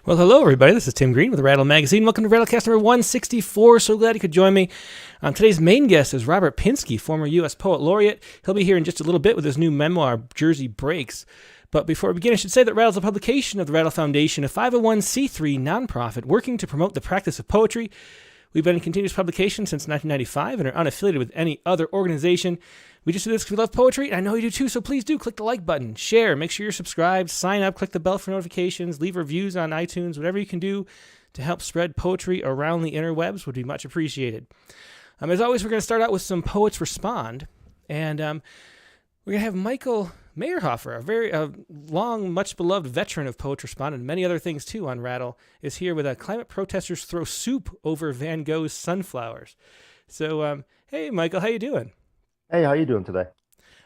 Well, hello, everybody. This is Tim Green with Rattle Magazine. Welcome to Rattlecast number 164. So glad you could join me. Today's main guest is Robert Pinsky, former U.S. Poet Laureate. He'll be here in just a little bit with his new memoir, Jersey Breaks. But before we begin, I should say that Rattle is a publication of the Rattle Foundation, a 501c3 nonprofit working to promote the practice of poetry. We've been in continuous publication since 1995 and are unaffiliated with any other organization. We just do this because we love poetry, and I know you do too, so please do click the like button, share, make sure you're subscribed, sign up, click the bell for notifications, leave reviews on iTunes, whatever you can do to help spread poetry around the interwebs would be much appreciated. As always, we're going to start out with some Poets Respond, and we're going to have Michael Meyerhofer, a very long, much-beloved veteran of Poets Respond and many other things too on Rattle, is here with Climate Protesters Throw Soup Over Van Gogh's Sunflowers. So, hey, Michael, how you doing? Hey, how you doing today?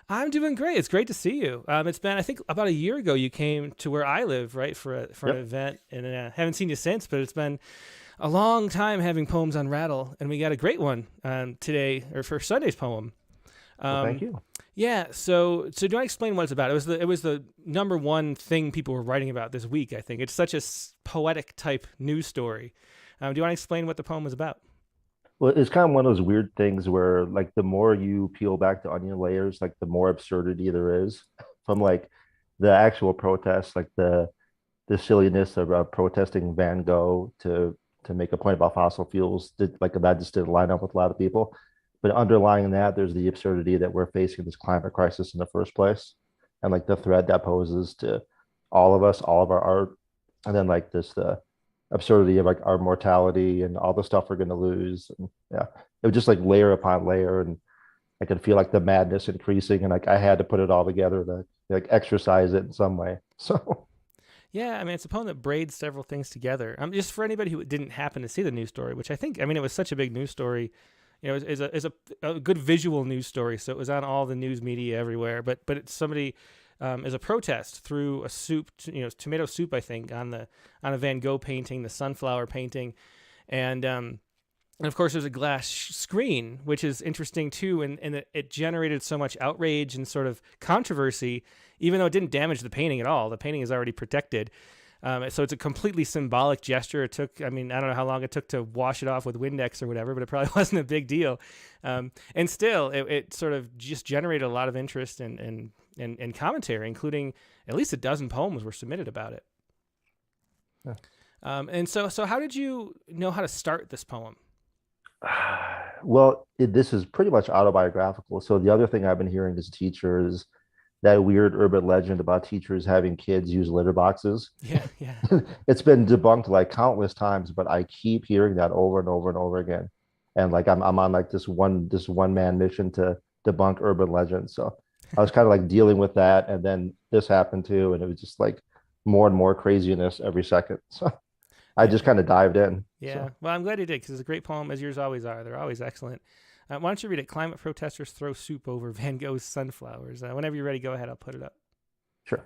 I'm doing great. It's great to see you. It's been, I think, about a year ago you came to where I live, right, for an Yep. event, and haven't seen you since. But it's been a long time having poems on Rattle, and we got a great one today, or for Sunday's poem. Well, thank Um, you. yeah. So do I explain what it's about? It was the number one thing people were writing about this week. I think it's such a poetic type news story. Do you want to explain what the poem was about? Well, it's kind of one of those weird things where, like, the more you peel back the onion layers, like, the more absurdity there is from like the actual protests, like the silliness of protesting Van Gogh to make a point about fossil fuels. Like that just didn't line up with a lot of people. But underlying that, there's the absurdity that we're facing this climate crisis in the first place, and like the threat that poses to all of us, all of our art, and then like this the absurdity of like our mortality and all the stuff we're going to lose. And yeah, it was just like layer upon layer, and I could feel like the madness increasing, and like I had to put it all together to like exercise it in some way. So Yeah, I mean, it's a poem that braids several things together. Just for anybody who didn't happen to see the news story, which I think, I mean, it was such a big news story. You know, is a good visual news story, so it was on all the news media everywhere. But it's somebody as a protest through a soup, tomato soup, I think, on a Van Gogh painting, the sunflower painting, and of course, there's a glass screen, which is interesting too, and it generated so much outrage and sort of controversy, even though it didn't damage the painting at all. The painting is already protected. So it's a completely symbolic gesture. It took, I mean, I don't know how long it took to wash it off with Windex or whatever, but it probably wasn't a big deal. And still, it sort of just generated a lot of interest and commentary, including at least a dozen poems were submitted about it. yeah. And so how did you know how to start this poem? Well, this is pretty much autobiographical. So the other thing I've been hearing as teachers, that weird urban legend about teachers having kids use litter boxes. Yeah, yeah. It's been debunked like countless times, but I keep hearing that over and over and over again. And like I'm on like this one man mission to debunk urban legends. So I was kind of like dealing with that, and then this happened too, and it was just like more and more craziness every second. So I Yeah. just kind of dived in. Yeah. So Well, I'm glad you did because it's a great poem, as yours always are. They're always excellent. Why don't you read it? Climate protesters throw soup over Van Gogh's sunflowers. Whenever you're ready, go ahead. I'll put it up. sure.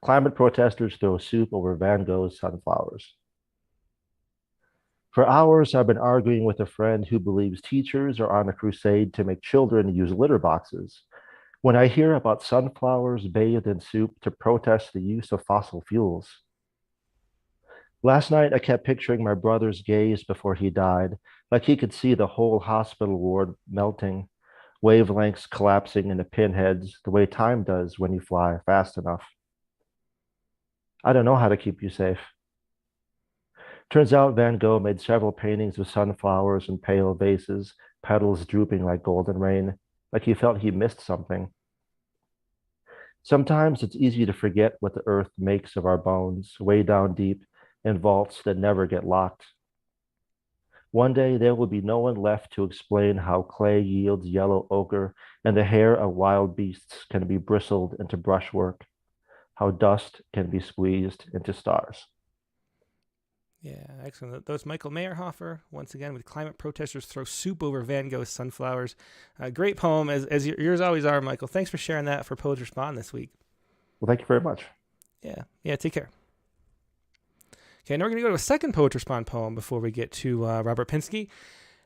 Climate protesters throw soup over Van Gogh's sunflowers. For hours, I've been arguing with a friend who believes teachers are on a crusade to make children use litter boxes. When I hear about sunflowers bathed in soup to protest the use of fossil fuels. Last night, I kept picturing my brother's gaze before he died, like he could see the whole hospital ward melting, wavelengths collapsing into pinheads the way time does when you fly fast enough. I don't know how to keep you safe. Turns out Van Gogh made several paintings of sunflowers in pale vases, petals drooping like golden rain, like he felt he missed something. Sometimes it's easy to forget what the earth makes of our bones, way down deep in vaults that never get locked. One day there will be no one left to explain how clay yields yellow ochre and the hair of wild beasts can be bristled into brushwork, how dust can be squeezed into stars. Yeah, excellent. That was Michael Meyerhofer, once again, with climate protesters throw soup over Van Gogh's sunflowers. Great poem, as yours always are, Michael. Thanks for sharing that for Poets Respond this week. Well, thank you very much. Yeah, yeah, take care. Okay, now we're going to go to a second Poets Respond poem before we get to Robert Pinsky.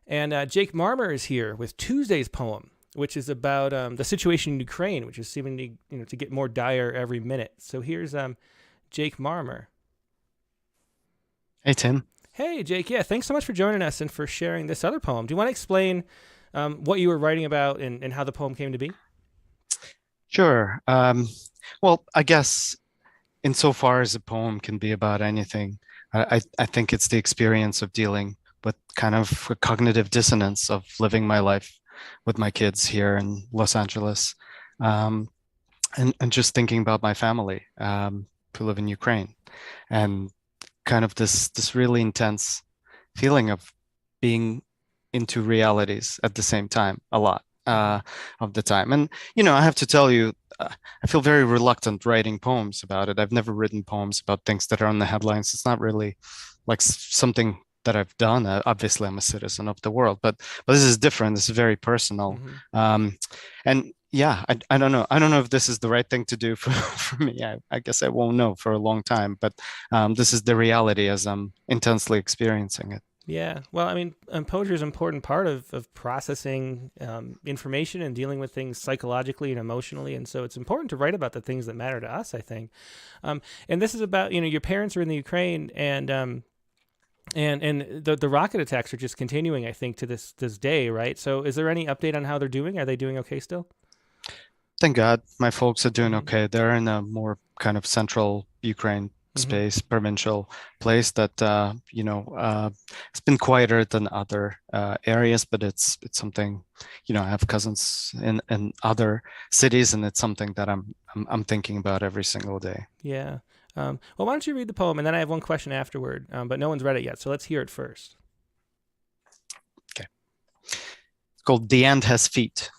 And Jake Marmer is here with Tuesday's poem, which is about the situation in Ukraine, which is seeming to get more dire every minute. So here's Jake Marmer. Hey, Tim. Hey, Jake. Yeah, thanks so much for joining us and for sharing this other poem. Do you want to explain what you were writing about and how the poem came to be? Sure. Well, I guess insofar as a poem can be about anything, I think it's the experience of dealing with kind of a cognitive dissonance of living my life with my kids here in Los Angeles, um, and just thinking about my family who live in Ukraine, and kind of this really intense feeling of being into realities at the same time a lot Hmm. of the time. And I have to tell you, I feel very reluctant writing poems about it. I've never written poems about things that are on the headlines. It's not really like something that I've done. Obviously, I'm a citizen of the world, but this is different. This is very personal. Hmm. And yeah, I don't know. I don't know if this is the right thing to do for, for me. I guess I won't know for a long time, but this is the reality as I'm intensely experiencing it. Yeah. Well, I mean, poetry is an important part of processing information and dealing with things psychologically and emotionally. And so it's important to write about the things that matter to us, I think. And this is about, your parents are in the Ukraine and the rocket attacks are just continuing, I think, to this day, right? So is there any update on how they're doing? Are they doing okay still? Thank God my folks are doing Hmm. okay. They're in a more kind of central Ukraine Hmm. space, provincial place that it's been quieter than other areas, but it's something, I have cousins in other cities, and it's something that I'm thinking about every single day. Yeah. Well, why don't you read the poem, and then I have one question afterward, but no one's read it yet, so let's hear it first. Okay. It's called The End Has Feet.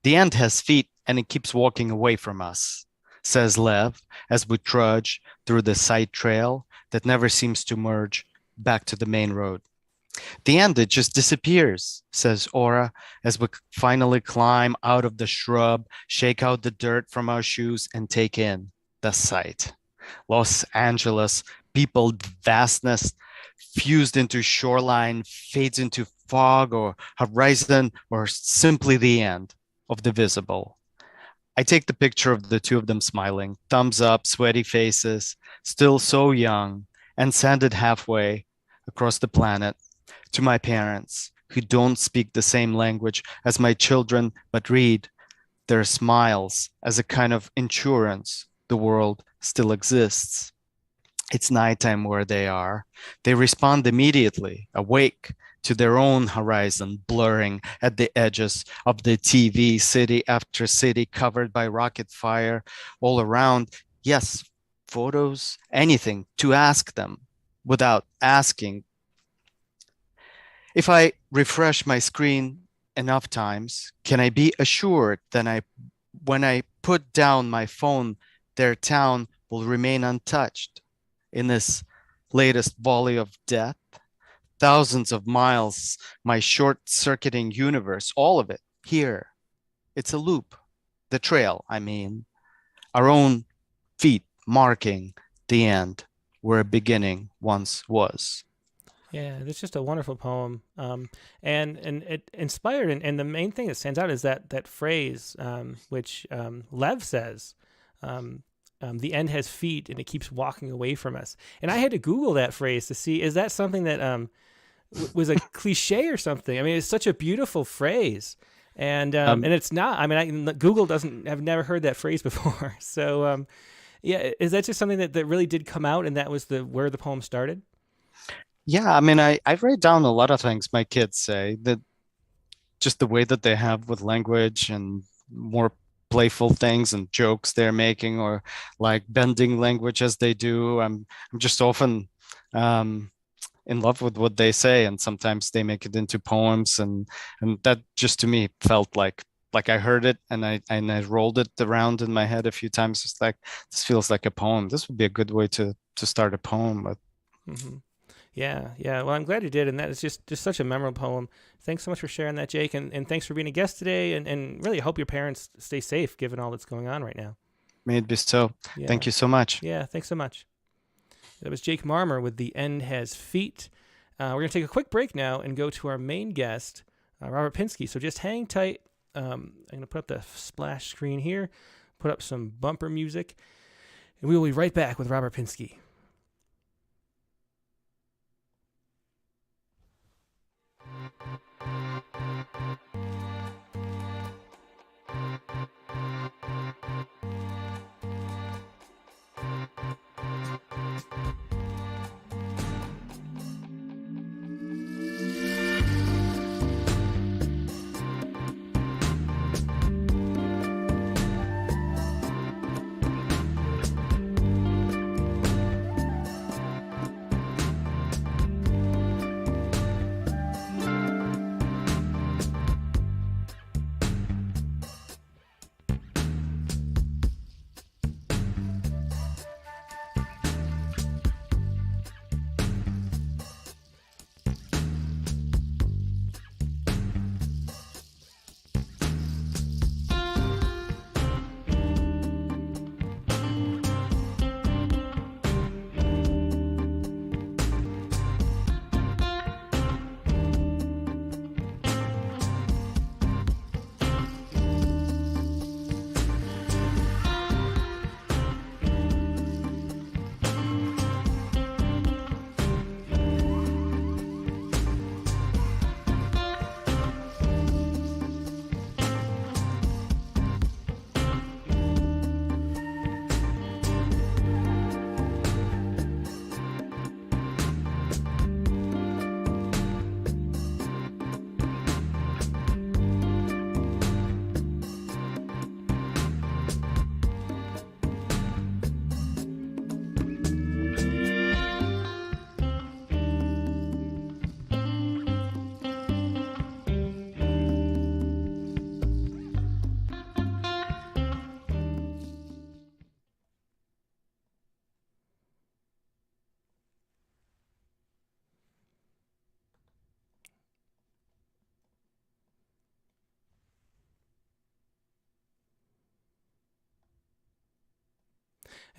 The ant has feet and it keeps walking away from us, says Lev as we trudge through the side trail that never seems to merge back to the main road. The ant, it just disappears, says Aura as we finally climb out of the shrub, shake out the dirt from our shoes, and take in the sight. Los Angeles, peopled vastness, fused into shoreline, fades into fog or horizon, or simply the end of the visible. I take the picture of the two of them smiling, thumbs up, sweaty faces, still so young, and send it halfway across the planet to my parents who don't speak the same language as my children, but read their smiles as a kind of insurance the world still exists. It's nighttime where they are. They respond immediately, awake to their own horizon, blurring at the edges of the TV, city after city covered by rocket fire all around. Yes, photos, anything to ask them without asking. If I refresh my screen enough times, can I be assured that when I put down my phone, their town will remain untouched in this latest volley of death? Thousands of miles, my short circuiting universe, all of it here. It's a loop. The trail, I mean, our own feet marking the end where a beginning once was. Yeah, it's just a wonderful poem, and it inspired. And the main thing that stands out is that phrase, which Lev says, um, "The end has feet, and it keeps walking away from us." And I had to Google that phrase to see is that something that was a cliche or something. I mean, it's such a beautiful phrase, and Um, it's not. I mean, Google doesn't. I've never heard that phrase before. So yeah, is that just something that really did come out, and that was the where the poem started? yeah, I mean, I write down a lot of things my kids say that just the way that they have with language and more playful things and jokes they're making or like bending language as they do. I'm just often um, in love with what they say, and sometimes they make it into poems, and that just to me felt like I heard it and I rolled it around in my head a few times. It's like this feels like a poem. This would be a good way to start a poem with. Hmm. Yeah, yeah. Well, I'm glad you did, and that is just such a memorable poem. Thanks so much for sharing that, Jake, and thanks for being a guest today. And really hope your parents stay safe given all that's going on right now. May it be so. Yeah, Thank you so much. yeah. Thanks so much. That was Jake Marmer with "The End Has Feet." We're gonna take a quick break now and go to our main guest, Robert Pinsky. So just hang tight. I'm gonna put up the splash screen here, put up some bumper music, and we will be right back with Robert Pinsky.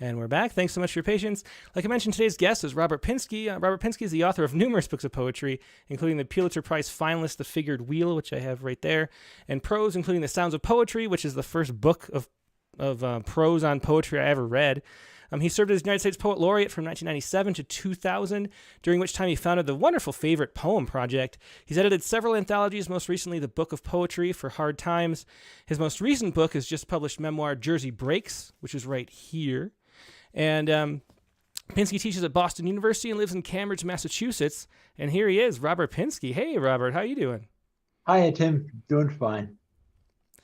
And we're back. Thanks so much for your patience. Like I mentioned, today's guest is Robert Pinsky. Robert Pinsky is the author of numerous books of poetry, including the Pulitzer Prize finalist, The Figured Wheel, which I have right there, and prose, including The Sounds of Poetry, which is the first book of prose on poetry I ever read. He served as United States Poet Laureate from 1997 to 2000, during which time he founded the wonderful Favorite Poem Project. He's edited several anthologies, most recently The Book of Poetry for Hard Times. His most recent book is just published memoir Jersey Breaks, which is right here. And Pinsky teaches at Boston University and lives in Cambridge, Massachusetts. And here he is, Robert Pinsky. Hey, Robert, how you doing? Hi, Tim. Doing fine.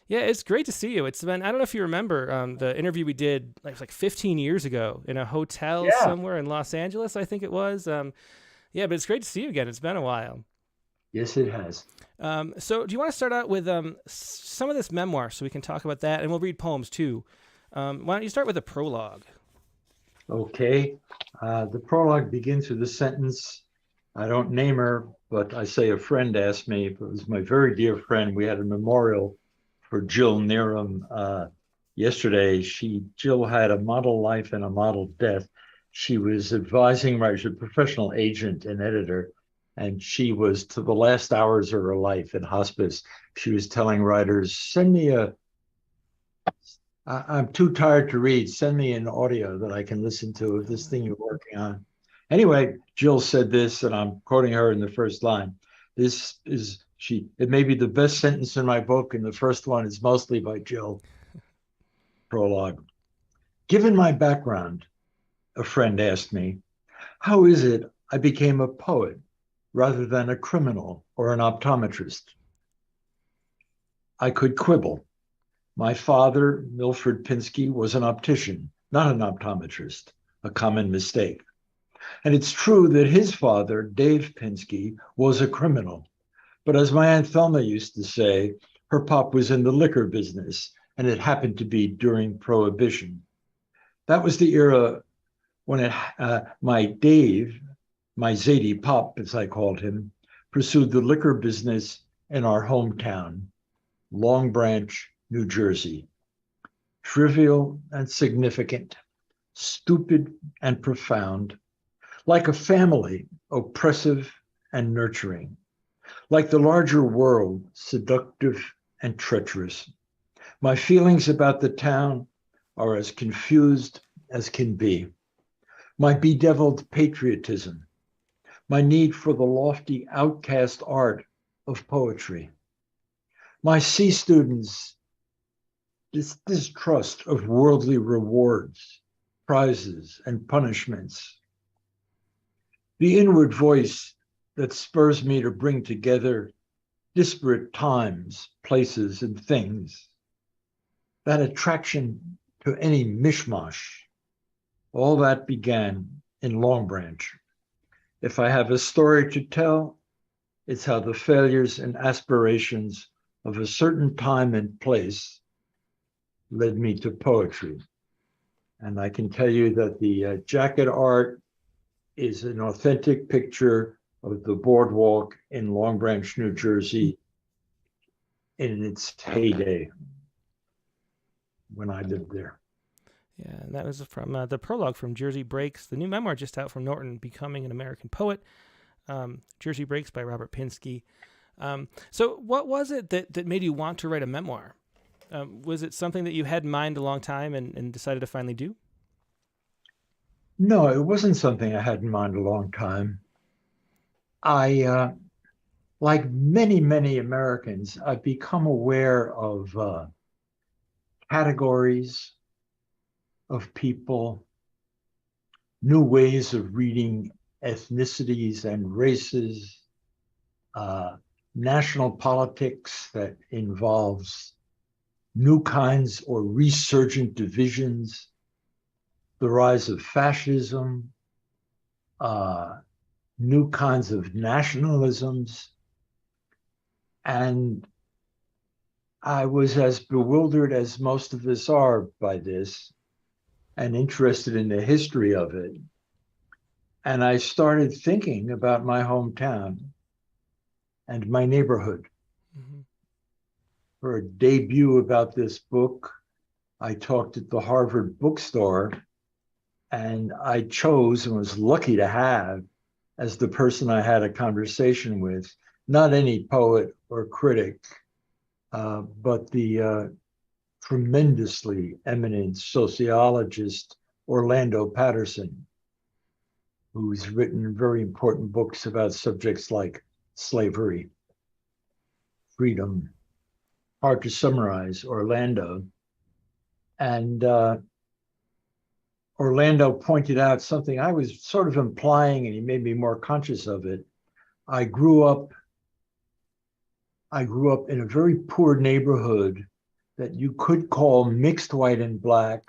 Yeah, it's great to see you. It's been, I don't know if you remember the interview we did like 15 years ago in a hotel somewhere in Los Angeles, I think it was. Yeah, but it's great to see you again. It's been a while. Yes, it has. So do you want to start out with some of this memoir so we can talk about that? And we'll read poems too. Why don't you start with a prologue? Okay. The prologue begins with a sentence. I don't name her, but I say a friend asked me. It was my very dear friend. We had a memorial for Jill Neeram yesterday. Jill had a model life and a model death. She was advising writers, a professional agent and editor, and she was to the last hours of her life in hospice. She was telling writers, I'm too tired to read. Send me an audio that I can listen to of this thing you're working on. Anyway, Jill said this, and I'm quoting her in the first line. It may be the best sentence in my book, and the first one is mostly by Jill. Prologue. Given my background, a friend asked me, how is it I became a poet rather than a criminal or an optometrist? I could quibble. My father, Milford Pinsky, was an optician, not an optometrist, a common mistake. And it's true that his father, Dave Pinsky, was a criminal. But as my Aunt Thelma used to say, her pop was in the liquor business, and it happened to be during Prohibition. That was the era when my Dave, my Zadie Pop, as I called him, pursued the liquor business in our hometown, Long Branch, New Jersey. Trivial and significant, stupid and profound, like a family, oppressive and nurturing. Like the larger world, seductive and treacherous. My feelings about the town are as confused as can be. My bedeviled patriotism, my need for the lofty outcast art of poetry. My C students' distrust of worldly rewards, prizes, and punishments. The inward voice that spurs me to bring together disparate times, places, and things. That attraction to any mishmash, all that began in Long Branch. If I have a story to tell, it's how the failures and aspirations of a certain time and place led me to poetry. And I can tell you that the jacket art is an authentic picture of the boardwalk in Long Branch, New Jersey in its heyday when I lived there. Yeah, and that was from the prologue from Jersey Breaks, the new memoir just out from Norton, Becoming an American Poet. Jersey Breaks by Robert Pinsky. So what was it that made you want to write a memoir? Was it something that you had in mind a long time and decided to finally do? No, it wasn't something I had in mind a long time. I, like many, many Americans, I've become aware of categories of people, new ways of reading ethnicities and races, national politics that involves new kinds or resurgent divisions, the rise of fascism, new kinds of nationalisms. And I was as bewildered as most of us are by this and interested in the history of it. And I started thinking about my hometown and my neighborhood. Mm-hmm. For a debut about this book, I talked at the Harvard bookstore And I chose and was lucky to have as the person I had a conversation with, not any poet or critic, but the tremendously eminent sociologist Orlando Patterson, who's written very important books about subjects like slavery, freedom. Hard to summarize Orlando. And Orlando pointed out something I was sort of implying, and he made me more conscious of it. I grew up in a very poor neighborhood that you could call mixed white and black,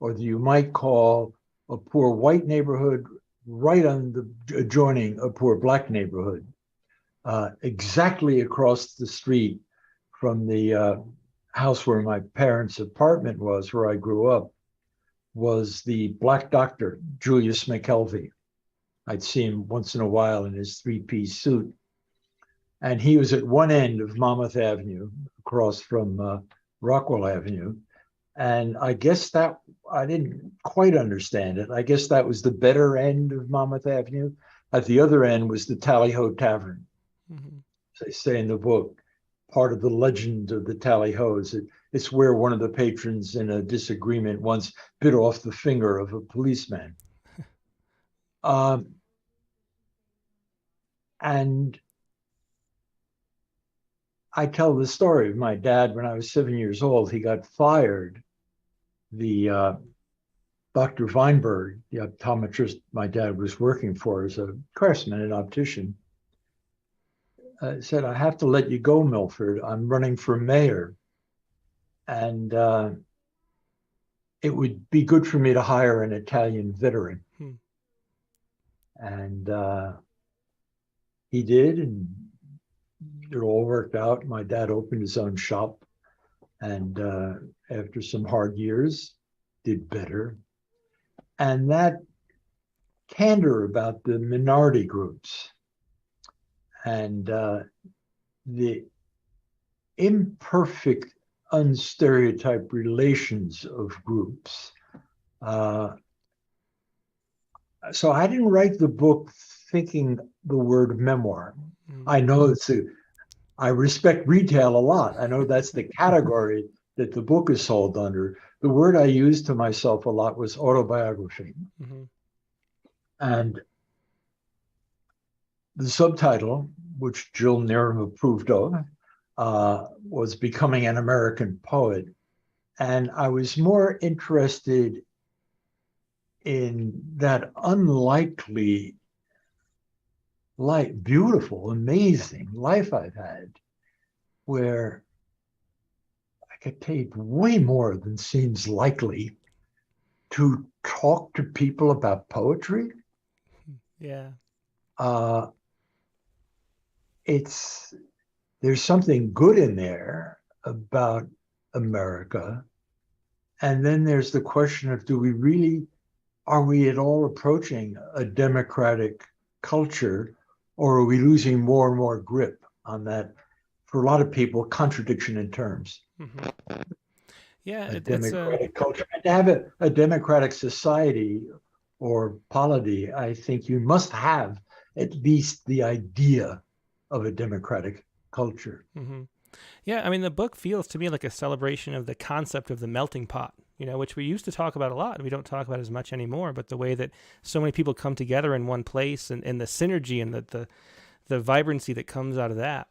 or that you might call a poor white neighborhood right on the adjoining a poor black neighborhood. Exactly across the street from the house where my parents' apartment was, where I grew up, was the black doctor, Julius McKelvey. I'd see him once in a while in his three-piece suit. And he was at one end of Monmouth Avenue, across from Rockwell Avenue. And I guess that, I didn't quite understand it. I guess that was the better end of Monmouth Avenue. At the other end was the Tally Ho Tavern. Mm-hmm. As they say in the book, part of the legend of the Tally Ho's. It's where one of the patrons in a disagreement once bit off the finger of a policeman. And I tell the story of my dad. When I was 7 years old, he got fired. The Dr. Weinberg, the optometrist my dad was working for as a craftsman and optician, said, "I have to let you go, Milford. I'm running for mayor. And it would be good for me to hire an Italian veteran." And he did, and it all worked out. My dad opened his own shop, and after some hard years, did better. And that candor about the minority groups and the imperfect, unstereotyped relations of groups. So I didn't write the book thinking the word memoir. I know I respect retail a lot. I know that's the category that the book is sold under. The word I used to myself a lot was autobiography. Mm-hmm. And the subtitle, which Jill Niram approved of, was Becoming an American Poet. And I was more interested in that unlikely, beautiful, amazing life I've had, where I get paid way more than seems likely to talk to people about poetry. Yeah. There's something good in there about America. And then there's the question of, are we at all approaching a democratic culture, or are we losing more and more grip on that, for a lot of people, contradiction in terms? Mm-hmm. Yeah, a democratic culture. And to have a democratic society or polity, I think you must have at least the idea of a democratic culture. Mm-hmm. Yeah, I mean, the book feels to me like a celebration of the concept of the melting pot, which we used to talk about a lot, and we don't talk about as much anymore, but the way that so many people come together in one place, and the synergy and the vibrancy that comes out of that.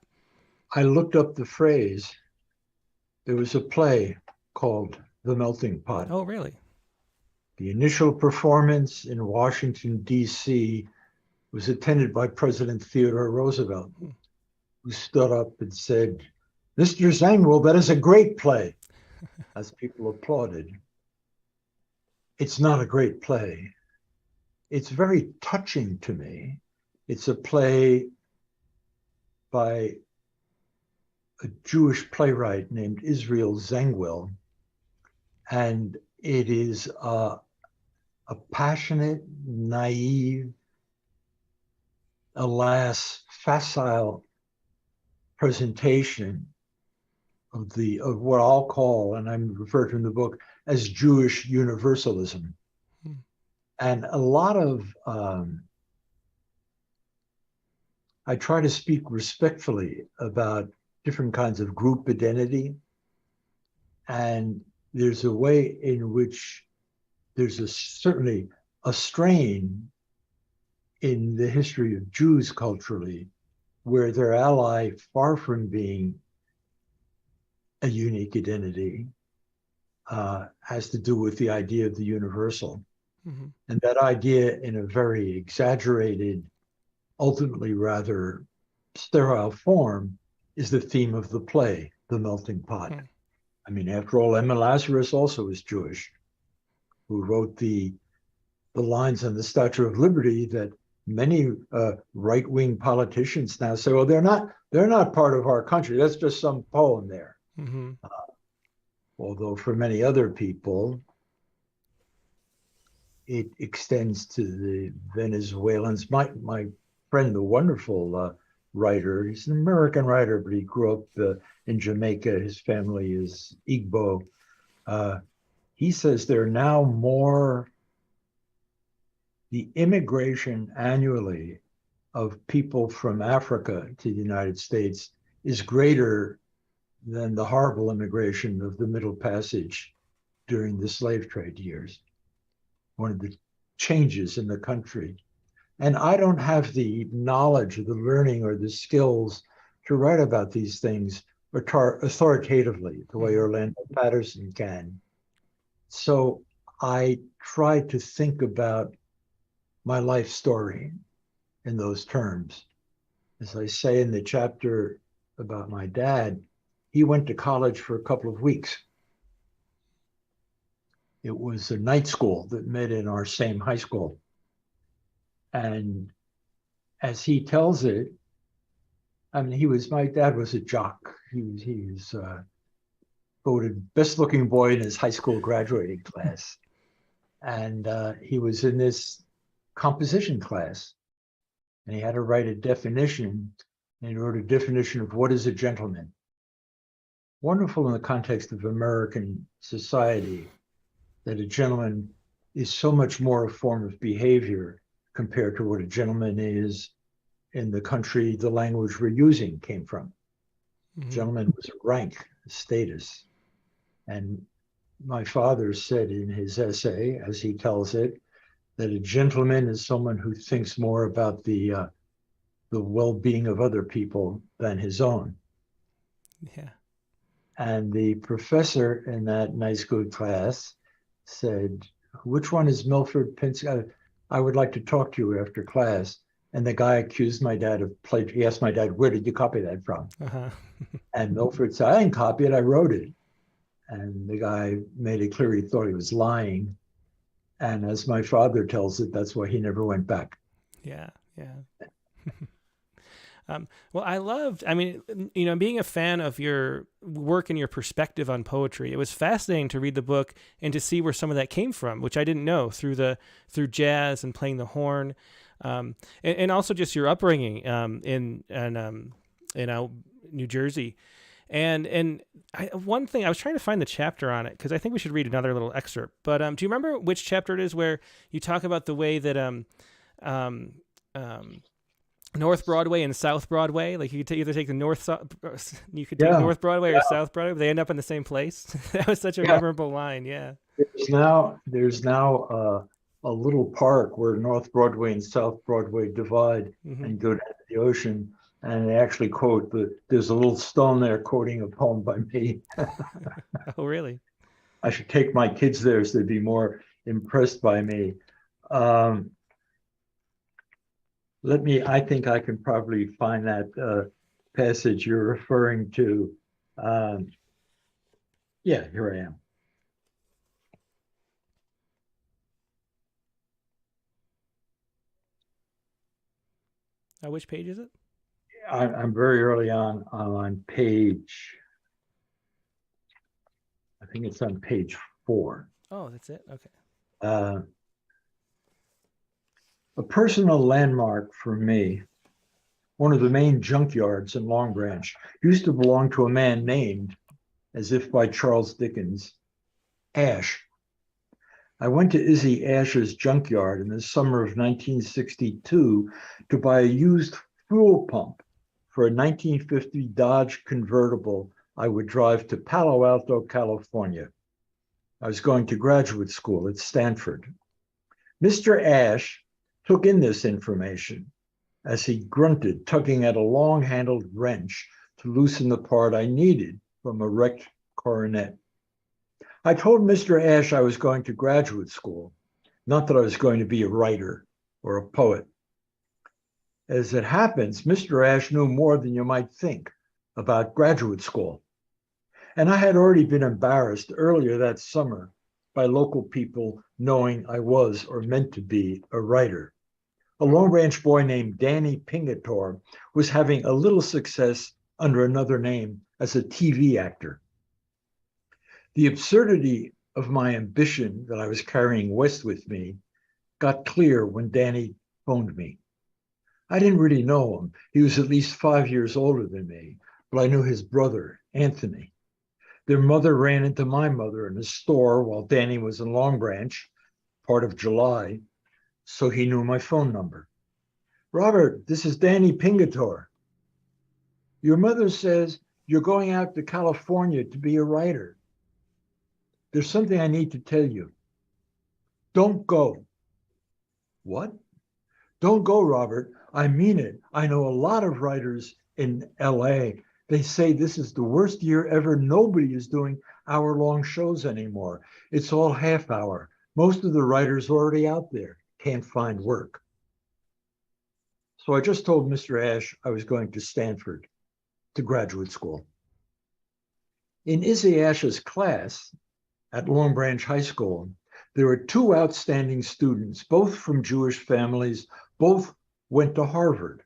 I looked up the phrase. There was a play called The Melting Pot. Oh, really? The initial performance in Washington, D.C. was attended by President Theodore Roosevelt, who stood up and said, "Mr. Zangwill, that is a great play," as people applauded. It's not a great play. It's very touching to me. It's a play by a Jewish playwright named Israel Zangwill, and it is a passionate, naive, alas, facile presentation of what I'll call, and I'm referred to in the book as, Jewish universalism. And a lot of, I try to speak respectfully about different kinds of group identity. And there's a way in which there's certainly a strain in the history of Jews culturally, where their ally, far from being a unique identity, has to do with the idea of the universal. Mm-hmm. And that idea, in a very exaggerated, ultimately rather sterile form, is the theme of the play, The Melting Pot. Mm-hmm. I mean, after all, Emma Lazarus also is Jewish, who wrote the lines on the Statue of Liberty that many right-wing politicians now say, well, they're not part of our country. That's just some poem there. Mm-hmm. Although for many other people, it extends to the Venezuelans. My friend, the wonderful writer, he's an American writer, but he grew up in Jamaica. His family is Igbo. He says there are now more, the immigration annually of people from Africa to the United States is greater than the horrible immigration of the Middle Passage during the slave trade years. One of the changes in the country. And I don't have the knowledge or the learning or the skills to write about these things authoritatively, the way Orlando Patterson can. So I try to think about my life story in those terms. As I say in the chapter about my dad, he went to college for a couple of weeks. It was a night school that met in our same high school. And as he tells it, I mean, my dad was a jock. He was voted best looking boy in his high school graduating class. And he was in this composition class. And he had to write a definition. And he wrote a definition of what is a gentleman. Wonderful in the context of American society, that a gentleman is so much more a form of behavior compared to what a gentleman is in the country the language we're using came from. Mm-hmm. Gentleman was a rank, a status. And my father said in his essay, as he tells it, that a gentleman is someone who thinks more about the well-being of other people than his own. Yeah. And the professor in that night school class said, which one is Milford Pinsky? I would like to talk to you after class. And the guy accused my dad of plagiarism. He asked my dad, where did you copy that from? Uh-huh. And Milford said, I didn't copy it, I wrote it. And the guy made it clear he thought he was lying. And as my father tells it, that's why he never went back. Yeah, yeah. Well, being a fan of your work and your perspective on poetry, it was fascinating to read the book and to see where some of that came from, which I didn't know through jazz and playing the horn, and also just your upbringing in New Jersey. And one thing, I was trying to find the chapter on it because I think we should read another little excerpt. But do you remember which chapter it is where you talk about the way that North Broadway and South Broadway, like you could either take the take North Broadway or South Broadway, but they end up in the same place. That was such a memorable line. Yeah. There's now a little park where North Broadway and South Broadway divide and go down to the ocean. And they actually quote there's a little stone there quoting a poem by me. Oh, really? I should take my kids there so they'd be more impressed by me. I think I can probably find that passage you're referring to. Yeah, here I am. Which page is it? I'm very early on page, I think it's on page 4. Oh, that's it? Okay. A personal landmark for me, one of the main junkyards in Long Branch, used to belong to a man named, as if by Charles Dickens, Ash. I went to Izzy Asher's junkyard in the summer of 1962 to buy a used fuel pump for a 1950 Dodge convertible I would drive to Palo Alto, California. I was going to graduate school at Stanford. Mr. Ash took in this information as he grunted, tugging at a long-handled wrench to loosen the part I needed from a wrecked coronet. I told Mr. Ash I was going to graduate school, not that I was going to be a writer or a poet. As it happens, Mr. Ash knew more than you might think about graduate school. And I had already been embarrassed earlier that summer by local people knowing I was or meant to be a writer. A Long Branch boy named Danny Pingator was having a little success under another name as a TV actor. The absurdity of my ambition that I was carrying west with me got clear when Danny phoned me. I didn't really know him. He was at least 5 years older than me, but I knew his brother, Anthony. Their mother ran into my mother in a store while Danny was in Long Branch, part of July, so he knew my phone number. Robert, this is Danny Pingator. Your mother says you're going out to California to be a writer. There's something I need to tell you. Don't go. What? Don't go, Robert. I mean it. I know a lot of writers in LA. They say this is the worst year ever. Nobody is doing hour-long shows anymore. It's all half hour. Most of the writers are already out there, can't find work. So I just told Mr. Ash I was going to Stanford to graduate school. In Izzy Ash's class at Long Branch High School, there were two outstanding students, both from Jewish families. Both went to Harvard.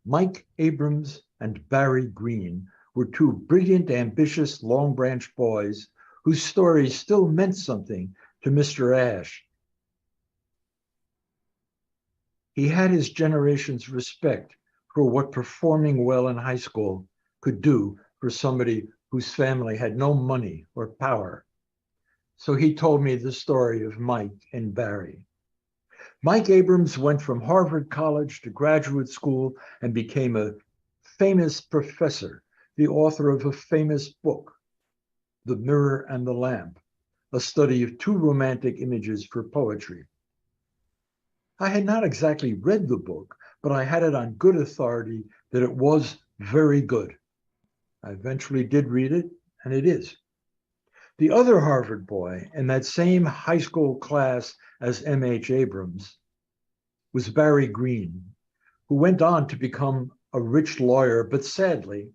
Mike Abrams and Barry Green were two brilliant, ambitious Long Branch boys whose stories still meant something to Mr. Ash. He had his generation's respect for what performing well in high school could do for somebody whose family had no money or power. So he told me the story of Mike and Barry. Mike Abrams went from Harvard College to graduate school and became a famous professor, the author of a famous book, The Mirror and the Lamp, a study of two romantic images for poetry. I had not exactly read the book, but I had it on good authority that it was very good. I eventually did read it, and it is. The other Harvard boy in that same high school class as M.H. Abrams was Barry Green, who went on to become a rich lawyer, but sadly,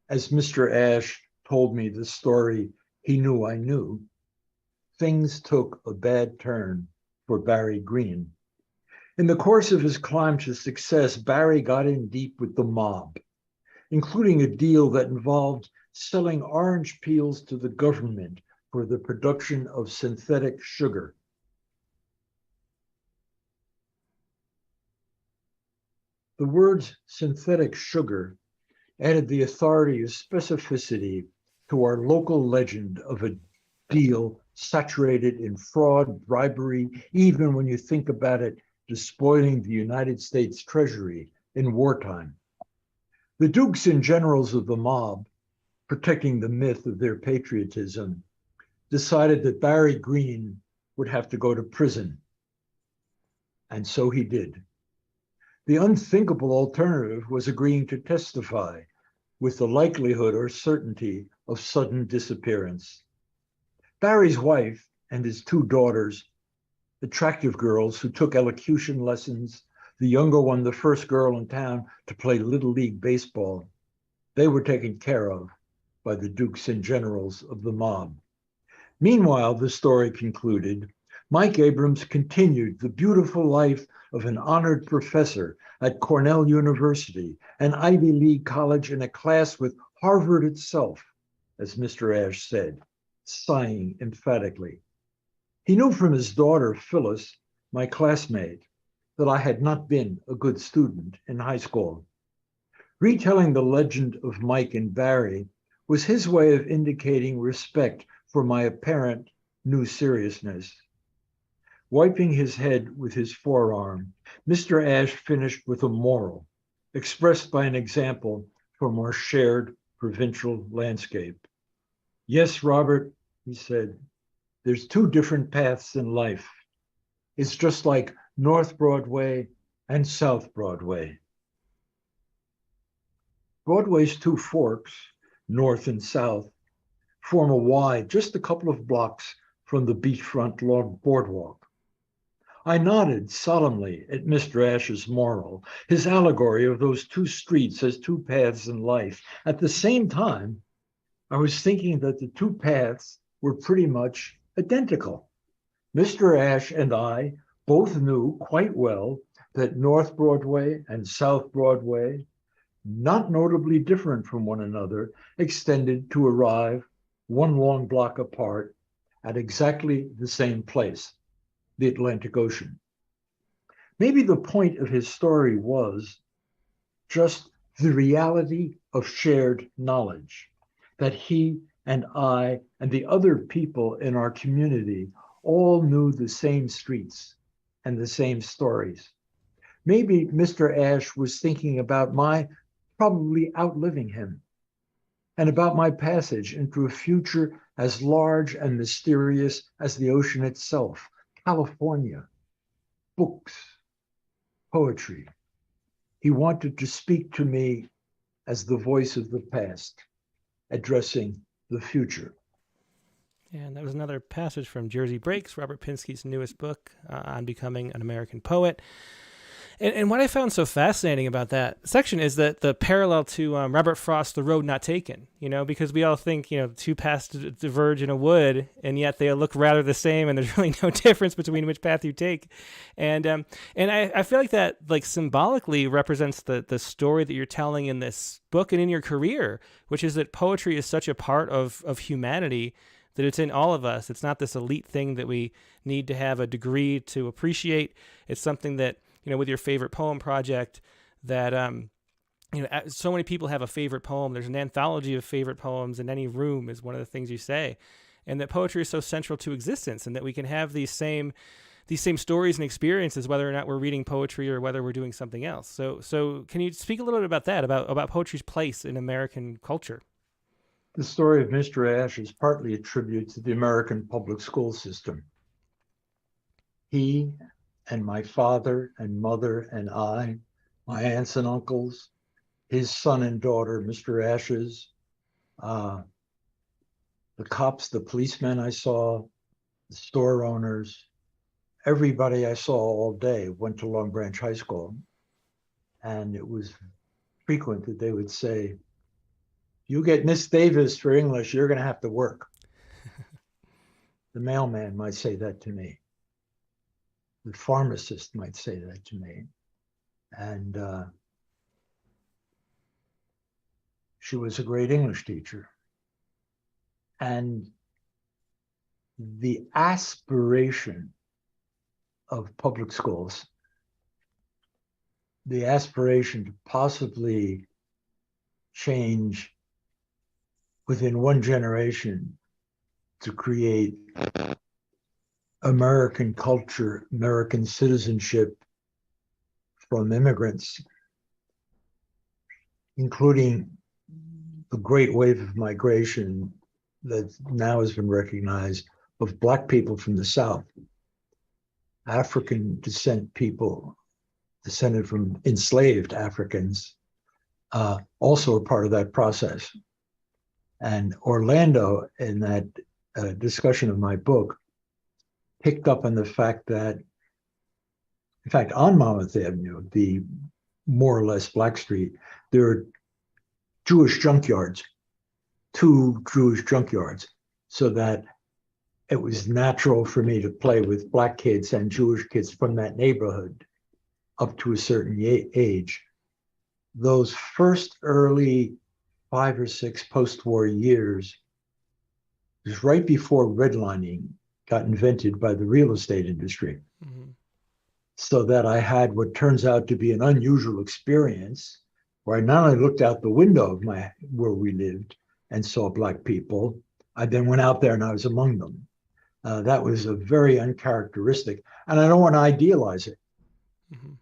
as Mr. Ash told me the story he knew I knew, things took a bad turn for Barry Green. In the course of his climb to success, Barry got in deep with the mob, including a deal that involved selling orange peels to the government for the production of synthetic sugar. The words synthetic sugar added the authority of specificity to our local legend of a deal saturated in fraud, bribery, even when you think about it, despoiling the United States Treasury in wartime. The dukes and generals of the mob, protecting the myth of their patriotism, decided that Barry Green would have to go to prison. And so he did. The unthinkable alternative was agreeing to testify with the likelihood or certainty of sudden disappearance. Barry's wife and his two daughters, attractive girls who took elocution lessons, the younger one, the first girl in town to play Little League baseball, they were taken care of by the dukes and generals of the mob. Meanwhile, the story concluded, Mike Abrams continued the beautiful life of an honored professor at Cornell University, an Ivy League college in a class with Harvard itself, as Mr. Ash said, sighing emphatically. He knew from his daughter, Phyllis, my classmate, that I had not been a good student in high school. Retelling the legend of Mike and Barry was his way of indicating respect for my apparent new seriousness. Wiping his head with his forearm, Mr. Ashe finished with a moral, expressed by an example from our shared provincial landscape. Yes, Robert, he said, there's two different paths in life. It's just like North Broadway and South Broadway. Broadway's two forks, north and south, form a Y just a couple of blocks from the beachfront boardwalk. I nodded solemnly at Mr. Ashe's moral, his allegory of those two streets as two paths in life. At the same time, I was thinking that the two paths were pretty much identical. Mr. Ashe and I both knew quite well that North Broadway and South Broadway, not notably different from one another, extended to arrive one long block apart at exactly the same place, the Atlantic Ocean. Maybe the point of his story was just the reality of shared knowledge, that he and I and the other people in our community all knew the same streets and the same stories. Maybe Mr. Ashe was thinking about my probably outliving him and about my passage into a future as large and mysterious as the ocean itself, California, books, poetry. He wanted to speak to me as the voice of the past, addressing the future. And that was another passage from Jersey Breaks, Robert Pinsky's newest book on becoming an American poet. And what I found so fascinating about that section is that the parallel to Robert Frost's The Road Not Taken, because we all think, two paths diverge in a wood, and yet they look rather the same, and there's really no difference between which path you take. And I feel like that symbolically represents the story that you're telling in this book and in your career, which is that poetry is such a part of humanity that it's in all of us. It's not this elite thing that we need to have a degree to appreciate. It's something that, with your favorite poem project, that so many people have a favorite poem. There's an anthology of favorite poems in any room, is one of the things you say, and that poetry is so central to existence, and that we can have these same stories and experiences, whether or not we're reading poetry or whether we're doing something else. So can you speak a little bit about that, about poetry's place in American culture? The story of Mr. Ashe is partly a tribute to the American public school system. He and my father and mother and I, my aunts and uncles, his son and daughter, Mr. Ashe's, the cops, the policemen I saw, the store owners, everybody I saw all day went to Long Branch High School. And it was frequent that they would say, you get Miss Davis for English, you're going to have to work. The mailman might say that to me. The pharmacist might say that to me. And she was a great English teacher. And the aspiration of public schools, the aspiration to possibly change within one generation to create American culture, American citizenship from immigrants, including the great wave of migration that now has been recognized of Black people from the South, African descent people descended from enslaved Africans, also a part of that process. And Orlando, in that discussion of my book, picked up on the fact that, in fact, on Monmouth Avenue, the more or less Black street, there are Jewish junkyards, 2 Jewish junkyards, so that it was natural for me to play with Black kids and Jewish kids from that neighborhood up to a certain age. Those first early 5 or 6 post-war years was right before redlining got invented by the real estate industry. Mm-hmm. So that I had what turns out to be an unusual experience where I not only looked out the window of where we lived and saw Black people, I then went out there and I was among them. That was a very uncharacteristic, and I don't want to idealize it. Mm-hmm.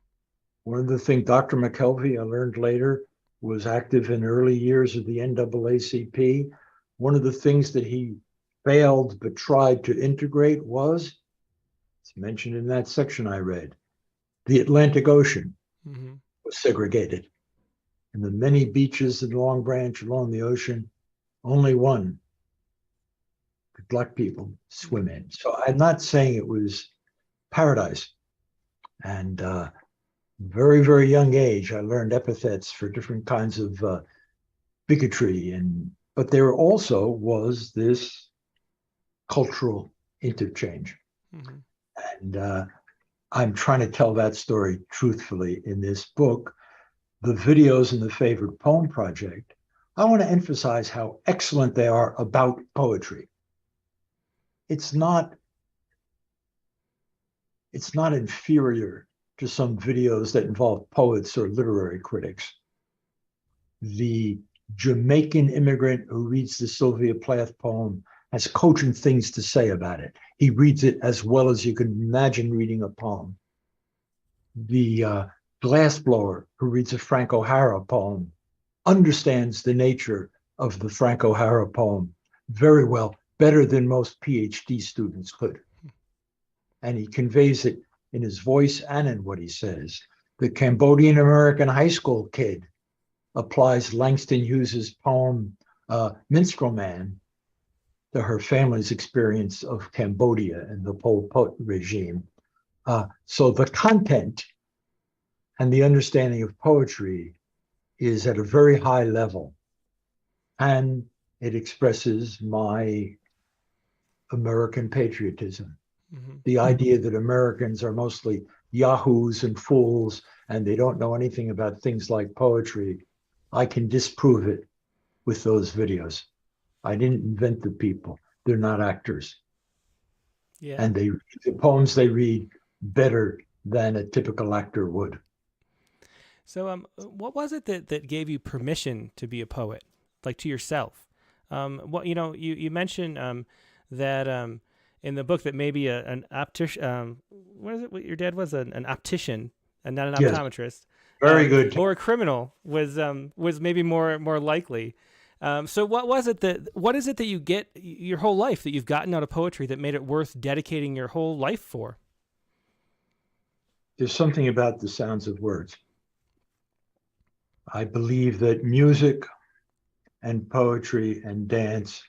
One of the things Dr. McKelvey, I learned later, was active in early years of the NAACP. One of the things that he failed but tried to integrate was, it's mentioned in that section I read, the Atlantic Ocean Mm-hmm. was segregated. And the many beaches in Long Branch along the ocean, only one could Black people swim in. So I'm not saying it was paradise. And very, very young age, I learned epithets for different kinds of bigotry. But there also was this cultural interchange. Mm-hmm. And I'm trying to tell that story truthfully in this book. The videos in the Favorite Poem Project, I want to emphasize how excellent they are about poetry. It's not inferior to some videos that involve poets or literary critics. The Jamaican immigrant who reads the Sylvia Plath poem has cogent things to say about it. He reads it as well as you can imagine reading a poem. The glassblower who reads a Frank O'Hara poem understands the nature of the Frank O'Hara poem very well, better than most PhD students could. And he conveys it in his voice and in what he says. The Cambodian American high school kid applies Langston Hughes's poem, Minstrel Man, to her family's experience of Cambodia and the Pol Pot regime. So the content and the understanding of poetry is at a very high level. And it expresses my American patriotism. Mm-hmm. The idea that Americans are mostly yahoos and fools and they don't know anything about things like poetry, I can disprove it with those videos. I didn't invent the people. They're not actors. Yeah. And the poems they read better than a typical actor would. So, what was it that gave you permission to be a poet, like to yourself? You mentioned that in the book that maybe an optician, what is it? What your dad was an optician and not an Yes. optometrist. Very good. Or a criminal was maybe more likely. So what is it that you get your whole life that you've gotten out of poetry that made it worth dedicating your whole life for? There's something about the sounds of words. I believe that music and poetry and dance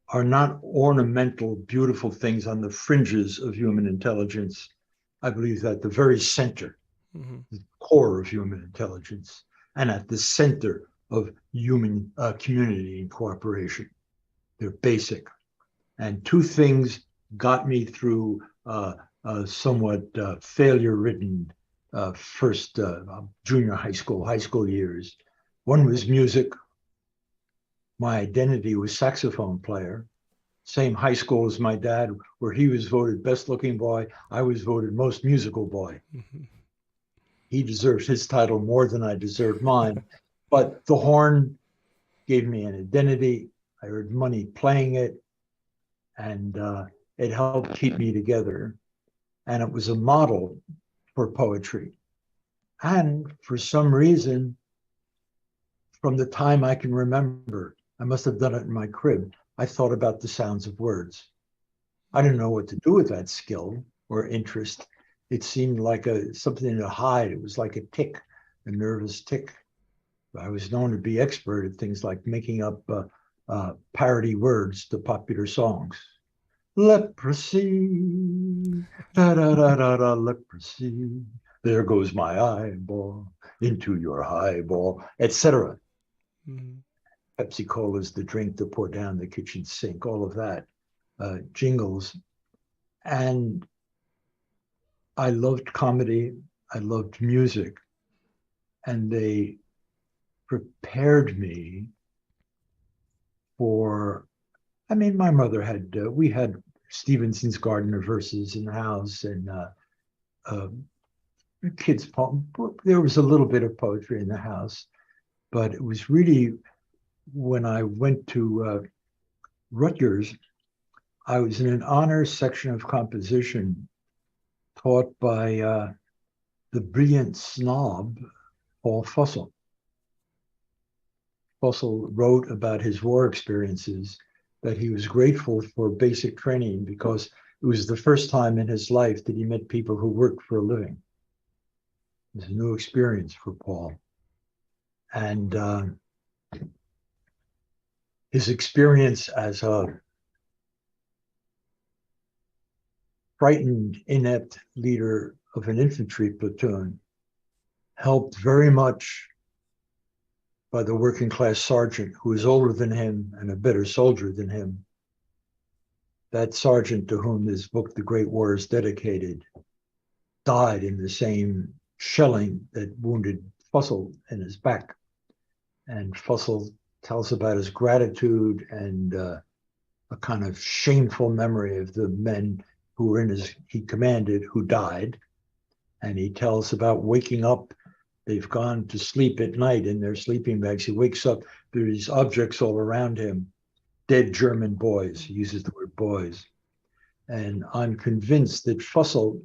are not ornamental, beautiful things on the fringes of human intelligence. I believe that the very center, Mm-hmm. the core of human intelligence, and at the center of human community and cooperation. They're basic. And two things got me through somewhat failure-ridden first junior high school years. One was music. My identity was saxophone player. Same high school as my dad, where he was voted best looking boy. I was voted most musical boy. Mm-hmm. He deserves his title more than I deserve mine. But the horn gave me an identity. I earned money playing it, and it helped keep me together. And it was a model for poetry. And for some reason, from the time I can remember, I must have done it in my crib, I thought about the sounds of words. I didn't know what to do with that skill or interest. It seemed like something to hide. It was like a tick, a nervous tick. I was known to be expert at things like making up parody words to popular songs. Leprosy, da da da da da, leprosy. There goes my eyeball into your highball, etc. Mm-hmm. Pepsi Cola is the drink to pour down the kitchen sink, all of that, jingles. And I loved comedy, I loved music, and they prepared me for, my mother had, we had Stevenson's Garden of Verses in the house and kids' poem. There was a little bit of poetry in the house, but it was really when I went to Rutgers I was in an honors section of composition taught by the brilliant snob, Paul Fussell. Fussell wrote about his war experiences, that he was grateful for basic training because it was the first time in his life that he met people who worked for a living. It was a new experience for Paul. And his experience as a frightened, inept leader of an infantry platoon, helped very much by the working class sergeant who was older than him and a better soldier than him. That sergeant to whom this book, The Great War, is dedicated, died in the same shelling that wounded Fussell in his back. And Fussell tells about his gratitude and a kind of shameful memory of the men who were he commanded, who died. And he tells about waking up. They've gone to sleep at night in their sleeping bags. He wakes up, there's these objects all around him, dead German boys. He uses the word boys. And I'm convinced that Fussell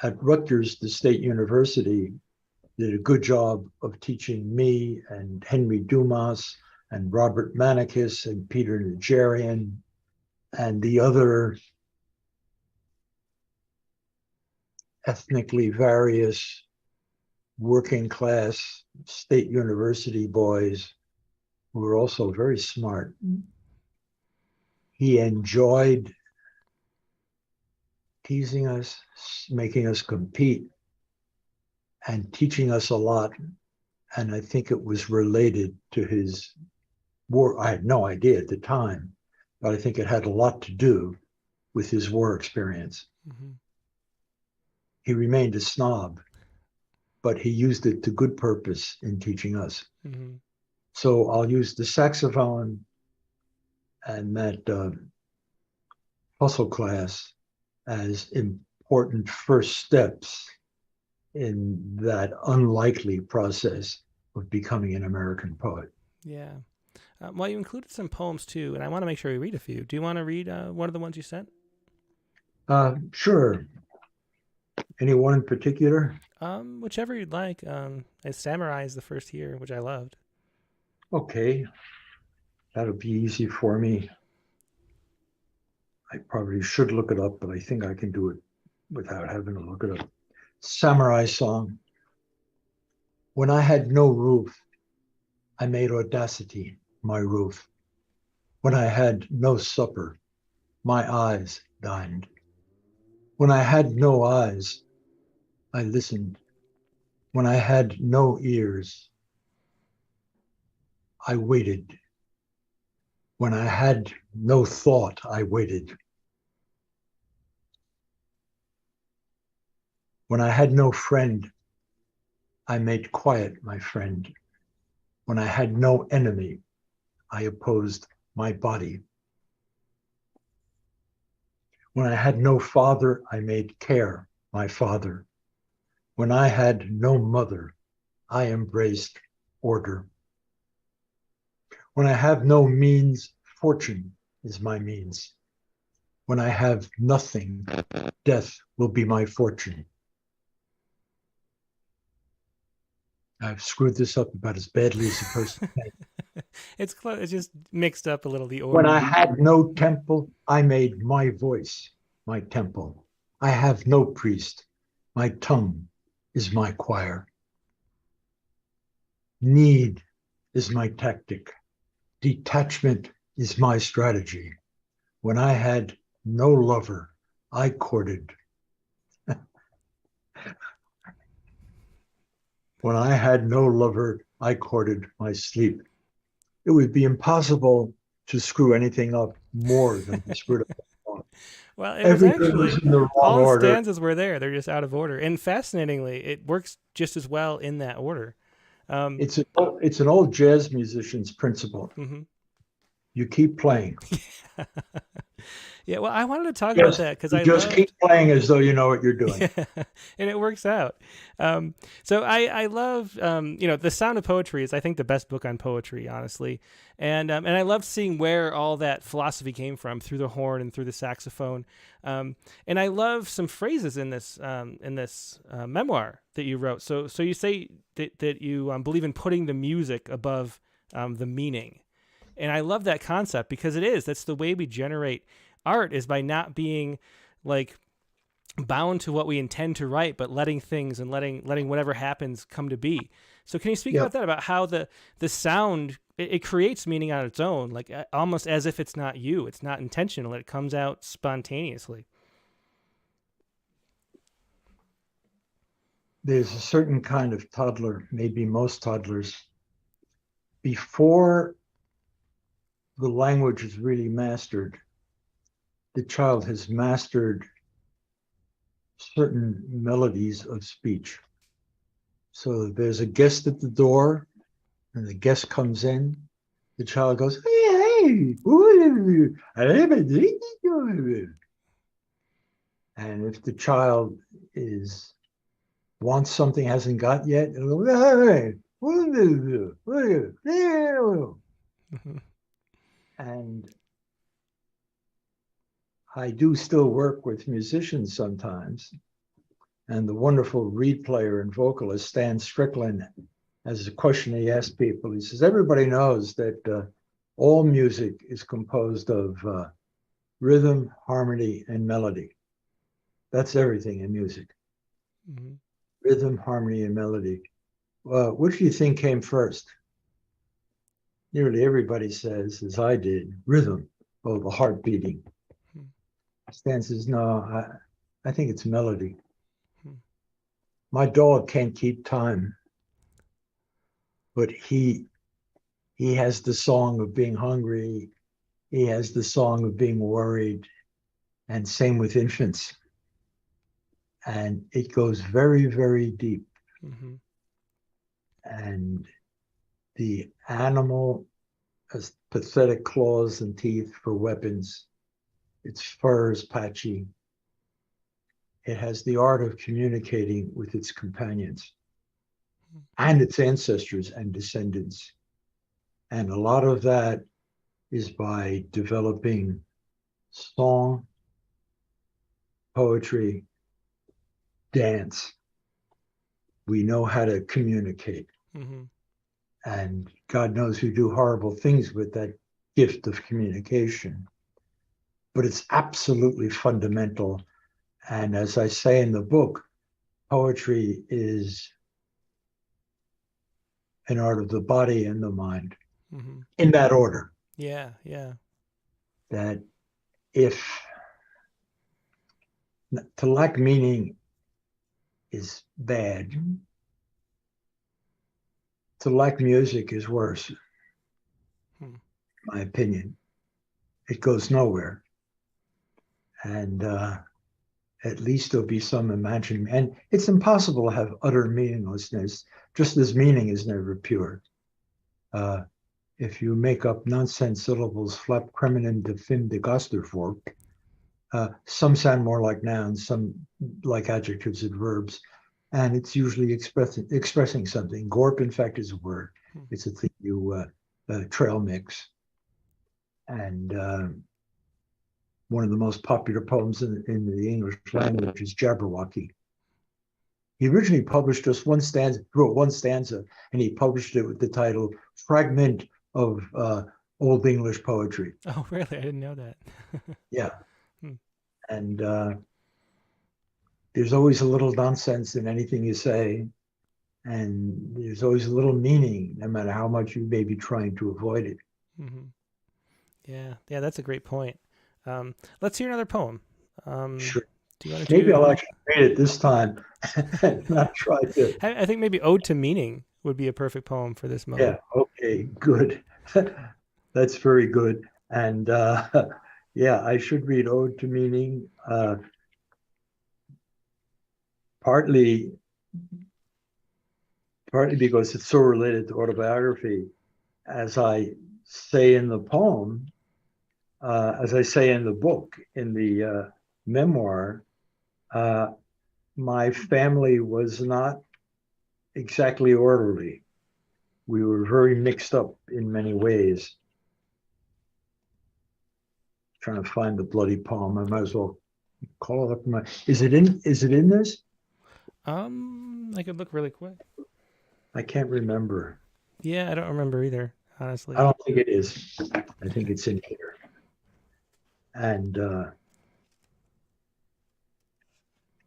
at Rutgers, the state university, did a good job of teaching me and Henry Dumas and Robert Manikis and Peter Nigerian and the other ethnically various working class state university boys who were also very smart. He enjoyed teasing us, making us compete, and teaching us a lot. And I think it was related to his war. I had no idea at the time, but I think it had a lot to do with his war experience. Mm-hmm. He remained a snob, but he used it to good purpose in teaching us. Mm-hmm. So I'll use the saxophone and that Fussell class as important first steps in that unlikely process of becoming an American poet. Yeah. Well, you included some poems too, and I want to make sure we read a few. Do you want to read one of the ones you sent? Sure. Anyone in particular? Whichever you'd like. Samurai is the first here, which I loved. Okay. That'll be easy for me. I probably should look it up, but I think I can do it without having to look it up. Samurai Song. When I had no roof, I made audacity my roof. When I had no supper, my eyes dined. When I had no eyes, I listened. When I had no ears, I waited. When I had no thought, I waited. When I had no friend, I made quiet my friend. When I had no enemy, I opposed my body. When I had no father, I made care my father. When I had no mother, I embraced order. When I have no means, fortune is my means. When I have nothing, death will be my fortune. I've screwed this up about as badly as a person can. It's close. It's just mixed up a little, the order. When I had no temple, I made my voice my temple. I have no priest. My tongue is my choir. Need is my tactic. Detachment is my strategy. When I had no lover, I courted. When I had no lover, I courted my sleep. It would be impossible to screw anything up more than I screwed up. Well, it was actually, in the wrong all the order. stanzas were there. They're just out of order. And fascinatingly, it works just as well in that order. It's an old jazz musician's principle. Mm-hmm. You keep playing. Yeah, well, I wanted to talk about that because I just loved. keep playing as though you know what you're doing. Yeah, and it works out. So I love The Sound of Poetry is, I think, the best book on poetry, honestly, and I loved seeing where all that philosophy came from through the horn and through the saxophone, and I love some phrases in this memoir that you wrote. So you say that you believe in putting the music above the meaning, and I love that concept because that's the way we generate art, is by not being like bound to what we intend to write, but letting things and letting whatever happens come to be. So can you speak about that, about how the sound, it creates meaning on its own, like almost as if it's not you, it's not intentional, it comes out spontaneously. There's a certain kind of toddler, maybe most toddlers, before the language is really mastered, the child has mastered certain melodies of speech. So there's a guest at the door, and the guest comes in. The child goes, hey, and if the child wants something hasn't got yet, it'll go, hey, and I do still work with musicians sometimes. And the wonderful reed player and vocalist, Stan Strickland, has a question he asks people. He says, everybody knows that all music is composed of rhythm, harmony, and melody. That's everything in music. Mm-hmm. Rhythm, harmony, and melody. Well, which do you think came first? Nearly everybody says, as I did, rhythm, the heart beating. Stan says, no, I think it's melody. My dog can't keep time, but he has the song of being hungry. He has the song of being worried, and same with infants. And it goes very, very deep. Mm-hmm. And the animal has pathetic claws and teeth for weapons. Its fur is patchy. It has the art of communicating with its companions and its ancestors and descendants. And a lot of that is by developing song, poetry, dance. We know how to communicate. Mm-hmm. And God knows we do horrible things with that gift of communication. But it's absolutely fundamental. And as I say in the book, poetry is an art of the body and the mind, mm-hmm. in that order. Yeah. That if to lack meaning is bad, to lack music is worse, in my opinion. It goes nowhere. And at least there'll be some imagining. And it's impossible to have utter meaninglessness, just as meaning is never pure. If you make up nonsense syllables, flap creminin de fin de gasterfork, some sound more like nouns, some like adjectives and verbs, and it's usually expressing something. Gorp, in fact, is a word. It's a thing you trail mix. And one of the most popular poems in the English language is Jabberwocky. He originally published just one stanza, wrote one stanza, and he published it with the title Fragment of Old English Poetry. Oh, really? I didn't know that. Yeah. And there's always a little nonsense in anything you say, and there's always a little meaning, no matter how much you may be trying to avoid it. Mm-hmm. Yeah, that's a great point. Let's hear another poem. Sure. Maybe I'll actually read it this time and not try to. I think maybe Ode to Meaning would be a perfect poem for this moment. Yeah, okay, good. That's very good. And yeah, I should read Ode to Meaning, partly because it's so related to autobiography. As I say in the poem, as I say in the book, in the memoir, my family was not exactly orderly. We were very mixed up in many ways. Trying to find the bloody poem. I might as well call it up. Is it in this? I could look really quick. I can't remember. Yeah, I don't remember either, honestly. I don't think it is. I think it's in here. And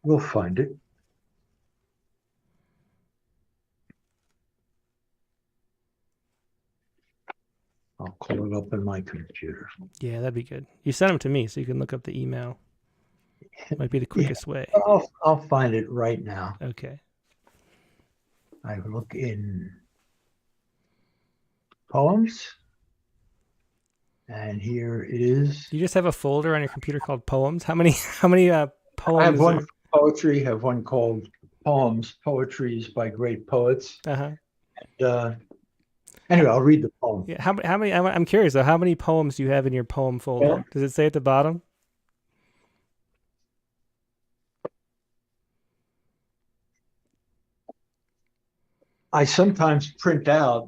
we'll find it. I'll call it up in my computer. Yeah, that'd be good. You sent them to me, so you can look up the email. Might be the quickest way. I'll find it right now. Okay. I look in poems, and here it is. Do you just have a folder on your computer called poems? How many poems? I have one for poetry, have one called poems, poetries by great poets. Uh-huh. And, anyway, I'll read the poem. Yeah, how many? I'm curious though. How many poems do you have in your poem folder? Yeah. Does it say at the bottom? I sometimes print out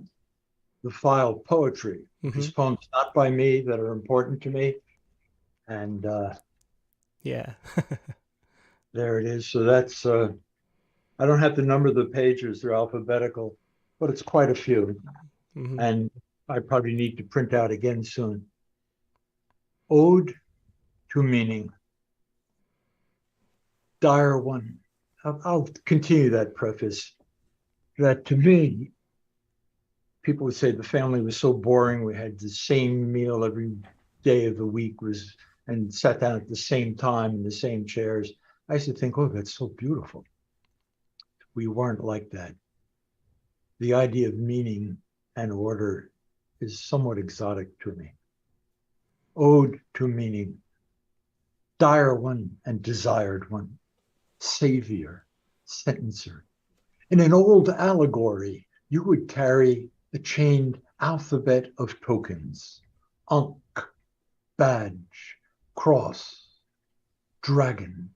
the file poetry. These poems not by me that are important to me. And yeah. there it is. So that's, I don't have to number the pages, they're alphabetical, but it's quite a few. And I probably need to print out again soon. Ode to Meaning. Dire one. I'll continue that preface. That to me, people would say the family was so boring. We had the same meal every day of the week and sat down at the same time in the same chairs. I used to think, oh, that's so beautiful. We weren't like that. The idea of meaning and order is somewhat exotic to me. Ode to Meaning. Dire one and desired one. Savior, sentencer. In an old allegory, you would carry a chained alphabet of tokens. Ankh, badge, cross, dragon,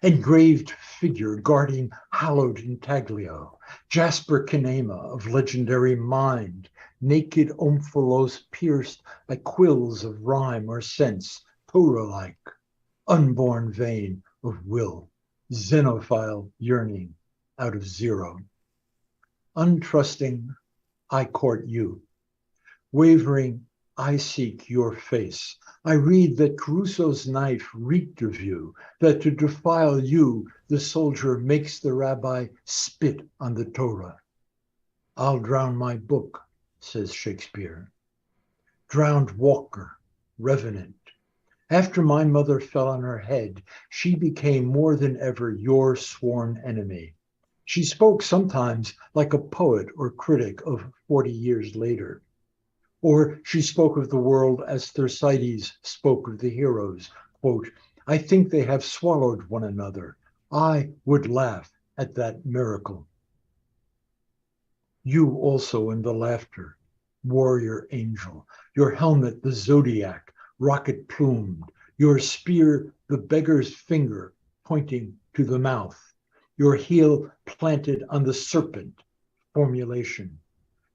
engraved figure guarding hallowed intaglio, Jasper Kinema of legendary mind, naked omphalos pierced by quills of rhyme or sense, Torah-like, unborn vein of will, xenophile yearning out of zero. Untrusting, I court you. Wavering, I seek your face. I read that Crusoe's knife reeked of you, that to defile you, the soldier makes the rabbi spit on the Torah. I'll drown my book, says Shakespeare. Drowned walker, revenant. After my mother fell on her head, she became more than ever your sworn enemy. She spoke sometimes like a poet or critic of 40 years later. Or she spoke of the world as Thersites spoke of the heroes. Quote, I think they have swallowed one another. I would laugh at that miracle. You also in the laughter, warrior angel, your helmet the zodiac, rocket plumed, your spear the beggar's finger pointing to the mouth, your heel planted on the serpent, formulation,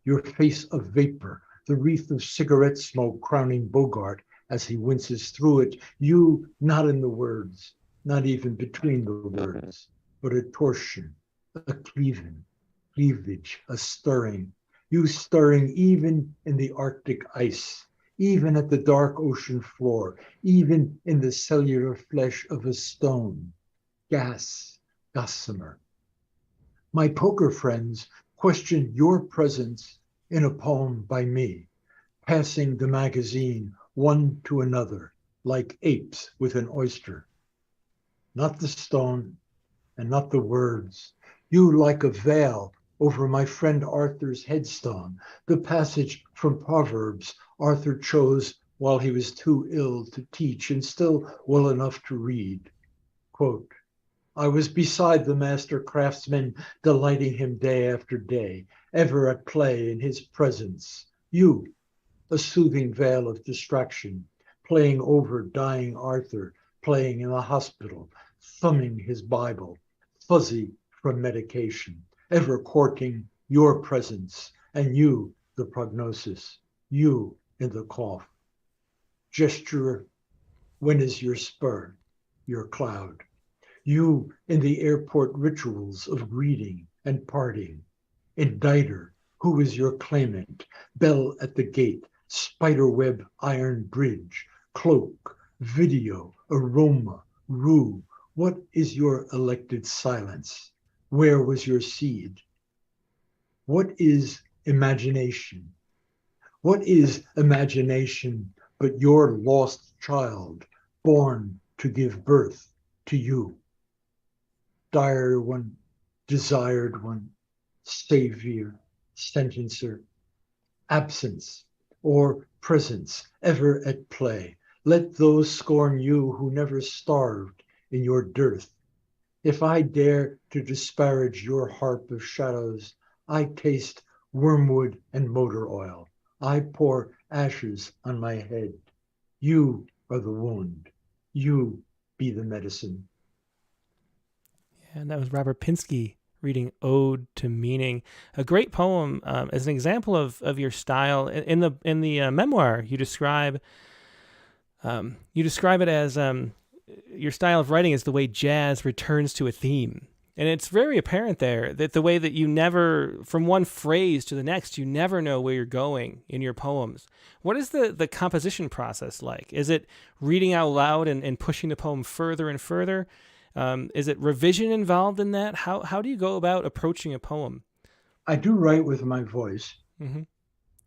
your face of vapor, the wreath of cigarette smoke crowning Bogart as he winces through it, you not in the words, not even between the words, but a torsion, a cleavage, a stirring, you stirring even in the Arctic ice, even at the dark ocean floor, even in the cellular flesh of a stone, gossamer. My poker friends question your presence in a poem by me, passing the magazine one to another like apes with an oyster. Not the stone and not the words. You like a veil over my friend Arthur's headstone, the passage from Proverbs Arthur chose while he was too ill to teach and still well enough to read. Quote, I was beside the master craftsman, delighting him day after day, ever at play in his presence. You, a soothing veil of distraction, playing over dying Arthur, playing in the hospital, thumbing his Bible, fuzzy from medication, ever courting your presence, and you, the prognosis, you in the cough. Gesture, when is your spur, your cloud? You in the airport rituals of greeting and parting. Indicter, who is your claimant? Bell at the gate, spiderweb iron bridge, cloak, video, aroma, rue. What is your elected silence? Where was your seed? What is imagination? What is imagination but your lost child, born to give birth to you? Dire one, desired one, savior, sentencer, absence or presence ever at play. Let those scorn you who never starved in your dearth. If I dare to disparage your harp of shadows, I taste wormwood and motor oil. I pour ashes on my head. You are the wound. You be the medicine. And that was Robert Pinsky reading Ode to Meaning, a great poem as an example of your style. In the memoir, you describe it as your style of writing is the way jazz returns to a theme. And it's very apparent there that the way that you never, from one phrase to the next, you never know where you're going in your poems. What is the composition process like? Is it reading out loud and pushing the poem further and further? Is it revision involved in that? How do you go about approaching a poem? I do write with my voice, Mm-hmm.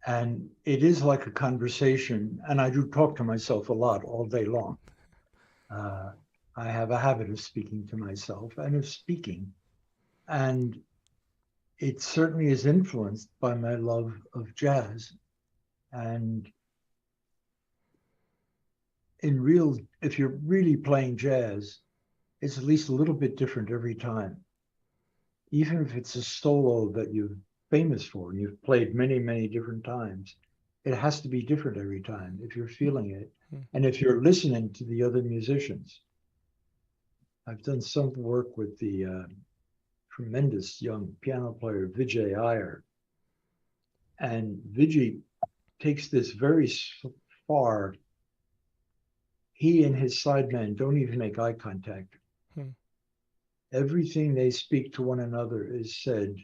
and it is like a conversation, and I do talk to myself a lot all day long. I have a habit of speaking to myself and of speaking, and it certainly is influenced by my love of jazz. And if you're really playing jazz, it's at least a little bit different every time. Even if it's a solo that you're famous for and you've played many, many different times, it has to be different every time if you're feeling it. And if you're listening to the other musicians. I've done some work with the tremendous young piano player, Vijay Iyer. And Vijay takes this very far. He and his sidemen don't even make eye contact. Everything they speak to one another is said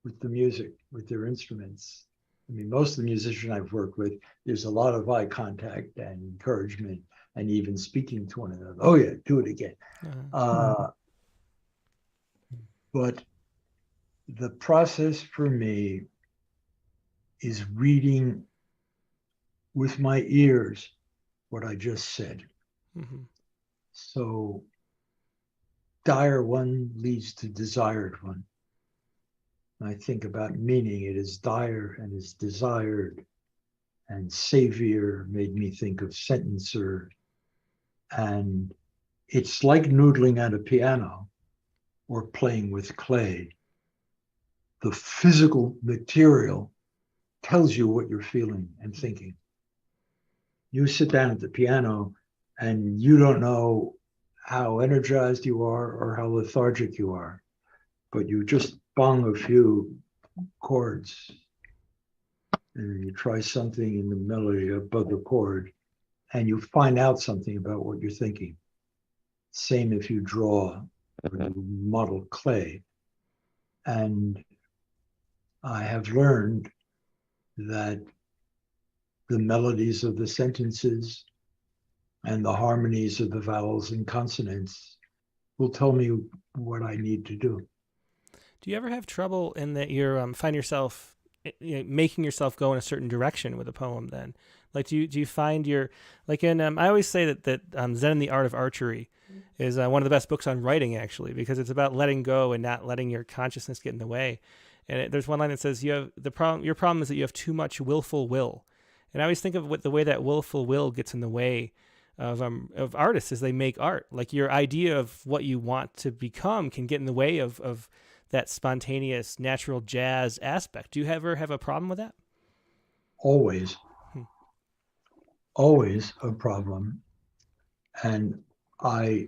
with the music, with their instruments. I mean, most of the musicians I've worked with, there's a lot of eye contact and encouragement and even speaking to one another. Oh yeah, do it again. But the process for me is reading with my ears what I just said. Mm-hmm. So dire one leads to desired one. I think about meaning, it is dire and is desired, and savior made me think of sentencer. And it's like noodling at a piano or playing with clay. The physical material tells you what you're feeling and thinking. You sit down at the piano and you don't know how energized you are or how lethargic you are, but you just bung a few chords and you try something in the melody above the chord and you find out something about what you're thinking. Same if you draw or you model clay. And I have learned that the melodies of the sentences and the harmonies of the vowels and consonants will tell me what I need to do. Do you ever have trouble in that you find yourself making yourself go in a certain direction with a poem then? Like, do you find like in, I always say that Zen and the Art of Archery is one of the best books on writing, actually, because it's about letting go and not letting your consciousness get in the way. And there's one line that says, your problem is that you have too much willful will. And I always think of the way that willful will gets in the way of artists as they make art. Like, your idea of what you want to become can get in the way of that spontaneous, natural jazz aspect. Do you ever have a problem with that? Always. always a problem. And I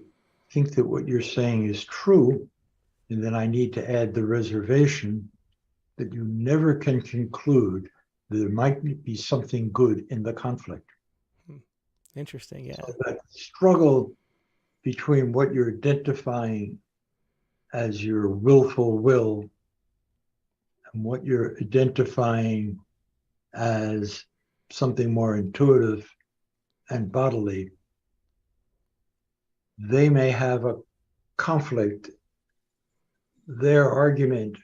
think that what you're saying is true. And then I need to add the reservation that you never can conclude that there might be something good in the conflict. Interesting. Yeah. So that struggle between what you're identifying as your willful will and what you're identifying as something more intuitive and bodily, they may have a conflict. Their argument,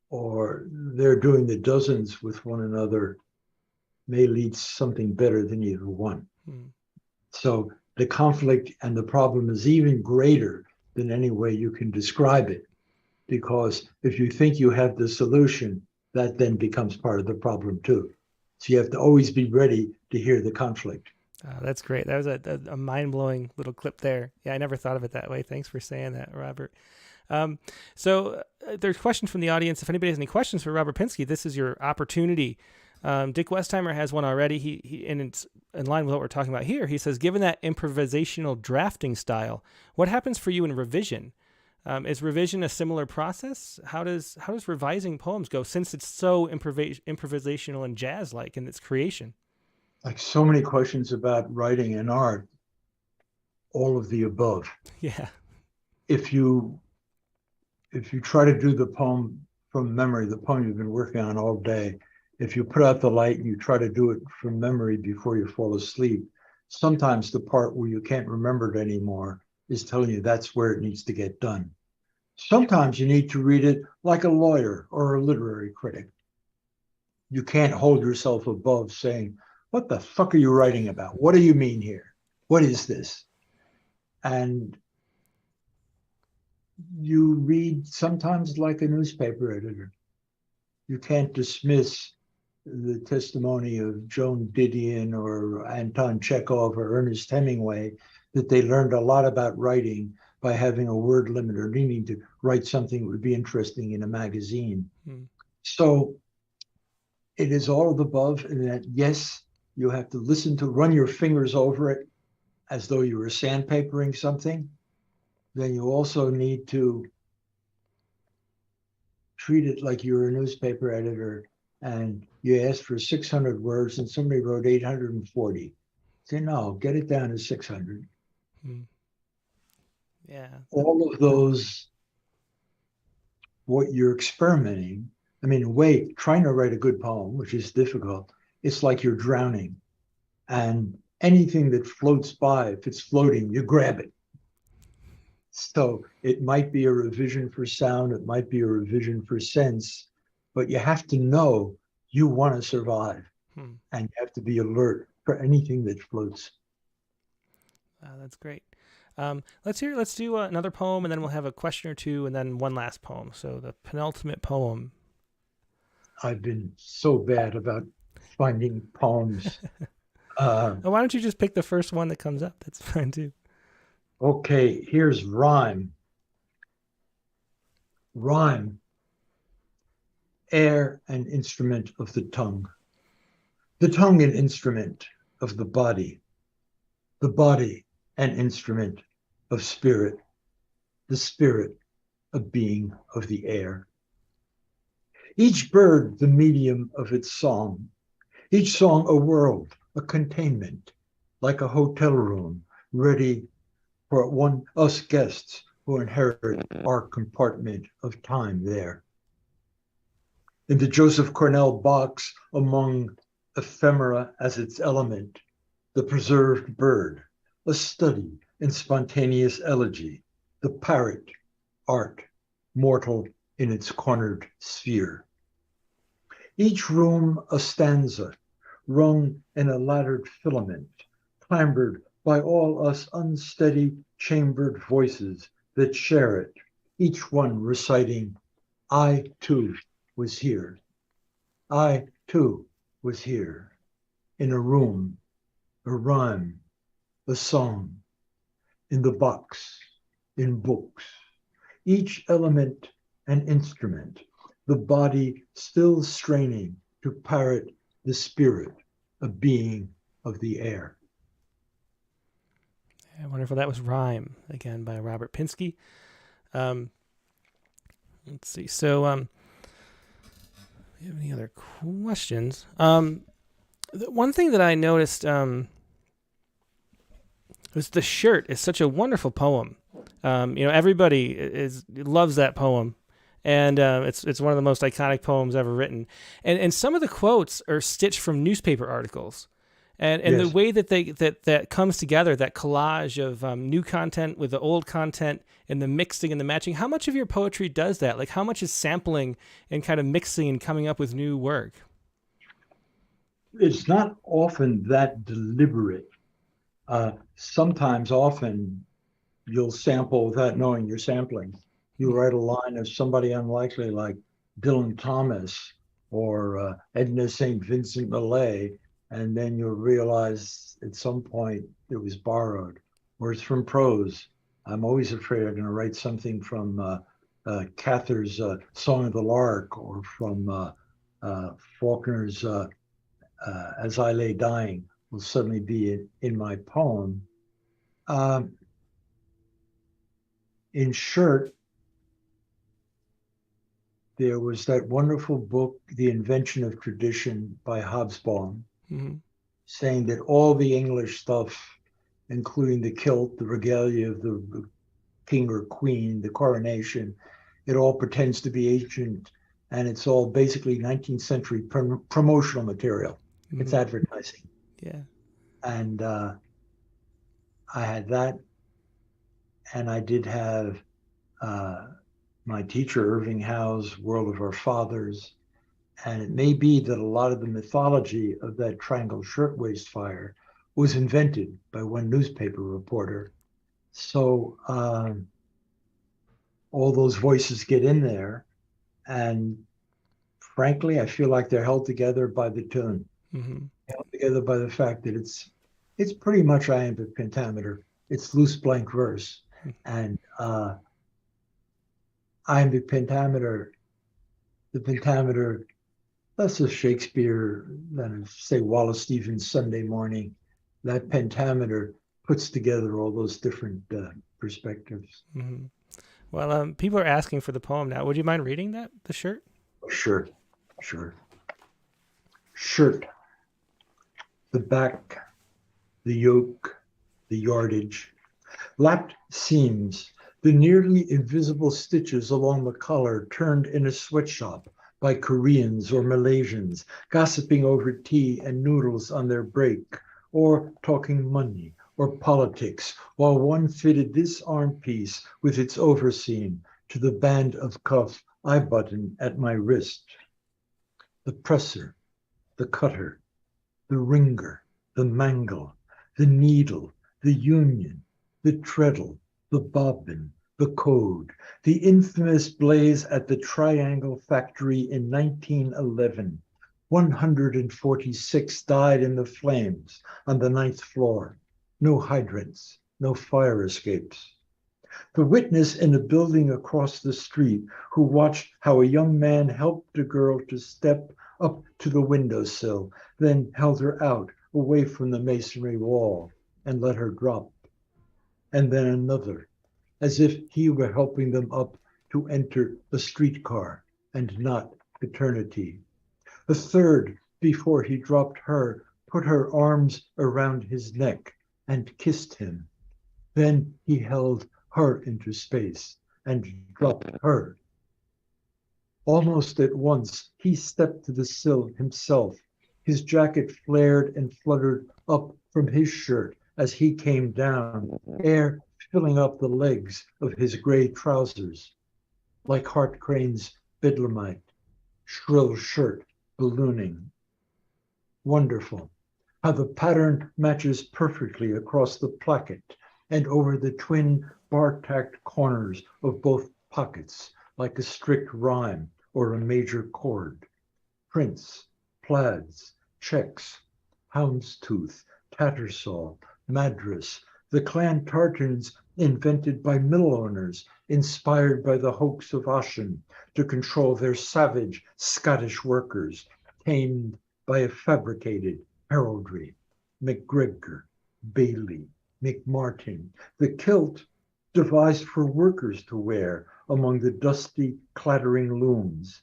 or they're doing the dozens with one another, may lead to something better than either one. So the conflict and the problem is even greater than any way you can describe it. Because if you think you have the solution, that then becomes part of the problem too. So you have to always be ready to hear the conflict. That's great. That was a mind-blowing little clip there. Yeah, I never thought of it that way. Thanks for saying that, Robert. So there's questions from the audience. If anybody has any questions for Robert Pinsky, this is your opportunity. Dick Westheimer has one already. He and it's in line with what we're talking about here. He says, given that improvisational drafting style, what happens for you in revision? Is revision a similar process? How does revising poems go, since it's so improvisational and jazz-like in its creation? Like so many questions about writing and art, all of the above. Yeah. If you try to do the poem from memory, the poem you've been working on all day, if you put out the light and you try to do it from memory before you fall asleep, sometimes the part where you can't remember it anymore is telling you that's where it needs to get done. Sometimes you need to read it like a lawyer or a literary critic. You can't hold yourself above saying, what the fuck are you writing about? What do you mean here? What is this? And you read sometimes like a newspaper editor. You can't dismiss the testimony of Joan Didion or Anton Chekhov or Ernest Hemingway that they learned a lot about writing by having a word limit or needing to write something that would be interesting in a magazine. So it is all of the above, in that, yes, you have to listen to, run your fingers over it as though you were sandpapering something. Then you also need to treat it like you're a newspaper editor and you asked for 600 words and somebody wrote 840. Say, no, get it down to 600. Yeah. All of those, what you're experimenting, I mean, in a way, trying to write a good poem, which is difficult, it's like you're drowning. And anything that floats by, if it's floating, you grab it. So it might be a revision for sound, it might be a revision for sense, but you have to know you want to survive, and you have to be alert for anything that floats. That's great. Let's do another poem, and then we'll have a question or two, and then one last poem. So the penultimate poem. I've been so bad about finding poems. Why don't you just pick the first one that comes up? That's fine too. Okay, here's rhyme. Rhyme, air and instrument of the tongue an instrument of the body an instrument of spirit, the spirit a being of the air. Each bird the medium of its song, each song a world, a containment, like a hotel room ready for us guests who inherit our compartment of time there. In the Joseph Cornell box, among ephemera as its element, the preserved bird, a study in spontaneous elegy, the parrot, art, mortal in its cornered sphere. Each room a stanza, rung in a laddered filament, clambered by all us unsteady chambered voices that share it, each one reciting, I too was here. I too was here, in a room, a rhyme, a song, in the box, in books, each element an instrument, the body still straining to parrot the spirit, a being of the air. Yeah, wonderful. That was Rhyme, again, by Robert Pinsky. Let's see. So, do you have any other questions? One thing that I noticed was the shirt is such a wonderful poem. Everybody loves that poem, and it's one of the most iconic poems ever written. And some of the quotes are stitched from newspaper articles, and Yes. the way that that comes together, that collage of new content with the old content and the mixing and the matching. How much of your poetry does that? Like, how much is sampling and kind of mixing and coming up with new work? It's not often that deliberate. Often, you'll sample without knowing you're sampling. You write a line of somebody unlikely like Dylan Thomas or Edna St. Vincent Millay, and then you'll realize at some point it was borrowed, or it's from prose. I'm always afraid I'm going to write something from Cather's Song of the Lark, or from Faulkner's As I Lay Dying will suddenly be in my poem. In Shirt, there was that wonderful book, The Invention of Tradition by Hobsbawm, saying that all the English stuff, including the kilt, the regalia of the king or queen, the coronation, it all pretends to be ancient, and it's all basically 19th century promotional material. It's advertising. Yeah. And I had that, and I did have my teacher, Irving Howe's World of Our Fathers. And it may be that a lot of the mythology of that Triangle Shirtwaist Fire was invented by one newspaper reporter. So all those voices get in there. And frankly, I feel like they're held together by the tune, held together by the fact that it's pretty much iambic pentameter. It's loose blank verse. And iambic pentameter, the pentameter, less of Shakespeare than say Wallace Stevens' Sunday Morning. That pentameter puts together all those different perspectives. Well, people are asking for the poem now. Would you mind reading that, the shirt? Sure. Shirt, the back, the yoke, the yardage, lapped seams, the nearly invisible stitches along the collar turned in a sweatshop by Koreans or Malaysians, gossiping over tea and noodles on their break, or talking money or politics, while one fitted this arm piece with its overseam to the band of cuff I button at my wrist. The presser, the cutter, the ringer, the mangle, the needle, the union, the treadle, the bobbin, the code, the infamous blaze at the Triangle Factory in 1911. 146 died in the flames on the 9th floor. No hydrants, no fire escapes. The witness in a building across the street who watched how a young man helped a girl to step up to the windowsill, then held her out away from the masonry wall and let her drop. And then another, as if he were helping them up to enter a streetcar and not eternity. A third, before he dropped her, put her arms around his neck and kissed him. Then he held her into space and dropped her. Almost at once, he stepped to the sill himself. His jacket flared and fluttered up from his shirt as he came down, air filling up the legs of his gray trousers. Like Hart Crane's Bedlamite, shrill shirt ballooning. Wonderful how the pattern matches perfectly across the placket and over the twin bar-tacked corners of both pockets, like a strict rhyme or a major chord. Prints, plaids, checks, houndstooth, tattersall, madras, the clan tartans invented by mill owners, inspired by the hoax of Ossian to control their savage Scottish workers, tamed by a fabricated heraldry. McGregor, Bailey, McMartin, the kilt devised for workers to wear among the dusty, clattering looms,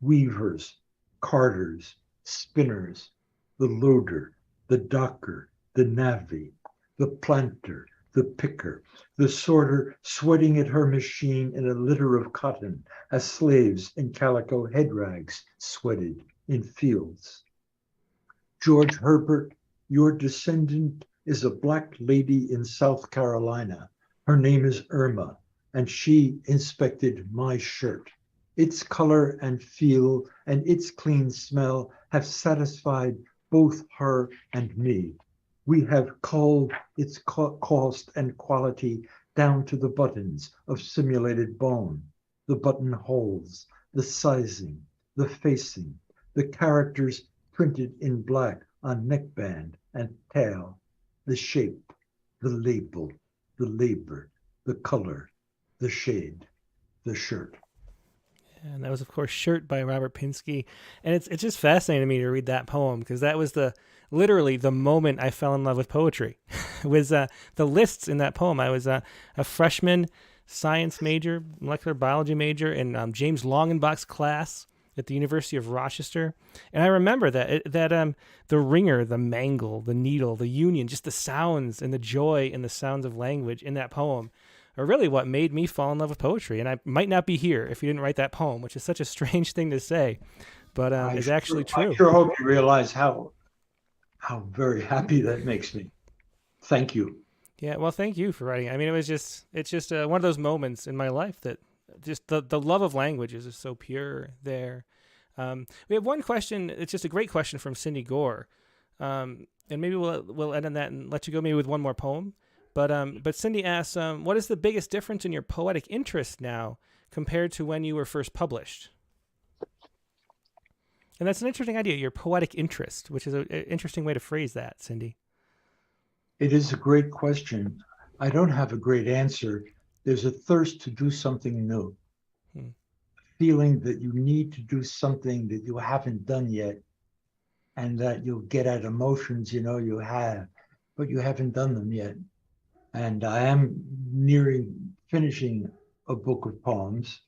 weavers, carders, spinners, the loader, the docker, the navvy, the planter, the picker, the sorter sweating at her machine in a litter of cotton as slaves in calico head rags sweated in fields. George Herbert, your descendant is a black lady in South Carolina. Her name is Irma, and she inspected my shirt. Its color and feel and its clean smell have satisfied both her and me. We have culled its cost and quality down to the buttons of simulated bone, the buttonholes, the sizing, the facing, the characters printed in black on neckband and tail, the shape, the label, the labor, the color, the shade, the shirt. And that was, of course, Shirt by Robert Pinsky. And it's just fascinating to me to read that poem, because that was literally the moment I fell in love with poetry. Was the lists in that poem. I was a freshman science major, molecular biology major in James Longenbach's class at the University of Rochester. And I remember that the ringer, the mangle, the needle, the union, just the sounds and the joy in the sounds of language in that poem are really what made me fall in love with poetry. And I might not be here if you didn't write that poem, which is such a strange thing to say, but it's actually true. I sure hope you realize how very happy that makes me. Thank you. Yeah, well, thank you for writing. I mean, it's just one of those moments in my life that just the love of language is just so pure there. We have one question. It's just a great question from Cindy Gore. And maybe we'll end on that and let you go maybe with one more poem. But Cindy asks, what is the biggest difference in your poetic interest now compared to when you were first published? And that's an interesting idea, your poetic interest, which is an interesting way to phrase that, Cindy. It is a great question. I don't have a great answer. There's a thirst to do something new. Feeling that you need to do something that you haven't done yet, and that you'll get at emotions you know you have, but you haven't done them yet. And I am nearing finishing a book of poems,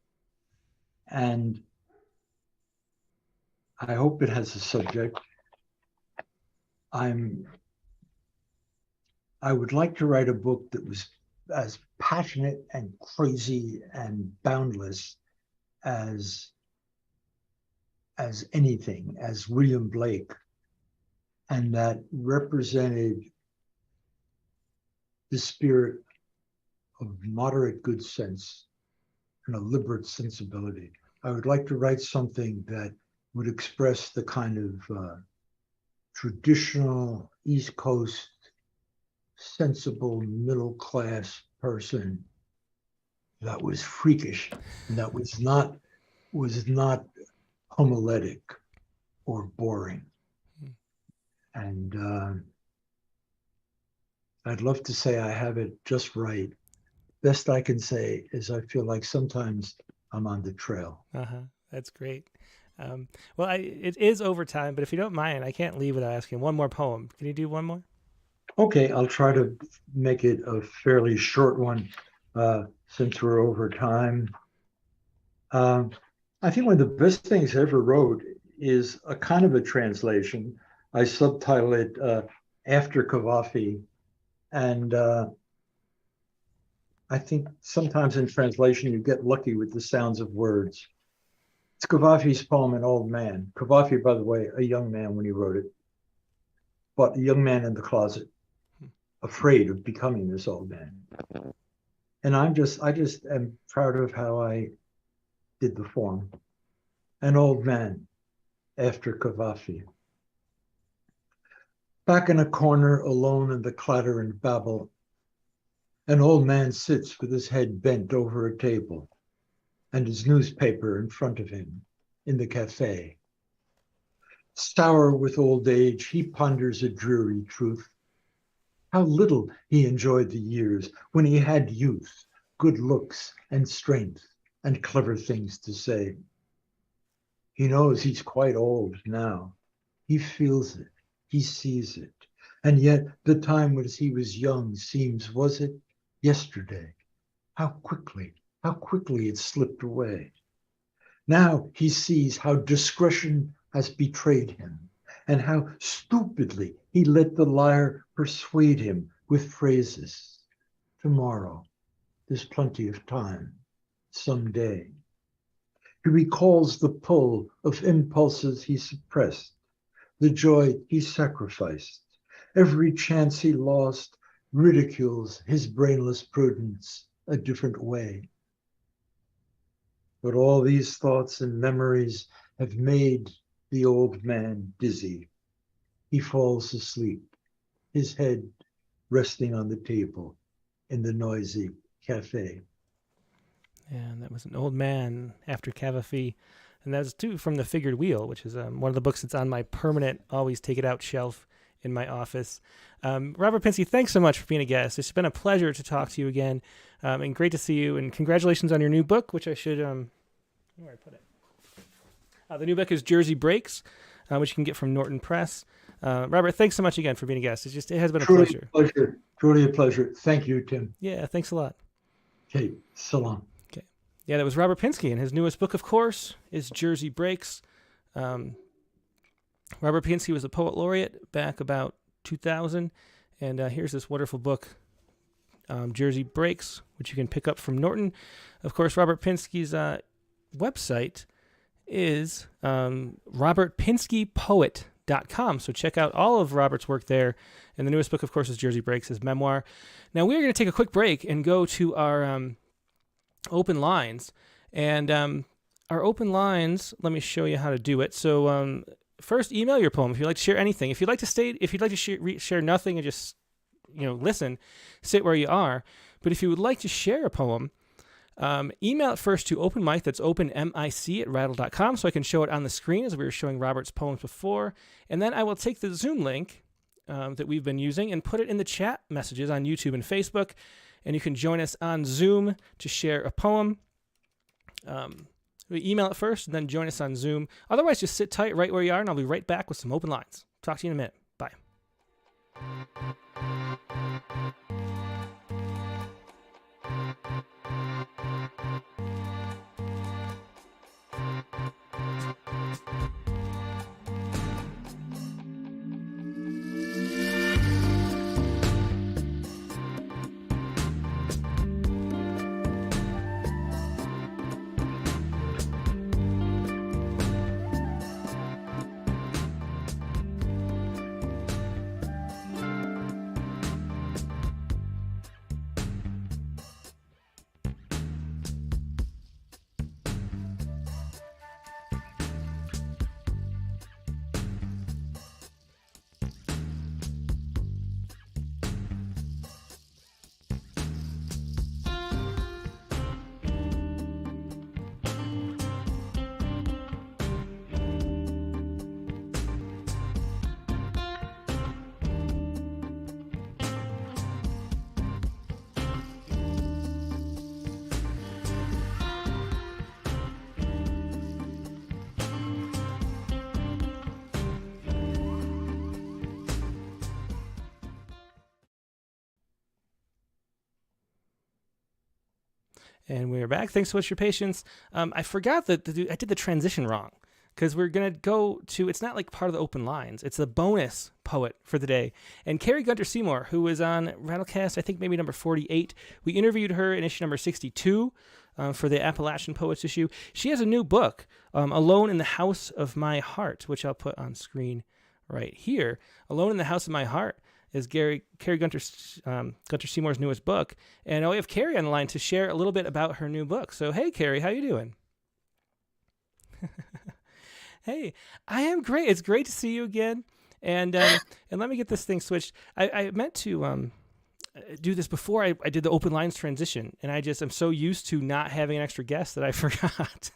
and I hope it has a subject. I would like to write a book that was as passionate and crazy and boundless as anything, as William Blake, and that represented the spirit of moderate good sense and a liberal sensibility. I would like to write something that would express the kind of traditional East Coast, sensible, middle-class person that was freakish and that was not homiletic or boring. And I'd love to say I have it just right. Best I can say is I feel like sometimes I'm on the trail. That's great. Well, it is overtime, but if you don't mind, I can't leave without asking one more poem. Can you do one more? Okay, I'll try to make it a fairly short one since we're over time. I think one of the best things I ever wrote is a kind of a translation. I subtitle it After Cavafy. And I think sometimes in translation, you get lucky with the sounds of words. It's Cavafy's poem, An Old Man. Cavafy, by the way, a young man when he wrote it, but a young man in the closet, afraid of becoming this old man. And I just am proud of how I did the form. An old man after Cavafy. Back in a corner, alone in the clatter and babble, an old man sits with his head bent over a table and his newspaper in front of him in the cafe. Sour with old age, he ponders a dreary truth. How little he enjoyed the years when he had youth, good looks and strength and clever things to say. He knows he's quite old now. He feels it. He sees it. And yet the time when he was young seems, was it yesterday? How quickly it slipped away. Now he sees how discretion has betrayed him, and how stupidly he let the lyre persuade him with phrases. Tomorrow, there's plenty of time, someday. He recalls the pull of impulses he suppressed, the joy he sacrificed. Every chance he lost ridicules his brainless prudence a different way. But all these thoughts and memories have made the old man dizzy. He falls asleep, his head resting on the table in the noisy cafe. And that was An Old Man After Cavafy. And that's too from The Figured Wheel, which is one of the books that's on my permanent, always take it out shelf in my office. Robert Pinsky, thanks so much for being a guest. It's been a pleasure to talk to you again, and great to see you. And congratulations on your new book, which I should, where I put it? The new book is Jersey Breaks, which you can get from Norton Press. Robert, thanks so much again for being a guest. It has been a pleasure. Truly a pleasure. Thank you, Tim. Yeah, thanks a lot. Okay, so long. Okay. Yeah, that was Robert Pinsky, and his newest book, of course, is Jersey Breaks. Robert Pinsky was a poet laureate back about 2000, and here's this wonderful book, Jersey Breaks, which you can pick up from Norton. Of course, Robert Pinsky's website is robertpinskypoet.com, so check out all of Robert's work there. And the newest book, of course, is Jersey Breaks, his memoir. Now, we're going to take a quick break and go to our open lines. And our open lines, let me show you how to do it. So first, email your poem if you'd like to share anything. If you'd like to share nothing and just listen, sit where you are. But if you would like to share a poem, email it first to openmic, that's openmic@rattle.com, so I can show it on the screen as we were showing Robert's poems before. And then I will take the Zoom link that we've been using and put it in the chat messages on YouTube and Facebook. And you can join us on Zoom to share a poem. We email it first and then join us on Zoom. Otherwise, just sit tight right where you are, and I'll be right back with some open lines. Talk to you in a minute. Bye. And we're back. Thanks so much for your patience. I forgot that I did the transition wrong, because we're going to go to, it's not like part of the open lines. It's a bonus poet for the day. And Kari Gunter-Seymour, who was on Rattlecast, I think maybe number 48. We interviewed her in issue number 62 for the Appalachian Poets issue. She has a new book, Alone in the House of My Heart, which I'll put on screen right here. Alone in the House of My Heart is Kari Gunter-Seymour's newest book. And we have Kari on the line to share a little bit about her new book. So, hey, Kari, how you doing? Hey, I am great. It's great to see you again. And let me get this thing switched. I meant to do this before I did the open lines transition. And I'm so used to not having an extra guest that I forgot.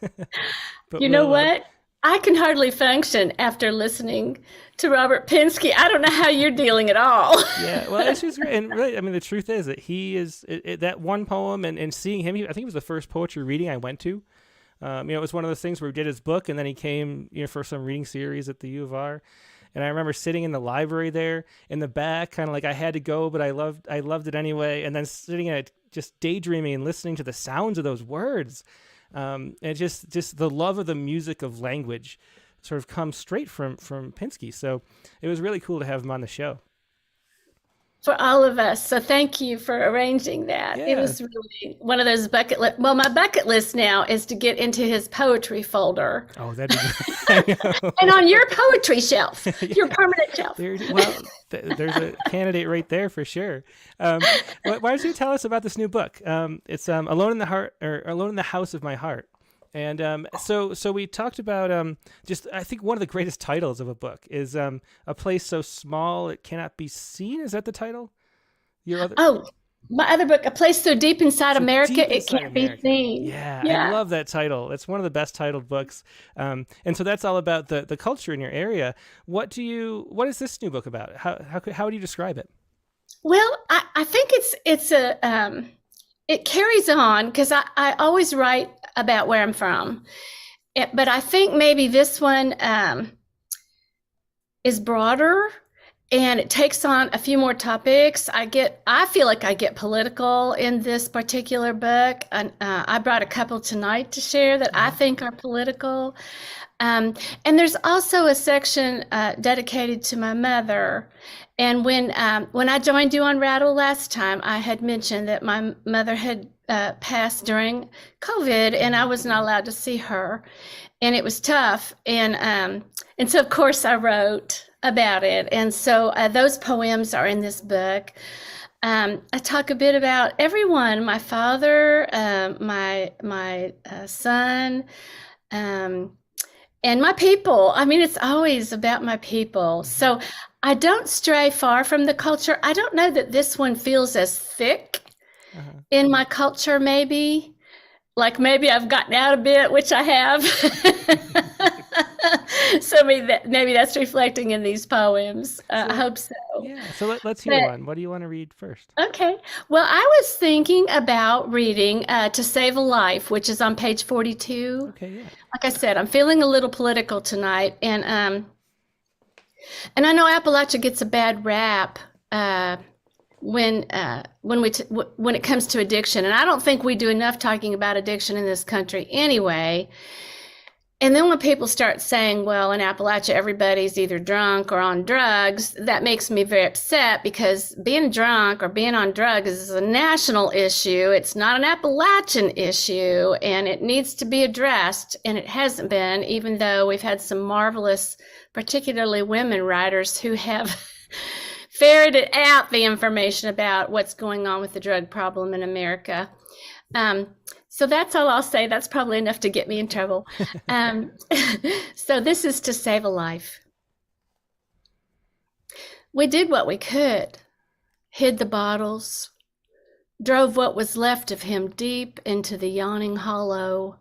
But you know what? I can hardly function after listening to Robert Pinsky. I don't know how you're dealing at all. Yeah, well, it's just great. And really, I mean, the truth is that he is, that one poem and seeing him, I think it was the first poetry reading I went to. It was one of those things where we did his book, and then he came, for some reading series at the U of R. And I remember sitting in the library there in the back, kind of like I had to go, but I loved it anyway. And then sitting at it, just daydreaming and listening to the sounds of those words. And just the love of the music of language sort of comes straight from Pinsky. So it was really cool to have him on the show. For all of us. So thank you for arranging that. It Yeah. was really one of those bucket list. Well, my bucket list now is to get into his poetry folder. Oh, that'd be good. And on your poetry shelf, your permanent shelf. There's a candidate right there for sure. Why don't you tell us about this new book? It's Alone in the Heart, or Alone in the House of My Heart. And so we talked about just, I think one of the greatest titles of a book is A Place So Small It Cannot Be Seen. Is that the title? My other book, A Place So Deep Inside America, Deep It Inside Can't America. Be Seen. Yeah, I love that title. It's one of the best titled books. And so that's all about the culture in your area. What is this new book about? How would you describe it? Well, I think it carries on, because I always write about where I'm from. But I think maybe this one is broader, and it takes on a few more topics. I feel like I get political in this particular book. And I brought a couple tonight to share that I think are political. And there's also a section dedicated to my mother. And when I joined you on Rattle last time, I had mentioned that my mother had passed during COVID, and I was not allowed to see her, and it was tough. And so of course I wrote about it. And so those poems are in this book. I talk a bit about everyone: my father, my son, and my people. I mean, it's always about my people. So I don't stray far from the culture. I don't know that this one feels as thick in my culture, maybe. Like maybe I've gotten out a bit, which I have. So maybe that's reflecting in these poems. I hope so. Yeah. So let's hear one. What do you want to read first? Okay. Well, I was thinking about reading To Save a Life, which is on page 42. Okay, yeah. Like I said, I'm feeling a little political tonight. And I know Appalachia gets a bad rap when it comes to addiction. And I don't think we do enough talking about addiction in this country anyway. And then when people start saying, well, in Appalachia, everybody's either drunk or on drugs, that makes me very upset, because being drunk or being on drugs is a national issue. It's not an Appalachian issue, and it needs to be addressed. And it hasn't been, even though we've had some marvelous, particularly women writers, who have ferreted out the information about what's going on with the drug problem in America. So that's all I'll say. That's probably enough to get me in trouble. So this is To Save a Life. We did what we could, hid the bottles, drove what was left of him deep into the yawning hollow,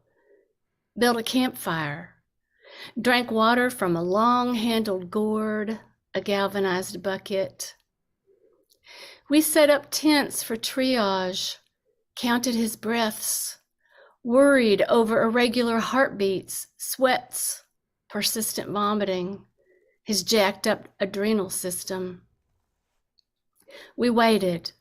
built a campfire, drank water from a long-handled gourd, a galvanized bucket. We set up tents for triage, counted his breaths, worried over irregular heartbeats, sweats, persistent vomiting, his jacked up adrenal system. We waited,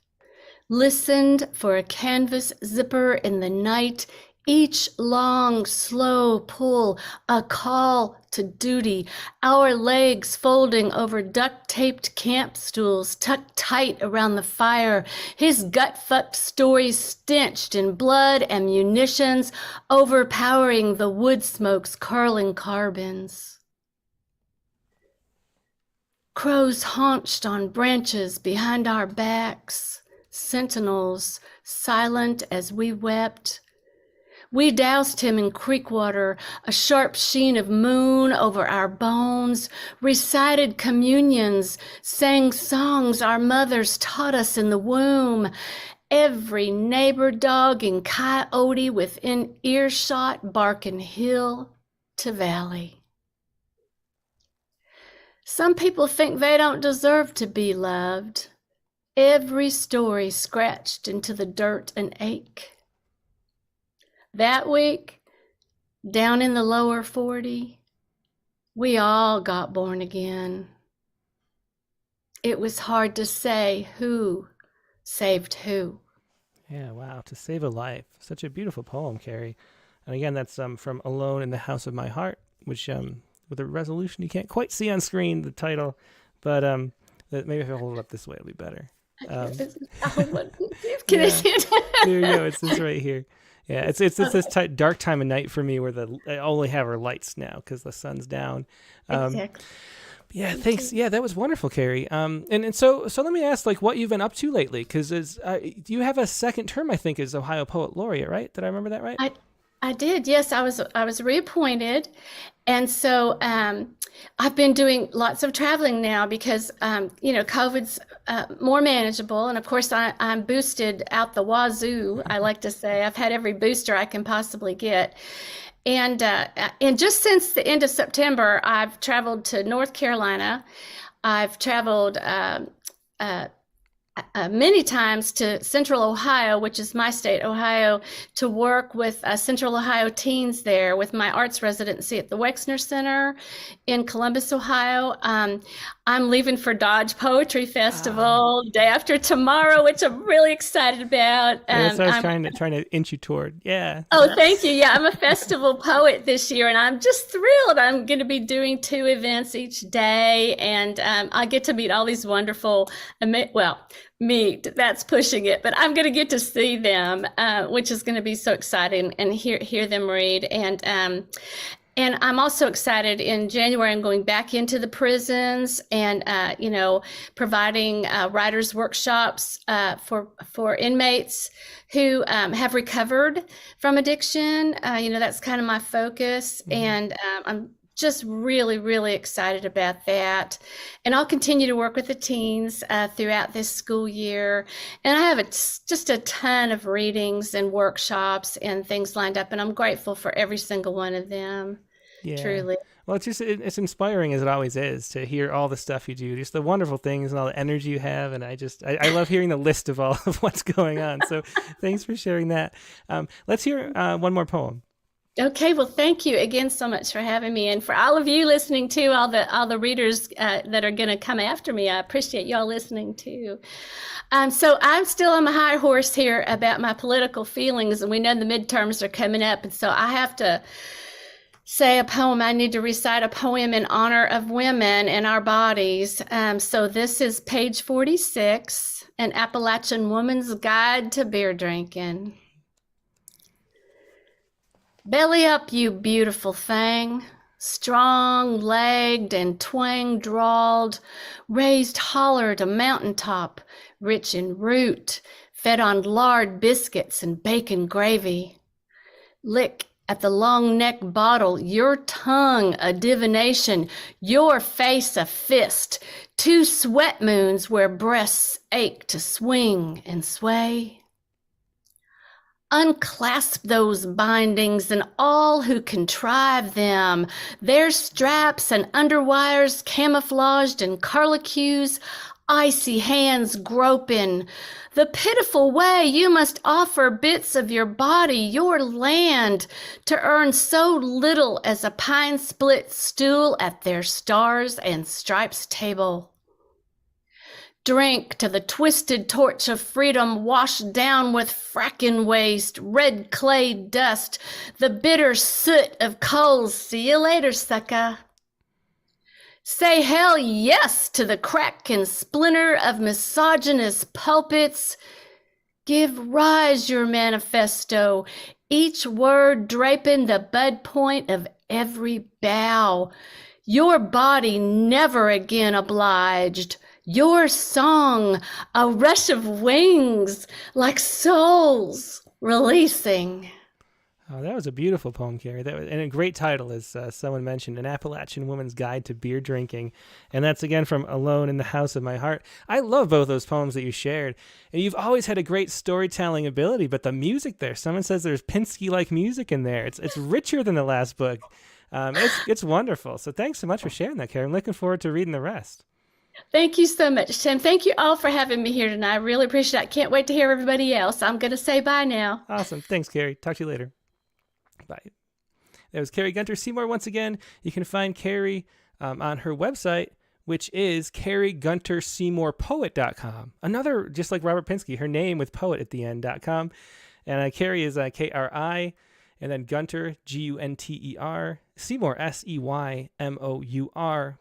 listened for a canvas zipper in the night, each long, slow pull, a call to duty, our legs folding over duct-taped camp stools tucked tight around the fire, his gut-fucked stories stenched in blood and munitions, overpowering the wood smoke's curling carbons. Crows haunched on branches behind our backs, sentinels silent as we wept. We doused him in creek water, a sharp sheen of moon over our bones, recited communions, sang songs our mothers taught us in the womb. Every neighbor dog and coyote within earshot, barking hill to valley. Some people think they don't deserve to be loved. Every story scratched into the dirt and ache. That week, down in the lower 40, we all got born again. it was hard to say who saved who. Yeah, wow. To save a life. Such a beautiful poem, Kari. And again, that's from Alone in the House of My Heart, which with a resolution you can't quite see on screen, the title, but maybe if I hold it up this way, it'll be better. Can I yeah. see it? There you go. It's this right here. Yeah, it's this dark time of night for me where I only have our lights now because the sun's down. Exactly. Yeah, thanks. Yeah, that was wonderful, Kari. And so let me ask, like, what you've been up to lately? Because you have a second term, I think, as Ohio Poet Laureate, right? Did I remember that right? I did. Yes, I was reappointed, and so I've been doing lots of traveling now because COVID's more manageable, and of course I'm boosted out the wazoo. I like to say I've had every booster I can possibly get. And just since the end of September, I've traveled to North Carolina. I've traveled many times to Central Ohio, which is my state, Ohio, to work with Central Ohio teens there with my arts residency at the Wexner Center in Columbus, Ohio. I'm leaving for Dodge Poetry Festival day after tomorrow, which I'm really excited about. That's what I was trying to inch you toward. Yeah. Oh, thank you. Yeah, I'm a festival poet this year, and I'm just thrilled. I'm going to be doing 2 events each day, and I get to meet all these wonderful, that's pushing it, but I'm going to get to see them, which is going to be so exciting, and hear them read. And I'm also excited. In January, I'm going back into the prisons and, providing writers' workshops for inmates who have recovered from addiction. That's kind of my focus. Mm-hmm. And I'm just really, really excited about that. And I'll continue to work with the teens throughout this school year. And I have just a ton of readings and workshops and things lined up. And I'm grateful for every single one of them. Yeah. Truly. Well, it's inspiring, as it always is, to hear all the stuff you do, just the wonderful things and all the energy you have. And I love hearing the list of all of what's going on. So thanks for sharing that. Let's hear one more poem. Okay, well, thank you again so much for having me, and for all of you listening too, all the readers that are going to come after me. I appreciate y'all listening too. So I'm still on my high horse here about my political feelings, and we know the midterms are coming up, and so I have to say a poem. I need to recite a poem in honor of women and our bodies. So this is page 46, An Appalachian Woman's Guide to Beer Drinking. Belly up, you beautiful thing, strong-legged and twang-drawled, raised holler to mountaintop, rich in root, fed on lard biscuits and bacon gravy. Lick at the long-neck bottle, your tongue a divination, your face a fist, 2 sweat moons where breasts ache to swing and sway. Unclasp those bindings and all who contrive them, their straps and underwires camouflaged in carlicues, icy hands groping, the pitiful way you must offer bits of your body, your land, to earn so little as a pine split stool at their stars and stripes table. Drink to the twisted torch of freedom washed down with frackin' waste, red clay dust, the bitter soot of coals. See you later, sucker. Say hell yes to the crack and splinter of misogynist pulpits. Give rise your manifesto, each word draping the bud point of every bough. Your body never again obliged. Your song, a rush of wings, like souls releasing. Oh, that was a beautiful poem, Kari. And a great title, as someone mentioned, An Appalachian Woman's Guide to Beer Drinking. And that's, again, from Alone in the House of My Heart. I love both those poems that you shared. And you've always had a great storytelling ability, but the music there, someone says there's Pinsky-like music in there. It's richer than the last book. It's wonderful. So thanks so much for sharing that, Kari. I'm looking forward to reading the rest. Thank you so much, Tim. Thank you all for having me here tonight. I really appreciate it. I can't wait to hear everybody else. I'm going to say bye now. Awesome. Thanks, Kari. Talk to you later. Bye. That was Kari Gunter-Seymour once again. You can find Kari on her website, which is Kari Gunter-Seymour Poet.com. Another, just like Robert Pinsky, her name with poet at the end.com. And Kari is Kri, and then Gunter, Gunter, Seymour, Seymour,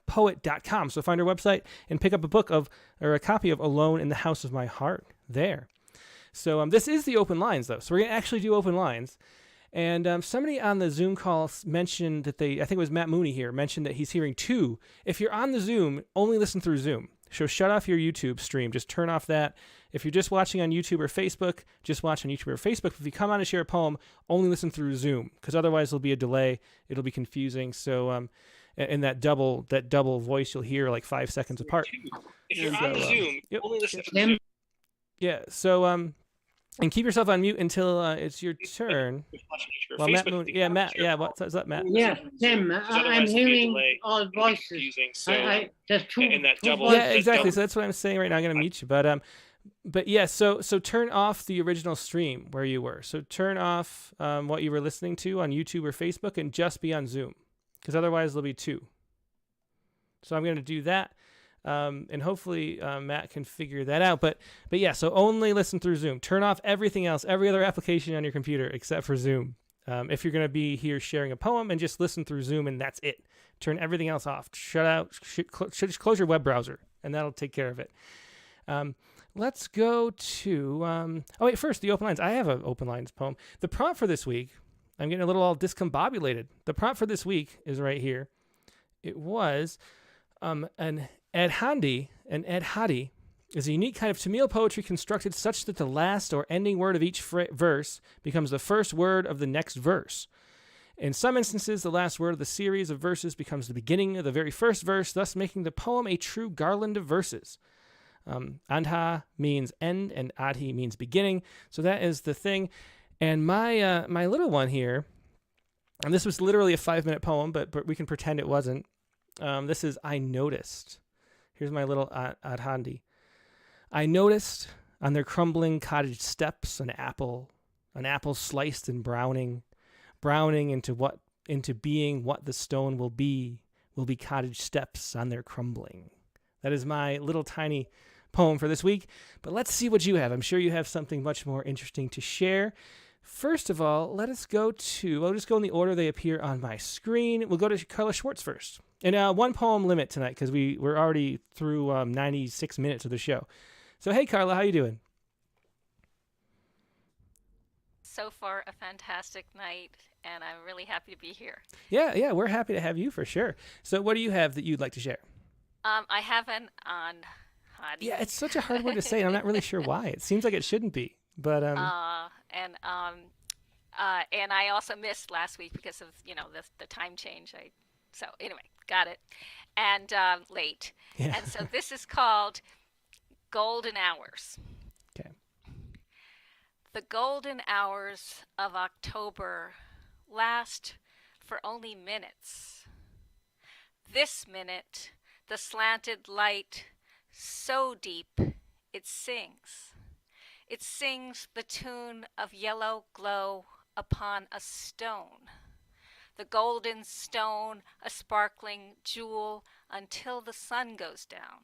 poet.com. So find her website and pick up a book or a copy of Alone in the House of My Heart there. So this is the open lines, though. So we're going to actually do open lines. And somebody on the Zoom call mentioned that I think it was Matt Mooney here, mentioned that he's hearing 2. If you're on the Zoom, only listen through Zoom. So shut off your YouTube stream. Just turn off that. If you're just watching on YouTube or Facebook, just watch on YouTube or Facebook. If you come on to share a poem, only listen through Zoom, because otherwise there'll be a delay. It'll be confusing. So, and that double voice you'll hear like 5 seconds apart. If you're on the Zoom, yep. only listen through Zoom. Yeah. So, and keep yourself on mute until it's your turn. Well, Matt Moon, Matt, what's up, Matt? Yeah, Tim, I'm hearing all voices. There's two. And that double. Yeah, exactly. So that's what I'm saying right now. I'm going to mute you, but yeah. So turn off the original stream where you were. So turn off what you were listening to on YouTube or Facebook, and just be on Zoom, because otherwise there'll be 2. So I'm going to do that. And hopefully Matt can figure that out. But yeah, so only listen through Zoom. Turn off everything else, every other application on your computer except for Zoom. If you're going to be here sharing a poem, and just listen through Zoom, and that's it. Turn everything else off. Shut out. Just close your web browser, and that'll take care of it. Let's go to... first, the open lines. I have an open lines poem. The prompt for this week, I'm getting a little all discombobulated. The prompt for this week is right here. It was an Ed Handi is a unique kind of Tamil poetry constructed such that the last or ending word of each verse becomes the first word of the next verse. In some instances, the last word of the series of verses becomes the beginning of the very first verse, thus making the poem a true garland of verses. Andha means end, and adhi means beginning. So that is the thing. And my little one here, and this was literally a 5-minute poem, but we can pretend it wasn't. This is I Noticed. Here's my little Adhandi. I noticed on their crumbling cottage steps an apple sliced and browning into being what the stone will be cottage steps on their crumbling. That is my little tiny poem for this week. But let's see what you have. I'm sure you have something much more interesting to share. First of all, let us go to, I'll just go in the order they appear on my screen. We'll go to Carla Schwartz first. And 1 poem limit tonight, because we're already through 96 minutes of the show. So, hey, Carla, how you doing? So far, a fantastic night, and I'm really happy to be here. Yeah, we're happy to have you for sure. So what do you have that you'd like to share? I have an Hadi. Yeah, it's such a hard word to say, and I'm not really sure why. It seems like it shouldn't be, but and I also missed last week because of the time change. So anyway, got it, and late. Yeah. And so this is called Golden Hours. Okay. The golden hours of October last for only minutes. This minute, the slanted light so deep it sings. It sings the tune of yellow glow upon a stone. The golden stone, a sparkling jewel, until the sun goes down.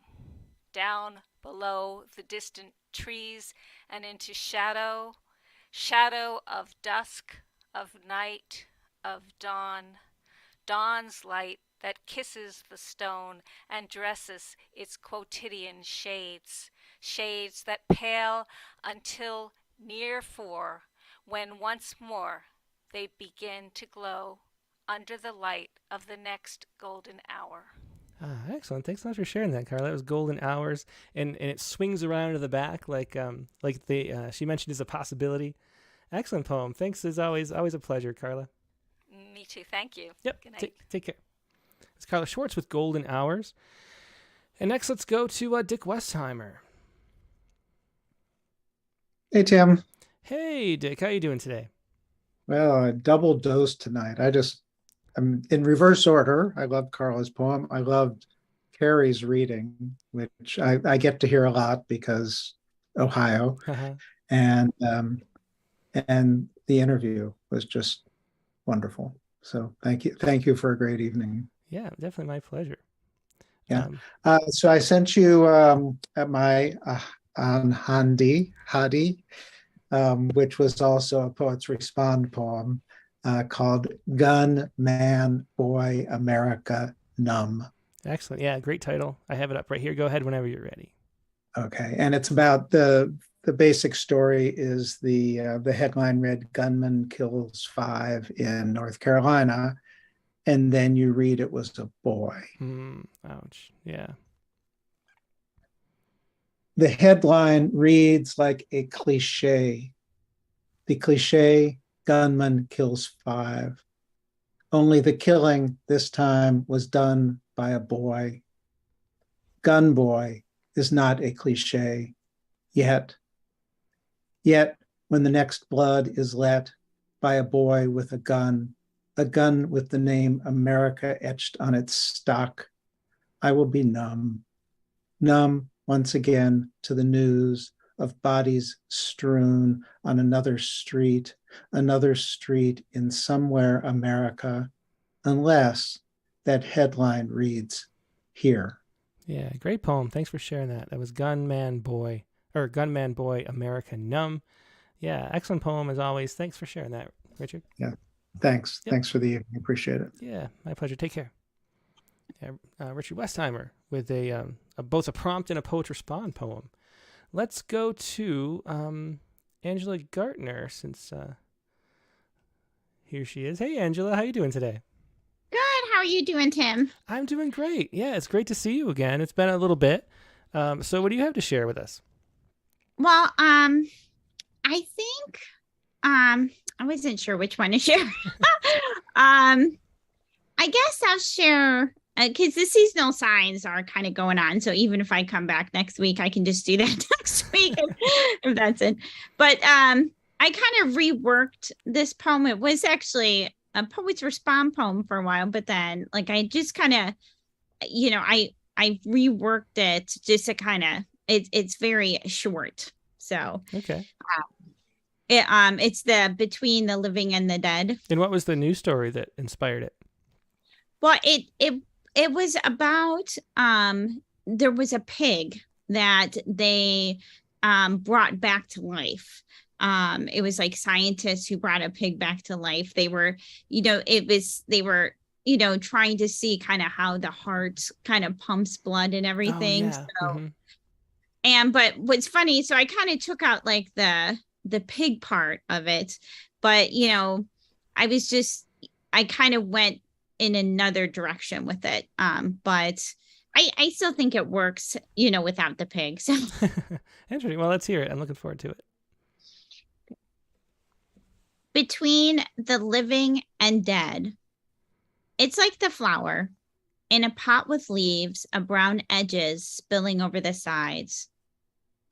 Down below the distant trees and into shadow, shadow of dusk, of night, of dawn, dawn's light that kisses the stone and dresses its quotidian shades, shades that pale until near 4, when once more they begin to glow under the light of the next golden hour. Excellent. Thanks so much for sharing that, Carla. That was Golden Hours, and it swings around to the back like she mentioned is a possibility. Excellent poem. Thanks, as always a pleasure, Carla. Me too. Thank you. Yep. Good night. Take care. It's Carla Schwartz with Golden Hours. And next, let's go to Dick Westheimer. Hey, Tim. Hey, Dick. How you doing today? Well, a double dose tonight. I'm in reverse order. I loved Carla's poem. I loved Kari's reading, which I get to hear a lot because Ohio. Uh-huh. And the interview was just wonderful. So thank you for a great evening. Yeah, definitely my pleasure. Yeah. So I sent you my Hadi, which was also a Poets Respond poem called Gun, Man, Boy, America, Numb. Excellent. Yeah, great title. I have it up right here. Go ahead whenever you're ready. Okay. And it's about the basic story is the headline read Gunman Kills 5 in North Carolina. And then you read it was a boy. Ouch. Yeah. The headline reads like a cliche. The cliche, gunman kills 5. Only the killing this time was done by a boy. Gun boy is not a cliche yet. Yet, when the next blood is let by a boy with a gun with the name America etched on its stock, I will be numb. Numb once again to the news of bodies strewn on another street in somewhere America, unless that headline reads here. Yeah, great poem. Thanks for sharing that. That was Gunman Boy, America Numb. Yeah, excellent poem as always. Thanks for sharing that, Richard. Yeah, thanks. Yep. Thanks for the evening. Appreciate it. Yeah, my pleasure. Take care. Yeah, Richard Westheimer with both a prompt and a Poets Respond poem. Let's go to Angela Gartner, since here she is. Hey, Angela, how you doing today? Good. How are you doing, Tim? I'm doing great. Yeah, it's great to see you again. It's been a little bit. So what do you have to share with us? Well, I think I wasn't sure which one to share. I guess I'll share because the seasonal signs are kind of going on. So even if I come back next week, I can just do that next week if that's it. But I kind of reworked this poem. It was actually a Poets Respond poem for a while, but then I just kind of, I reworked it just to kind of, it's very short. So okay. It's the Between the Living and the Dead. And what was the news story that inspired it? Well, it was about there was a pig that they brought back to life. It was like scientists who brought a pig back to life. They were, they were trying to see kind of how the heart kind of pumps blood and everything. Oh, yeah. So, but what's funny, so I kind of took out like the pig part of it, but I kind of went in another direction with it. But I still think it works, without the pig. So interesting. Well, let's hear it. I'm looking forward to it. Between the living and dead. It's like the flower in a pot with leaves of brown edges spilling over the sides.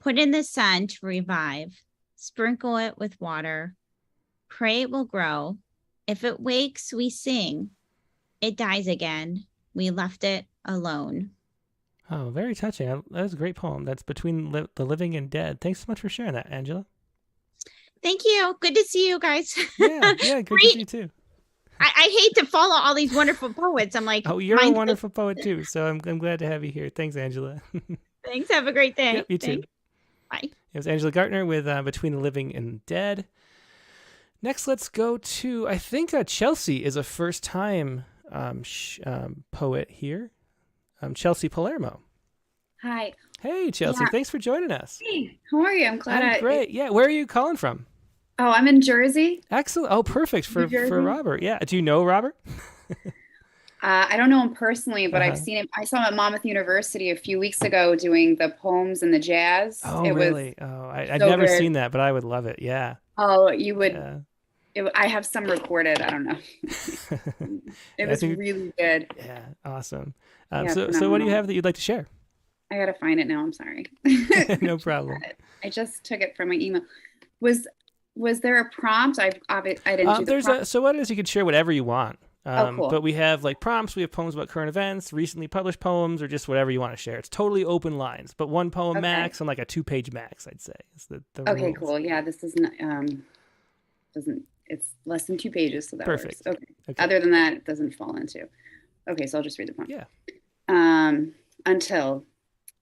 Put in the sun to revive. Sprinkle it with water. Pray it will grow. If it wakes, we sing. It dies again. We left it alone. Oh, very touching. That was a great poem. That's Between the Living and Dead. Thanks so much for sharing that, Angela. Thank you. Good to see you guys. Yeah, good to see you too. I hate to follow all these wonderful poets. I'm like, oh, you're a wonderful poet too. So I'm glad to have you here. Thanks, Angela. Thanks. Have a great day. Yep, you too. Bye. It was Angela Gartner with Between the Living and Dead. Next, let's go to, I think Chelsea is a first-time poet here. Chelsea Palermo. Hi. Hey, Chelsea. Yeah. Thanks for joining us. Hey, how are you? I'm glad. Great. Yeah. Where are you calling from? Oh, I'm in Jersey. Excellent. Oh, perfect for Robert. Yeah. Do you know Robert? I don't know him personally, but I've seen him. I saw him at Monmouth University a few weeks ago doing the poems and the jazz. Oh, really? I'd never seen that, but I would love it. Yeah. Oh, you would. Yeah. I have some recorded. I don't know. It was really good. Yeah. Awesome. So what do you have that you'd like to share? I got to find it now. I'm sorry. No problem. I just took it from my email. Was there a prompt? I didn't do the prompt. So what it is, you could share whatever you want. Cool. But we have prompts. We have poems about current events, recently published poems, or just whatever you want to share. It's totally open lines, but one poem max and a 2-page max, I'd say. Is the okay, rules. Cool. Yeah, this isn't it's less than 2 pages, so that perfect. Works. Okay. Other than that, it doesn't fall into. Okay, so I'll just read the prompt. Yeah. Until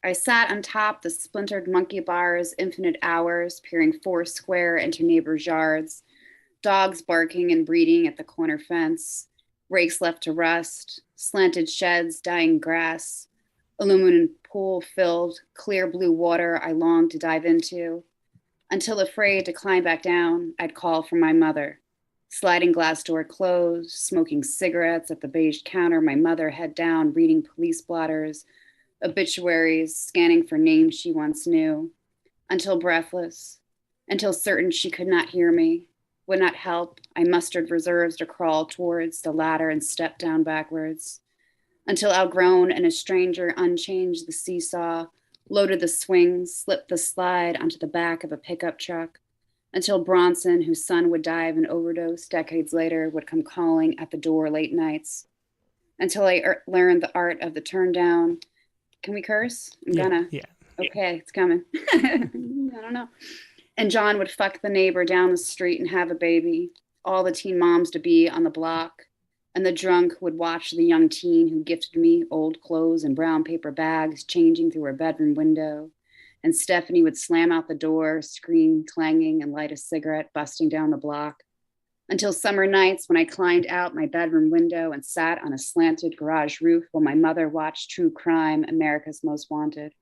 I sat on top the splintered monkey bars infinite hours, peering foursquare into neighbors' yards, dogs barking and breeding at the corner fence, rakes left to rust, slanted sheds, dying grass, aluminum pool filled, clear blue water I longed to dive into. Until afraid to climb back down, I'd call for my mother. Sliding glass door closed, smoking cigarettes at the beige counter, my mother head down, reading police blotters, obituaries, scanning for names she once knew. Until breathless, until certain she could not hear me, would not help, I mustered reserves to crawl towards the ladder and step down backwards. Until outgrown and a stranger unchanged the seesaw, loaded the swings, slipped the slide onto the back of a pickup truck. Until Bronson, whose son would die of an overdose decades later, would come calling at the door late nights. Until I learned the art of the turn down. Can we curse? I'm gonna. Yeah. Okay, it's coming. I don't know. And John would fuck the neighbor down the street and have a baby. All the teen moms to be on the block. And the drunk would watch the young teen who gifted me old clothes and brown paper bags changing through her bedroom window. And Stephanie would slam out the door, scream clanging, and light a cigarette, busting down the block. Until summer nights when I climbed out my bedroom window and sat on a slanted garage roof while my mother watched True Crime, America's Most Wanted,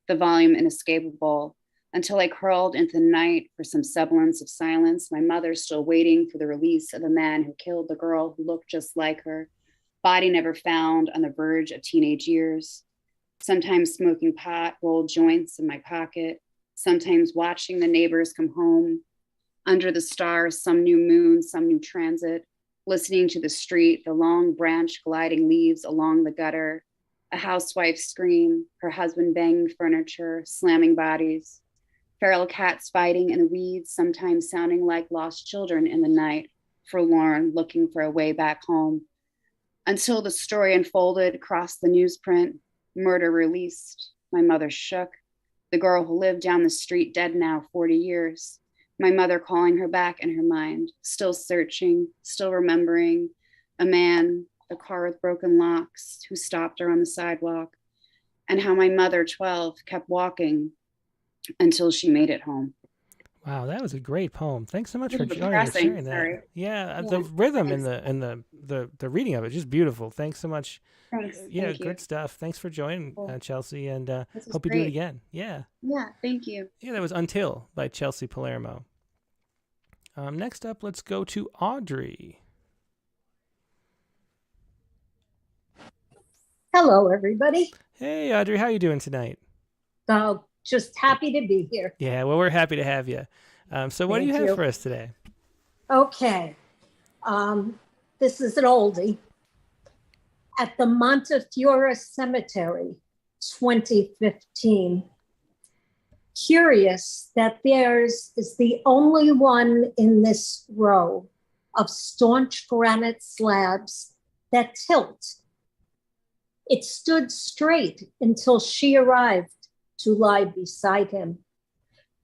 the volume inescapable, until I crawled into the night for some semblance of silence, my mother still waiting for the release of the man who killed the girl who looked just like her, body never found, on the verge of teenage years. Sometimes smoking pot, rolled joints in my pocket, sometimes watching the neighbors come home. Under the stars, some new moon, some new transit, listening to the street, the long branch gliding leaves along the gutter, a housewife scream, her husband banging furniture, slamming bodies, feral cats fighting in the weeds, sometimes sounding like lost children in the night, forlorn, looking for a way back home. Until the story unfolded across the newsprint, murder released, my mother shook, the girl who lived down the street dead now 40 years, my mother calling her back in her mind, still searching, still remembering, a man, the car with broken locks, who stopped her on the sidewalk, and how my mother, 12, kept walking until she made it home. Wow, that was a great poem. Thanks so much for joining and depressing, sharing that. sorry. Yeah, Yeah, the rhythm thanks. and the reading of it, just beautiful. Thanks so much. Thanks. Yeah, Thank you. good stuff. Thanks for joining, Cool. Chelsea, and This was hope you do it great. again. Yeah. Yeah, thank you. Yeah, that was Until by Chelsea Palermo. Next up, let's go to Audrey. Hello, everybody. Hey, Audrey, how you doing tonight? Just happy to be here. Yeah, well, we're happy to have you. So what do you Thank have you. for us today? Okay. This is an oldie. At the Montefiore Cemetery, 2015. Curious that theirs is the only one in this row of staunch granite slabs that tilt. It stood straight until she arrived to lie beside him.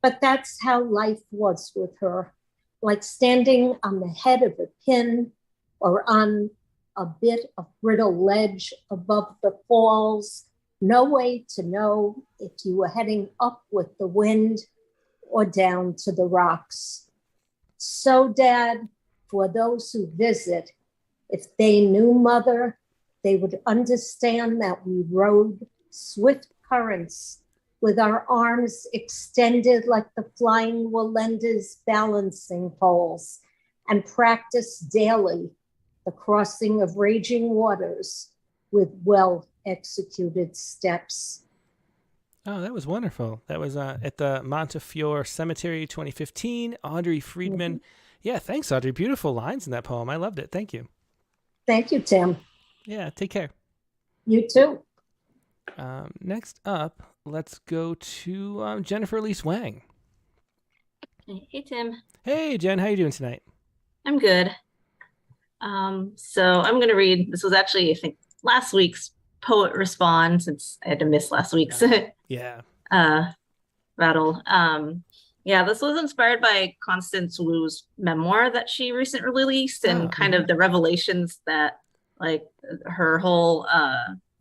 But that's how life was with her, like standing on the head of a pin or on a bit of brittle ledge above the falls. No way to know if you were heading up with the wind or down to the rocks. So, Dad, for those who visit, if they knew Mother, they would understand that we rode swift currents with our arms extended like the flying Walenda's balancing poles, and practiced daily the crossing of raging waters with well-executed steps. Oh, that was wonderful. That was at the Montefiore Cemetery 2015, Audrey Friedman. Mhm. Yeah, thanks, Audrey. Beautiful lines in that poem. I loved it. Thank you. Thank you, Tim. Yeah, take care. You too. Next up, let's go to Jennifer Elise Wang. Hey, Tim. Hey, Jen. How you doing tonight? I'm good. So I'm going to read, this was actually, I think, last week's Poet Respond, since I had to miss last week's Yeah. battle. Yeah, this was inspired by Constance Wu's memoir that she recently released, and kind of the revelations that, like, her whole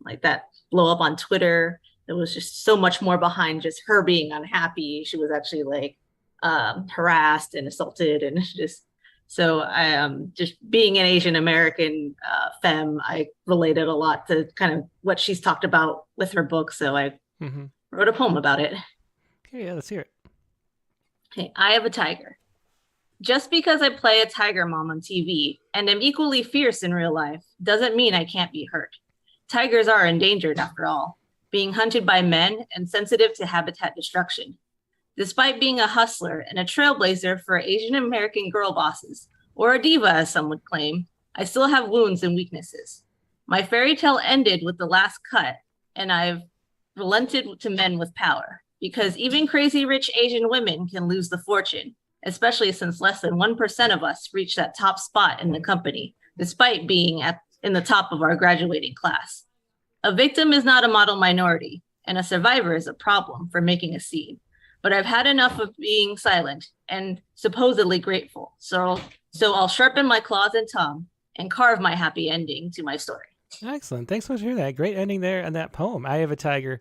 like that blow up on Twitter. There was just so much more behind just her being unhappy. She was actually like harassed and assaulted, and just so I just being an Asian American femme, I related a lot to kind of what she's talked about with her book. So I wrote a poem about it. Okay, yeah, let's hear it. Okay, I have a tiger. Just because I play a tiger mom on TV and am equally fierce in real life doesn't mean I can't be hurt. Tigers are endangered after all, being hunted by men and sensitive to habitat destruction. Despite being a hustler and a trailblazer for Asian American girl bosses, or a diva as some would claim, I still have wounds and weaknesses. My fairy tale ended with the last cut, and I've relented to men with power, because even crazy rich Asian women can lose the fortune, especially since less than 1% of us reach that top spot in the company, despite being in the top of our graduating class. A victim is not a model minority, and a survivor is a problem for making a scene. But I've had enough of being silent and supposedly grateful. So I'll sharpen my claws and tongue and carve my happy ending to my story. Excellent. Thanks so much for hearing that. Great ending there on that poem. I Have a Tiger,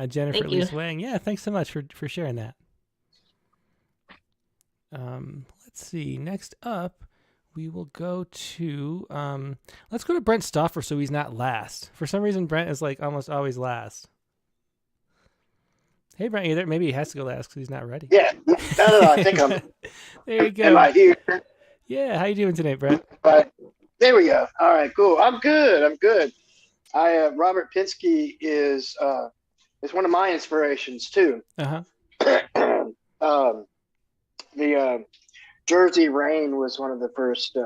Jennifer Lee Swang. Yeah, thanks so much for sharing that. Let's see. Next up, we will go to let's go to Brent Stauffer so he's not last. For some reason, Brent is like almost always last. Hey, Brent, you there? Maybe he has to go last because he's not ready. Yeah. No. I think I'm. There you go. Am I here? Yeah. How you doing today, Brent? There we go. All right. Cool. I'm good. Robert Pinsky is one of my inspirations too. The Jersey Rain was one of the first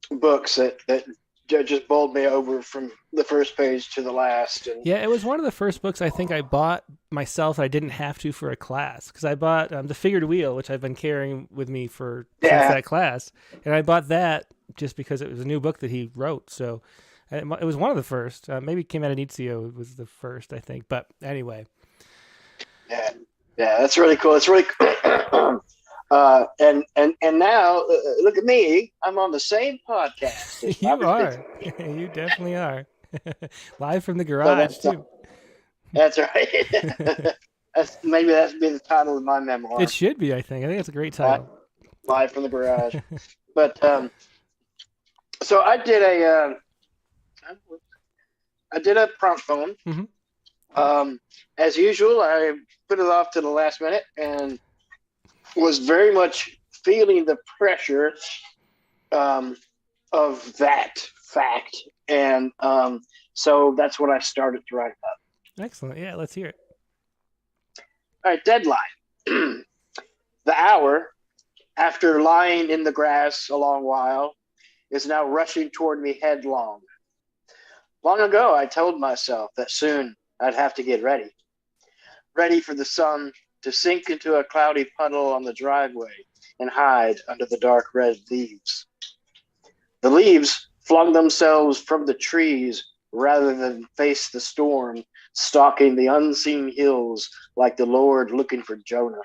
books that just bowled me over from the first page to the last. And yeah, it was one of the first books I think I bought myself. I didn't have to for a class because I bought The Figured Wheel, which I've been carrying with me since that class. And I bought that just because it was a new book that he wrote. So it was one of the first. Maybe Kim Adenizio was the first, I think. But anyway. Yeah, that's really cool. It's really cool. And now look at me. I'm on the same podcast. You are. You definitely are. Live from the garage too. That's right. Maybe that's be the title of my memoir. It should be. I think it's a great title. Live from the garage. But so I did a prompt poem. As usual, I put it off to the last minute and was very much feeling the pressure of that fact. And so that's what I started to write about. Excellent. Yeah, let's hear it. All right, deadline. The hour, after lying in the grass a long while, is now rushing toward me headlong. Long ago, I told myself that soon I'd have to get ready for the sun to sink into a cloudy puddle on the driveway and hide under the dark red leaves. The leaves flung themselves from the trees rather than face the storm, stalking the unseen hills like the Lord looking for Jonah.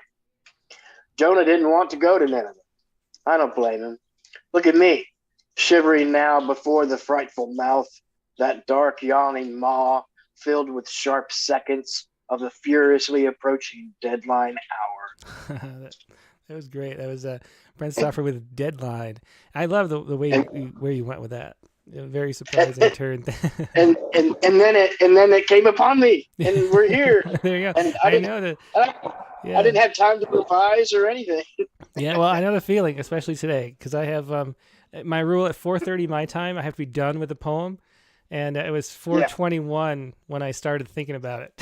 Jonah didn't want to go to Nineveh. I don't blame him. Look at me, shivering now before the frightful mouth, that dark yawning maw filled with sharp seconds of the furiously approaching deadline hour. That was great. That was Brent Stauffer with Deadline. I love the way where you went with that. A very surprising turn. and then it came upon me, and we're here. There you go. And I didn't have time to revise or anything. Yeah, well, I know the feeling, especially today, because I have my rule at 4:30 my time. I have to be done with the poem. And it was 4:21 when I started thinking about it.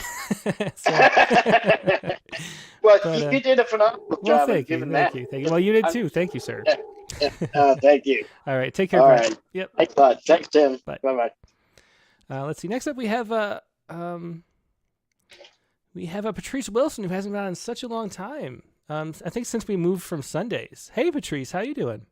Well, you did a phenomenal job. Thank you. Well, you did too. Thank you, sir. Thank you. All right. Take care. All Brent. right. Yep. Thanks a lot. Thanks, Tim. Bye. Let's see. Next up, we have a Patrice Wilson who hasn't been on in such a long time. I think since we moved from Sundays. Hey, Patrice, how you doing?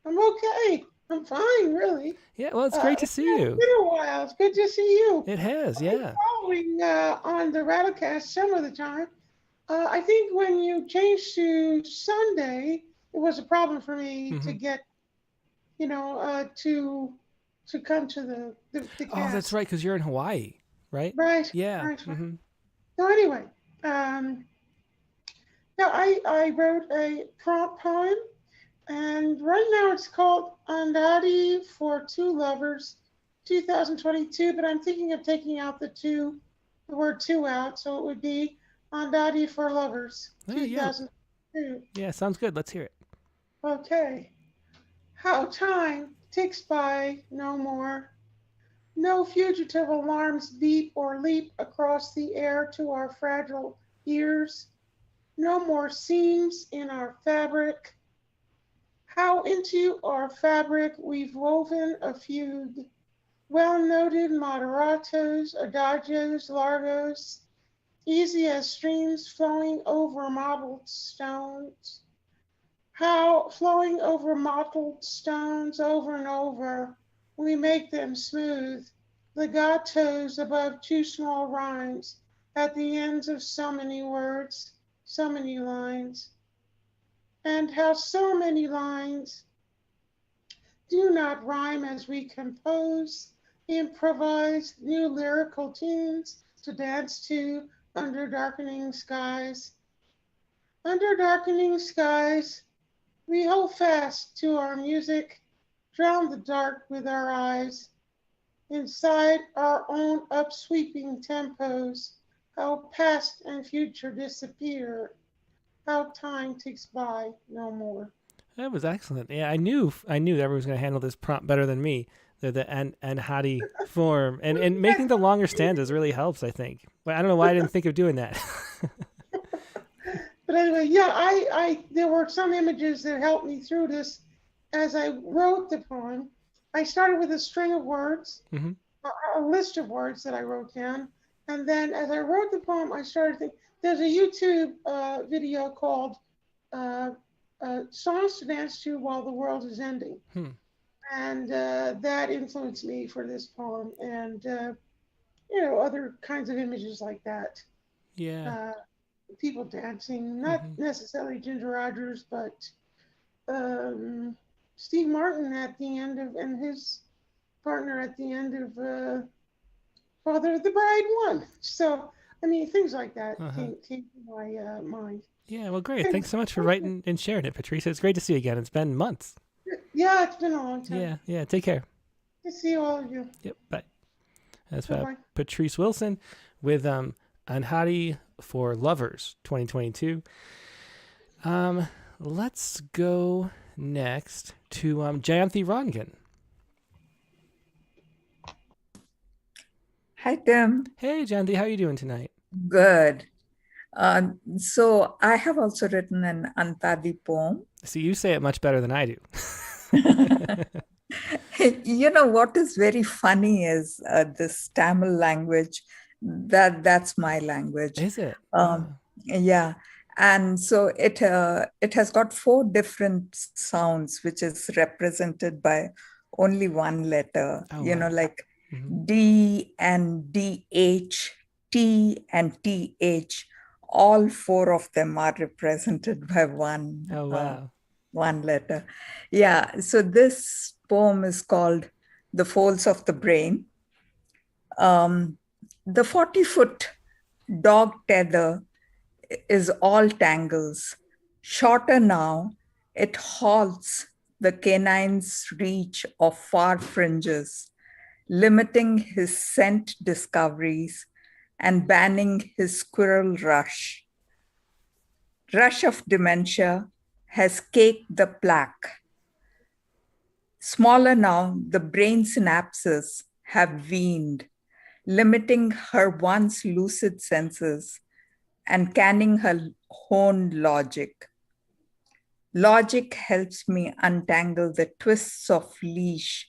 I'm okay. I'm fine, really. Yeah, well, it's great to see you. It's been a while. It's good to see you. It has, yeah. I've been following on the Rattlecast some of the time. I think when you changed to Sunday, it was a problem for me to get, to to come to the cast. Oh, that's right, because you're in Hawaii, right? Right. Yeah. Right. Mm-hmm. So anyway, now I wrote a prompt poem, and right now it's called Andati for Two Lovers, 2022. But I'm thinking of taking out the word two out, so it would be Andati for Lovers, 2002. Yeah, sounds good. Let's hear it. Okay. How time ticks by no more. No fugitive alarms beep or leap across the air to our fragile ears. No more seams in our fabric. How into our fabric we've woven a fugue. Well-noted moderatos, adagios, largos, easy as streams flowing over mottled stones. How flowing over mottled stones over and over, we make them smooth, legatos above two small rhymes, at the ends of so many words, so many lines. And how so many lines do not rhyme as we compose, improvise new lyrical tunes to dance to under darkening skies. Under darkening skies, we hold fast to our music, drown the dark with our eyes. Inside our own upsweeping tempos, how past and future disappear, how time ticks by no more. That was excellent. Yeah, I knew everyone was going to handle this prompt better than me. The and Hadi form and making the longer stanzas really helps, I think. But I don't know why I didn't think of doing that. But anyway, yeah, I there were some images that helped me through this as I wrote the poem. I started with a string of words, mm-hmm. a list of words that I wrote down, and then as I wrote the poem, I started thinking. There's a YouTube video called "Songs to Dance to While the World is Ending," and that influenced me for this poem, and other kinds of images like that. Yeah. People dancing, not necessarily Ginger Rogers, but Steve Martin at the end of, and his partner at the end of Father of the Bride 1. So, I mean, things like that came to my mind. Yeah, well, great. Thanks so much for writing and sharing it, Patrice. It's great to see you again. It's been months. Yeah, it's been a long time. Yeah. Take care. Good to see all of you. Yep, bye. That's Bye-bye. Patrice Wilson with Anhadi for Lovers 2022. Let's go next to Jayanthi Rangan. Hi, Tim. Hey, Jayanthi, how are you doing tonight? Good. So I have also written an Antadi poem. See, you say it much better than I do. What is very funny is this Tamil language. That's my language. Is it? Yeah. And so it has got 4 different sounds, which is represented by only one letter. Oh, wow. Like D and DH, T and TH. All 4 of them are represented by one. Oh, wow. One letter. Yeah. So this poem is called The Folds of the Brain. The 40-foot dog tether is all tangles. Shorter now, it halts the canine's reach of far fringes, limiting his scent discoveries and banning his squirrel rush. Rush of dementia has caked the plaque. Smaller now, the brain synapses have weaned, limiting her once lucid senses and canning her own logic. Logic helps me untangle the twists of leash,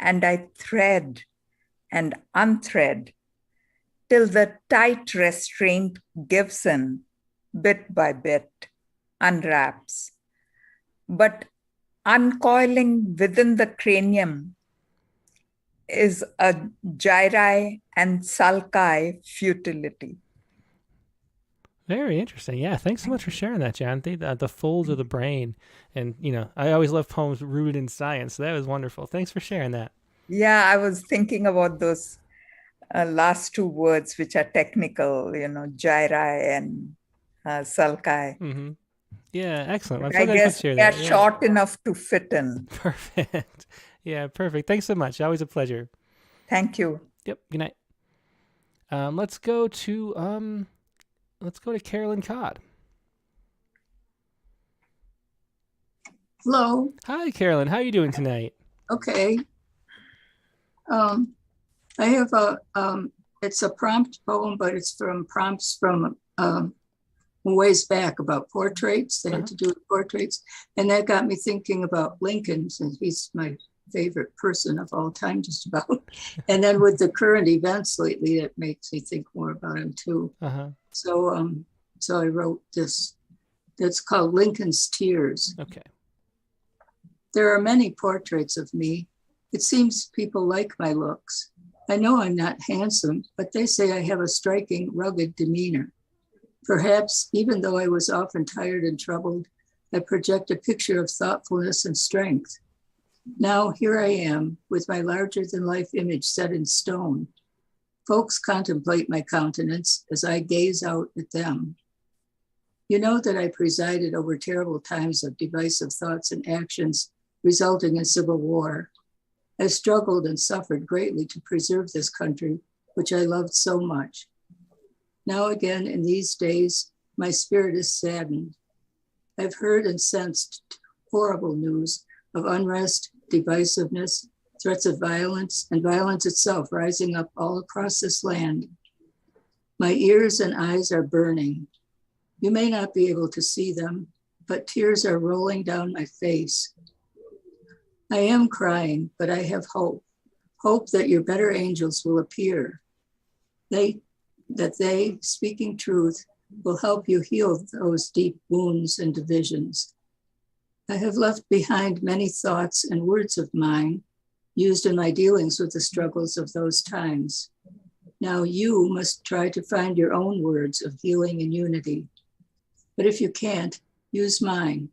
and I thread and unthread till the tight restraint gives in, bit by bit, unwraps. But uncoiling within the cranium is a gyri and sulci futility. Very interesting. Yeah, thanks so much for sharing that, Jayanthi. The folds of the brain. And, I always love poems rooted in science. So that was wonderful. Thanks for sharing that. Yeah, I was thinking about those last two words, which are technical, gyri and sulci. Mm-hmm. Yeah, excellent. I'm But so I glad you could guess share they are that. Yeah. short enough to fit in. Perfect. Yeah, perfect. Thanks so much. Always a pleasure. Thank you. Yep. Good night. Let's go to Carolyn Codd. Hello. Hi, Carolyn. How are you doing tonight? Okay. I have it's a prompt poem, but it's from prompts from ways back about portraits. They had to do with portraits. And that got me thinking about Lincoln, since he's my favorite person of all time, just about. And then with the current events lately, it makes me think more about him too. So I wrote this that's called Lincoln's Tears. Okay. There are many portraits of me. It seems people like my looks. I know I'm not handsome, but they say I have a striking, rugged demeanor. Perhaps, even though I was often tired and troubled, I project a picture of thoughtfulness and strength. Now here I am, with my larger-than-life image set in stone. Folks contemplate my countenance as I gaze out at them. You know that I presided over terrible times of divisive thoughts and actions resulting in civil war. I struggled and suffered greatly to preserve this country, which I loved so much. Now again, in these days, my spirit is saddened. I've heard and sensed horrible news of unrest, divisiveness, threats of violence, and violence itself rising up all across this land. My ears and eyes are burning. You may not be able to see them, but tears are rolling down my face. I am crying, but I have hope. Hope that your better angels will appear. That they, speaking truth, will help you heal those deep wounds and divisions. I have left behind many thoughts and words of mine used in my dealings with the struggles of those times. Now you must try to find your own words of healing and unity. But if you can't, use mine.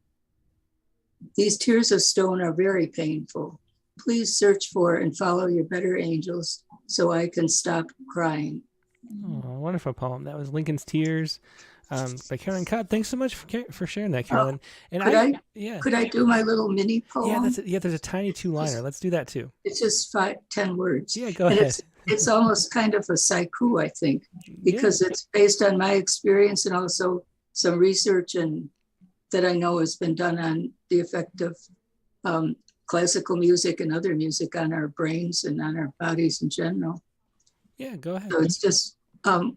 These tears of stone are very painful. Please search for and follow your better angels so I can stop crying. Oh, wonderful poem. That was Lincoln's Tears by Carolyn Codd. Thanks so much for sharing that, Carolyn. And could I do my little mini poem? Yeah, there's a tiny two-liner. Let's do that too. It's just 10 words. Yeah, go ahead. It's almost kind of a Sciku, I think, because it's based on my experience and also some research and that I know has been done on the effect of classical music and other music on our brains and on our bodies in general. Yeah, go ahead. So it's just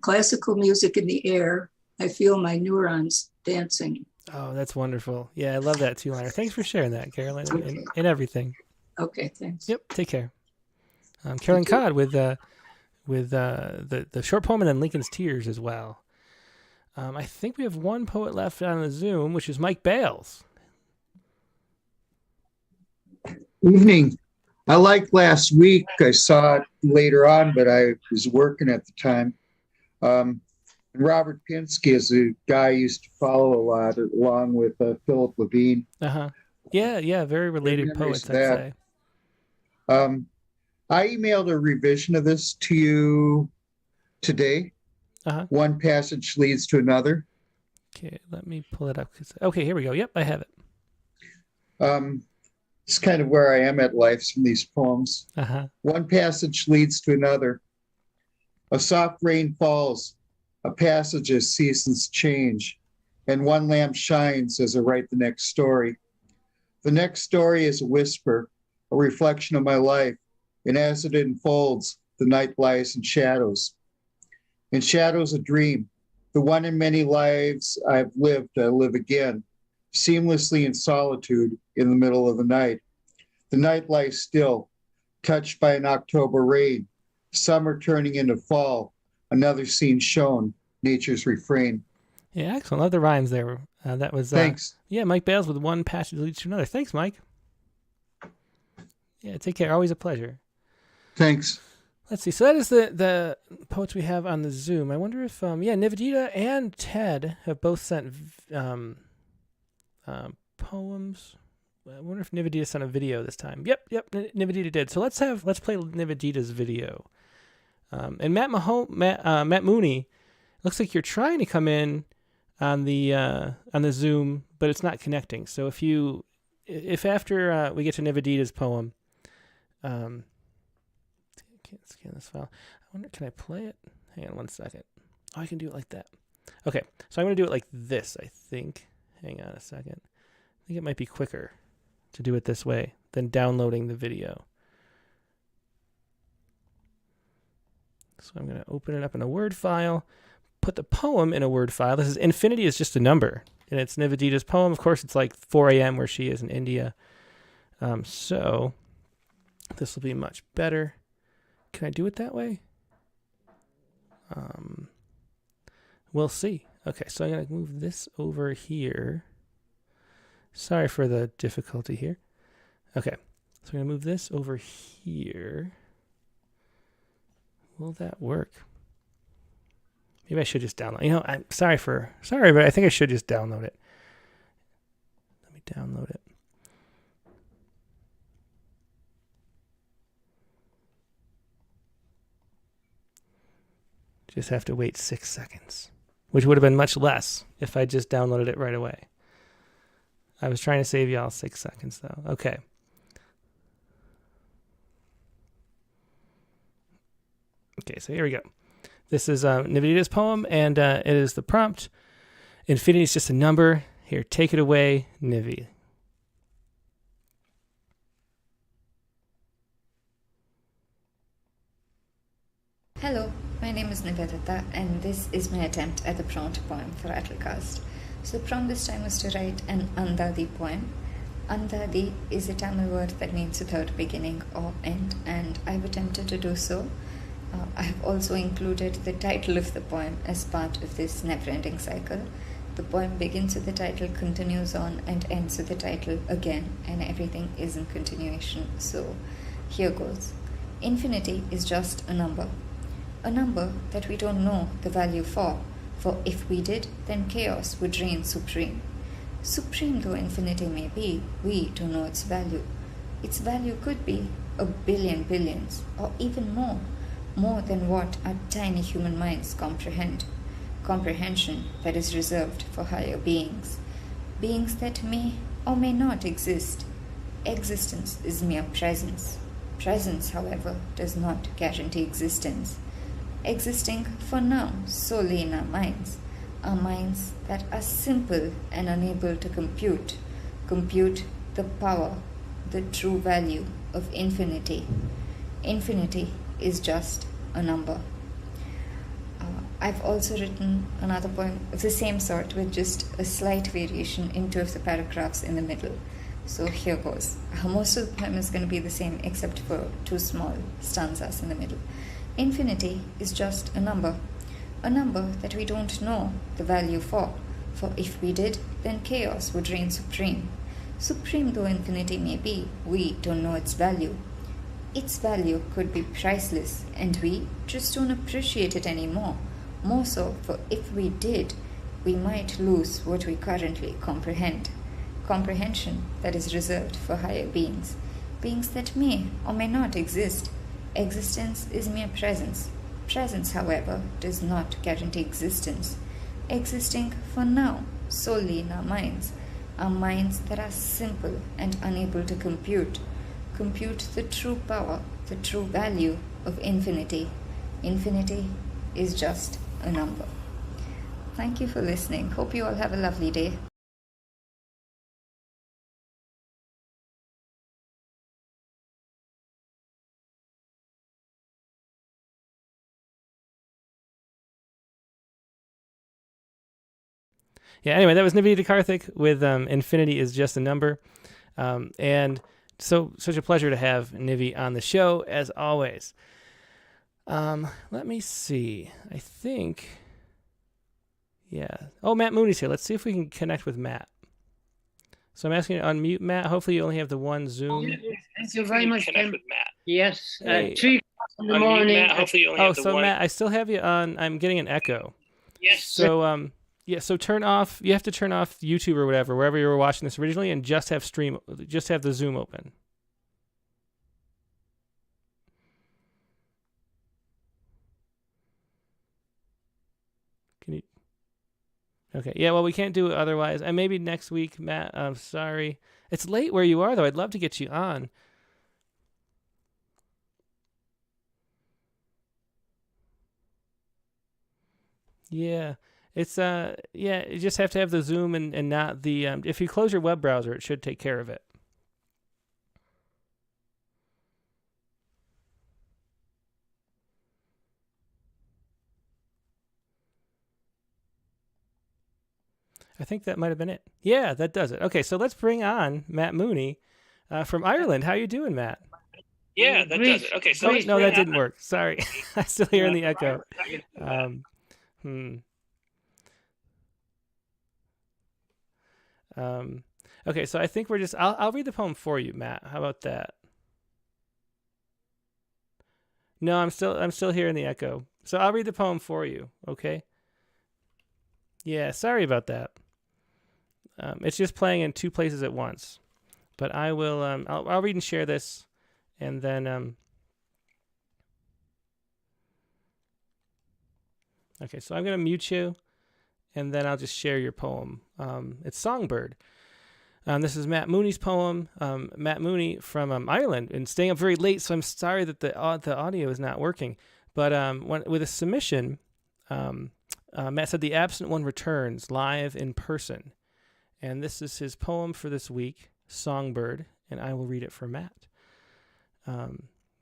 classical music in the air. I feel my neurons dancing. Oh, that's wonderful. Yeah, I love that two-liner. Thanks for sharing that, Carolyn, and everything. Okay, thanks. Yep, take care. Carolyn Codd with the short poem and then Lincoln's Tears as well. I think we have one poet left on the Zoom, which is Mike Bales. Evening. I liked last week. I saw it later on, but I was working at the time. Robert Pinsky is a guy I used to follow a lot, along with Philip Levine. Yeah, very related poets, I'd say. I emailed a revision of this to you today. One passage leads to another. Okay, let me pull it up. Okay, here we go. Yep, I have it. It's kind of where I am at life from these poems. One passage leads to another. A soft rain falls, a passage as seasons change, and one lamp shines as I write the next story. The next story is a whisper, a reflection of my life, and as it unfolds, the night lies in shadows. In shadows, a dream, the one in many lives I've lived, I live again, seamlessly in solitude in the middle of the night. The night lies still, touched by an October rain, summer turning into fall, another scene shown, nature's refrain. Yeah, excellent. Love the rhymes there. That was thanks. Yeah, Mike Bales with one passage leads to another. Thanks, Mike. Yeah, take care. Always a pleasure. Thanks. Let's see. So that is the poets we have on the Zoom. I wonder if Nivedita and Ted have both sent poems. I wonder if Nivedita's on a video this time. Yep, Nivedita did. So let's play Nivedita's video. And Matt Mooney, looks like you're trying to come in on the Zoom, but it's not connecting. So if after we get to Nivedita's poem, can't scan this file. I wonder, can I play it? Hang on one second. Oh, I can do it like that. Okay, so I'm going to do it like this, I think. Hang on a second. I think it might be quicker to do it this way than downloading the video. So I'm going to open it up in a Word file, put the poem in a Word file. This is Infinity is just a number, and it's Nivedita's poem. Of course, it's like 4 a.m. where she is in India. So this will be much better. Can I do it that way? We'll see. Okay, so I'm going to move this over here. Sorry for the difficulty here. Okay, so I'm going to move this over here. Will that work? Maybe I should just download. I'm sorry, but I think I should just download it. Let me download it. Just have to wait 6 seconds, which would have been much less if I just downloaded it right away. I was trying to save y'all 6 seconds, though. Okay. Okay, so here we go. This is Nivedita's poem, and it is the prompt. Infinity is just a number. Here, take it away, Nivi. Hello, my name is Nivedita, and this is my attempt at the prompt poem for Rattlecast. So the prompt this time was to write an Andadi poem. Andadi is a Tamil word that means without beginning or end, and I've attempted to do so. I have also included the title of the poem as part of this never-ending cycle. The poem begins with the title, continues on, and ends with the title again, and everything is in continuation. So here goes. Infinity is just a number that we don't know the value for if we did, then chaos would reign supreme. Supreme though infinity may be, we don't know its value. Its value could be a billion billions, or even more than what our tiny human minds comprehend. Comprehension that is reserved for higher beings that may or may not exist. Existence is mere presence. Presence, however, does not guarantee existence. Existing for now solely in our minds that are simple and unable to compute the power, the true value of infinity. Infinity is just a number. I've also written another poem of the same sort with just a slight variation in 2 of the paragraphs in the middle. So here goes. Most of the poem is going to be the same except for 2 small stanzas in the middle. Infinity is just a number that we don't know the value for if we did, then chaos would reign supreme. Supreme though infinity may be, we don't know its value. Its value could be priceless, and we just don't appreciate it anymore. More so, for if we did, we might lose what we currently comprehend. Comprehension that is reserved for higher beings that may or may not exist. Existence is mere presence. Presence, however, does not guarantee existence. Existing for now solely in our minds that are simple and unable to compute the true power, the true value of infinity. Infinity is just a number. Thank you for listening. Hope you all have a lovely day. Yeah, anyway, that was Nivedita Karthik with Infinity is Just a Number. And so such a pleasure to have Nivi on the show, as always. Let me see. I think, yeah. Oh, Matt Mooney's here. Let's see if we can connect with Matt. So I'm asking you to unmute Matt. Hopefully you only have the one Zoom. Thank you very much, Tim. Yes, Hey. 2 in the morning. Matt, hopefully you only have the one. Matt, I still have you on. I'm getting an echo. Yes. So Yeah, so you have to turn off YouTube or whatever, wherever you were watching this originally, and just have the Zoom open. Can you? Okay, yeah, well, we can't do it otherwise. And maybe next week, Matt, I'm sorry. It's late where you are, though. I'd love to get you on. Yeah. It's you just have to have the Zoom and not the if you close your web browser, it should take care of it. I think that might have been it. Yeah, that does it. Okay, so let's bring on Matt Mooney from Ireland. How you doing, Matt? Yeah, that does it. Okay, so no, that didn't work. Sorry. I'm still hearing the echo. Okay, so I think we're just I'll read the poem for you, Matt. How about that? No, I'm still hearing the echo. So I'll read the poem for you, okay? Yeah, sorry about that. It's just playing in two places at once. But I will I'll read and share this, and then okay, so I'm going to mute you, and then I'll just share your poem. It's Songbird. This is Matt Mooney's poem. Matt Mooney from Ireland, and staying up very late, so I'm sorry that the audio is not working. But with a submission, Matt said the absent one returns live in person. And this is his poem for this week, Songbird, and I will read it for Matt.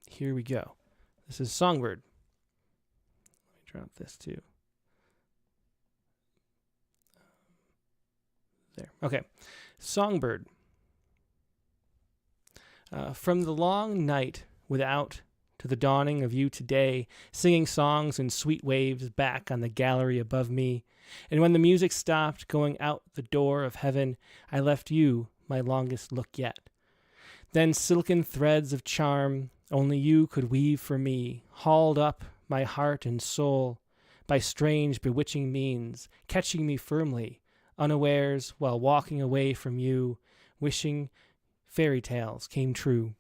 Here we go. This is Songbird. Let me drop this too. There. Okay. Songbird. From the long night without to the dawning of you today, singing songs in sweet waves back on the gallery above me. And when the music stopped going out the door of heaven, I left you my longest look yet. Then silken threads of charm only you could weave for me, hauled up my heart and soul by strange bewitching means, catching me firmly, unawares, while walking away from you, wishing fairy tales came true.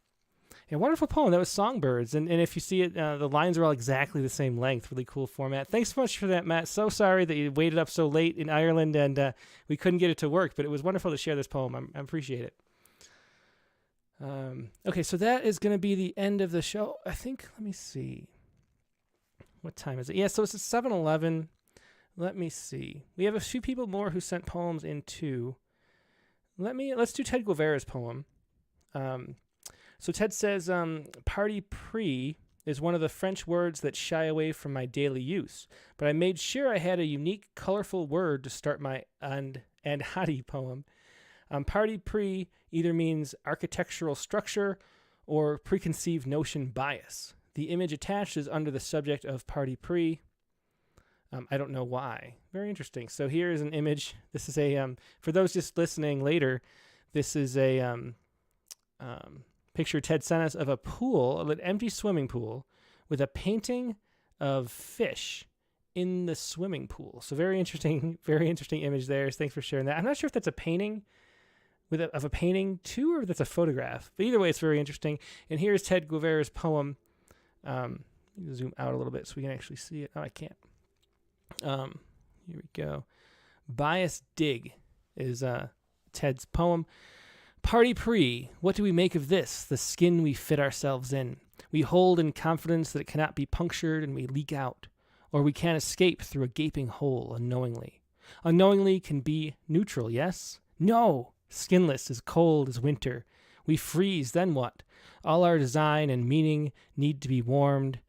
A wonderful poem. That was Songbirds. And if you see it, the lines are all exactly the same length. Really cool format. Thanks so much for that, Matt. So sorry that you waited up so late in Ireland and we couldn't get it to work, but it was wonderful to share this poem. I appreciate it. Okay, so that is going to be the end of the show. I think, let me see. What time is it? Yeah, so it's 7:11. Let me see. We have a few people more who sent poems in too. Let's do Ted Guevara's poem. So Ted says, party pre is one of the French words that shy away from my daily use, but I made sure I had a unique, colorful word to start my and hottie poem. Party pre either means architectural structure or preconceived notion bias. The image attached is under the subject of party pre. I don't know why. Very interesting. So here is an image. This is a, for those just listening later, this is a picture Ted sent us of a pool, an empty swimming pool, with a painting of fish in the swimming pool. So very interesting image there. Thanks for sharing that. I'm not sure if that's a painting of a painting too, or if that's a photograph. But either way, it's very interesting. And here's Ted Guevara's poem. Zoom out a little bit so we can actually see it. Oh, I can't. Here we go. Bias Dig is Ted's poem. Party pre, what do we make of this, the skin we fit ourselves in? We hold in confidence that it cannot be punctured and we leak out, or we can't escape through a gaping hole unknowingly. Unknowingly can be neutral, yes? No! Skinless as cold as winter. We freeze, then what? All our design and meaning need to be warmed,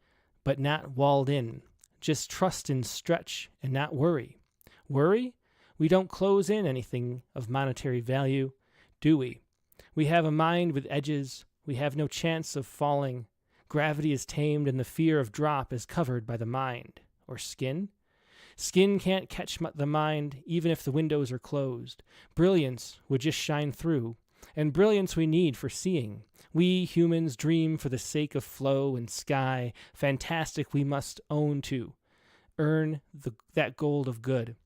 but not walled in. Just trust and stretch and not worry. Worry? We don't close in anything of monetary value, do we? We have a mind with edges. We have no chance of falling. Gravity is tamed and the fear of drop is covered by the mind. Or skin? Skin can't catch the mind even if the windows are closed. Brilliance would just shine through. And brilliance we need for seeing. We humans dream for the sake of flow and sky. Fantastic we must own to. Earn that gold of good.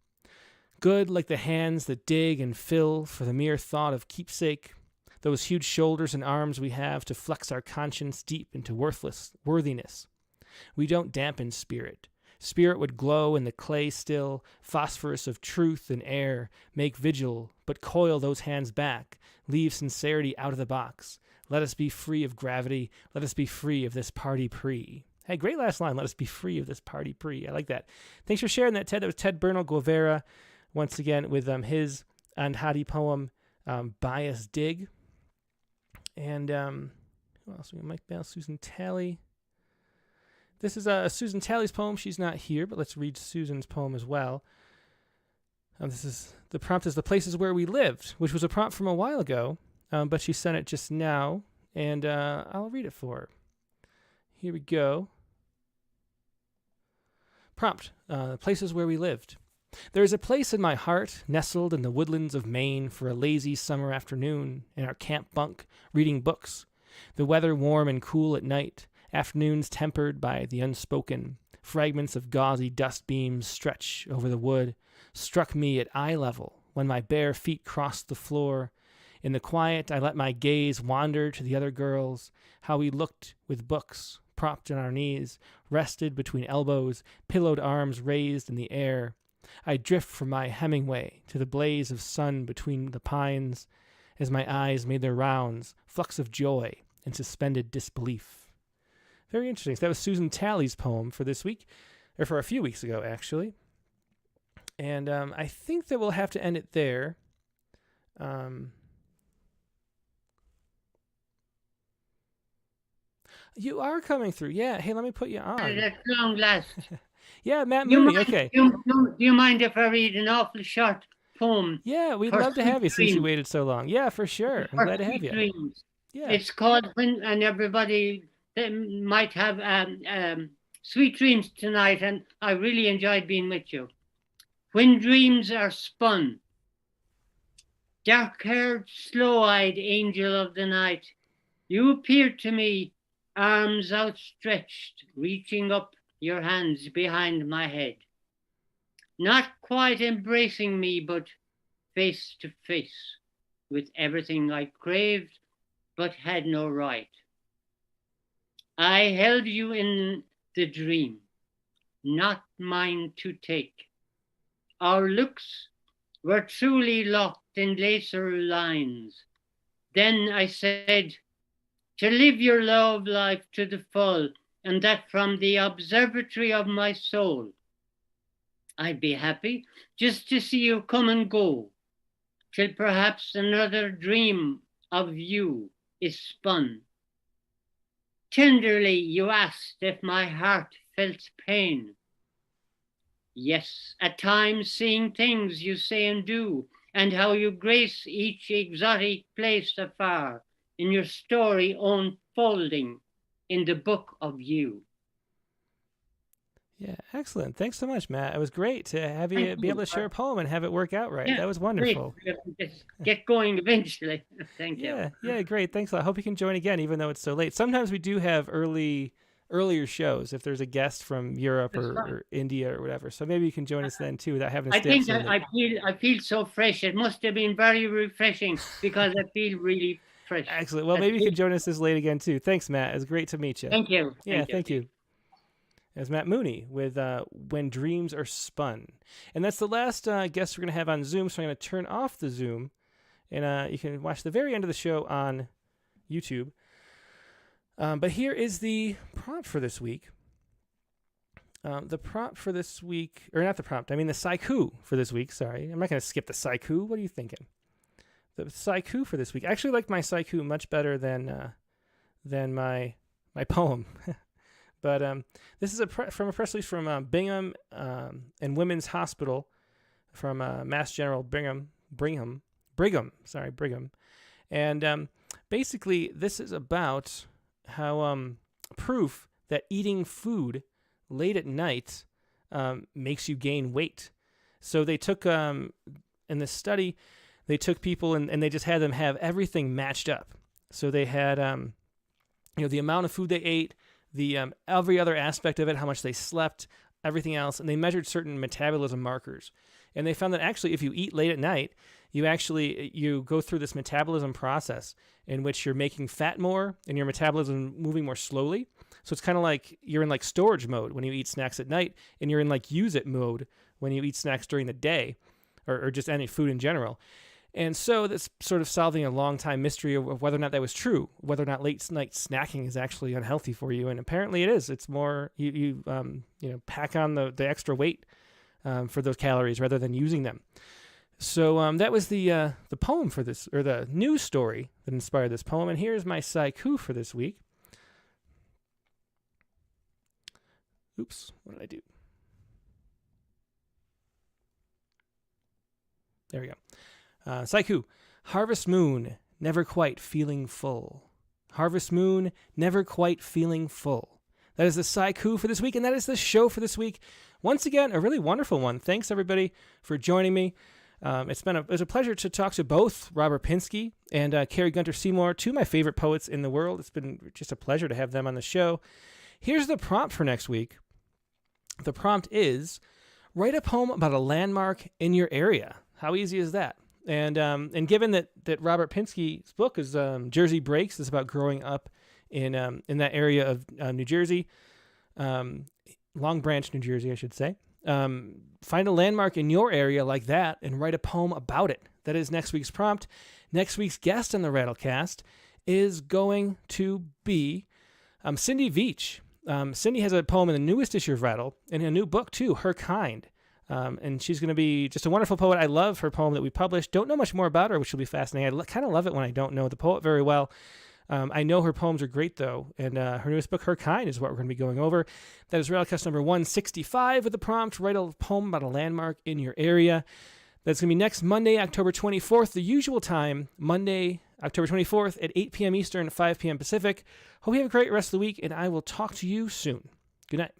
Good like the hands that dig and fill for the mere thought of keepsake, those huge shoulders and arms we have to flex our conscience deep into worthiness. We don't dampen spirit. Spirit would glow in the clay still, phosphorus of truth and air, make vigil, but coil those hands back, leave sincerity out of the box. Let us be free of gravity. Let us be free of this party pre. Hey, great last line. Let us be free of this party pre. I like that. Thanks for sharing that, Ted. That was Ted Bernal Guevara, once again, with his Andhadi poem, Bias Dig. And who else? We got Mike Bell, Susan Talley. This is Susan Talley's poem. She's not here, but let's read Susan's poem as well. The prompt is The Places Where We Lived, which was a prompt from a while ago, but she sent it just now, and I'll read it for her. Here we go. Prompt, Places Where We Lived. There is a place in my heart, nestled in the woodlands of Maine for a lazy summer afternoon, in our camp bunk, reading books. The weather warm and cool at night, afternoons tempered by the unspoken. Fragments of gauzy dust beams stretch over the wood, struck me at eye level when my bare feet crossed the floor. In the quiet, I let my gaze wander to the other girls, how we looked with books, propped on our knees, rested between elbows, pillowed arms raised in the air. I drift from my Hemingway to the blaze of sun between the pines as my eyes made their rounds, flux of joy and suspended disbelief. Very interesting. So that was Susan Talley's poem for this week, or for a few weeks ago, actually. And I think that we'll have to end it there. You are coming through. Yeah. Hey, let me put you on. That's long last. Yeah, Matt Mooney. Okay. Do you mind if I read an awful short poem? Yeah, we'd love to have you since you waited so long. Yeah, for sure. I'm glad to have you. Dreams. Yeah. It's called When, and everybody might have sweet dreams tonight, and I really enjoyed being with you. When dreams are spun, dark-haired, slow-eyed angel of the night, you appear to me, arms outstretched, reaching up your hands behind my head. Not quite embracing me, but face to face with everything I craved, but had no right. I held you in the dream, not mine to take. Our looks were truly locked in laser lines. Then I said, to live your love life to the full, and that from the observatory of my soul, I'd be happy just to see you come and go, till perhaps another dream of you is spun. Tenderly you asked if my heart felt pain. Yes, at times seeing things you say and do, and how you grace each exotic place afar, in your story unfolding in the book of you. Yeah, excellent. Thanks so much, Matt. It was great to have you be able to share a poem and have it work out right. Yeah, that was wonderful. Great. Get going eventually. Thank you. Yeah, great. Thanks a lot. I hope you can join again, even though it's so late. Sometimes we do have earlier shows if there's a guest from Europe or India or whatever. So maybe you can join us then too without having to stay up so late. I feel so fresh. It must have been very refreshing because I feel really fresh. Excellent. Well, maybe you can join us this late again too. Thanks, Matt. It was great to meet you. Thank you. Yeah, thank you. As Matt Mooney with When Dreams Are Spun. And that's the last guest we're going to have on Zoom, so I'm going to turn off the Zoom, and you can watch the very end of the show on YouTube. But here is the prompt for this week. The prompt for this week, or not the prompt, I mean the Sciku for this week, sorry. I'm not going to skip the Sciku. What are you thinking? The Sciku for this week. I actually like my Sciku much better than my poem. But this is from a press release from Brigham and Women's Hospital from Mass General Brigham. And basically, this is about how proof that eating food late at night makes you gain weight. So they took, in this study, they took people and they just had them have everything matched up. So they had, the amount of food they ate, the every other aspect of it, how much they slept, everything else, and they measured certain metabolism markers. And they found that actually if you eat late at night, you go through this metabolism process in which you're making fat more and your metabolism moving more slowly. So it's kind of like you're in like storage mode when you eat snacks at night, and you're in like use it mode when you eat snacks during the day, or just any food in general. And so that's sort of solving a long time mystery of whether or not that was true, whether or not late night snacking is actually unhealthy for you. And apparently it is. It's more, you pack on the extra weight for those calories rather than using them. So that was the poem for this, or the news story that inspired this poem. And here's my Sciku for this week. Oops, what did I do? There we go. Sciku, harvest moon, never quite feeling full. Harvest moon, never quite feeling full. That is the Sciku for this week, and that is the show for this week. Once again, a really wonderful one. Thanks, everybody, for joining me. It was a pleasure to talk to both Robert Pinsky and Kari Gunter-Seymour, two of my favorite poets in the world. It's been just a pleasure to have them on the show. Here's the prompt for next week. The prompt is, write a poem about a landmark in your area. How easy is that? And given that Robert Pinsky's book is Jersey Breaks, it's about growing up in that area of New Jersey, Long Branch, New Jersey, I should say. Find a landmark in your area like that and write a poem about it. That is next week's prompt. Next week's guest on the Rattlecast is going to be Cindy Veach. Cindy has a poem in the newest issue of Rattle and a new book too, Her Kind. And she's going to be just a wonderful poet. I love her poem that we published. Don't know much more about her, which will be fascinating. I kind of love it when I don't know the poet very well. I know her poems are great, though, and her newest book, Her Kind, is what we're going to be going over. That is Rattlecast number 165 with the prompt, write a poem about a landmark in your area. That's going to be next Monday, October 24th, the usual time, Monday, October 24th at 8 p.m. Eastern, 5 p.m. Pacific. Hope you have a great rest of the week, and I will talk to you soon. Good night.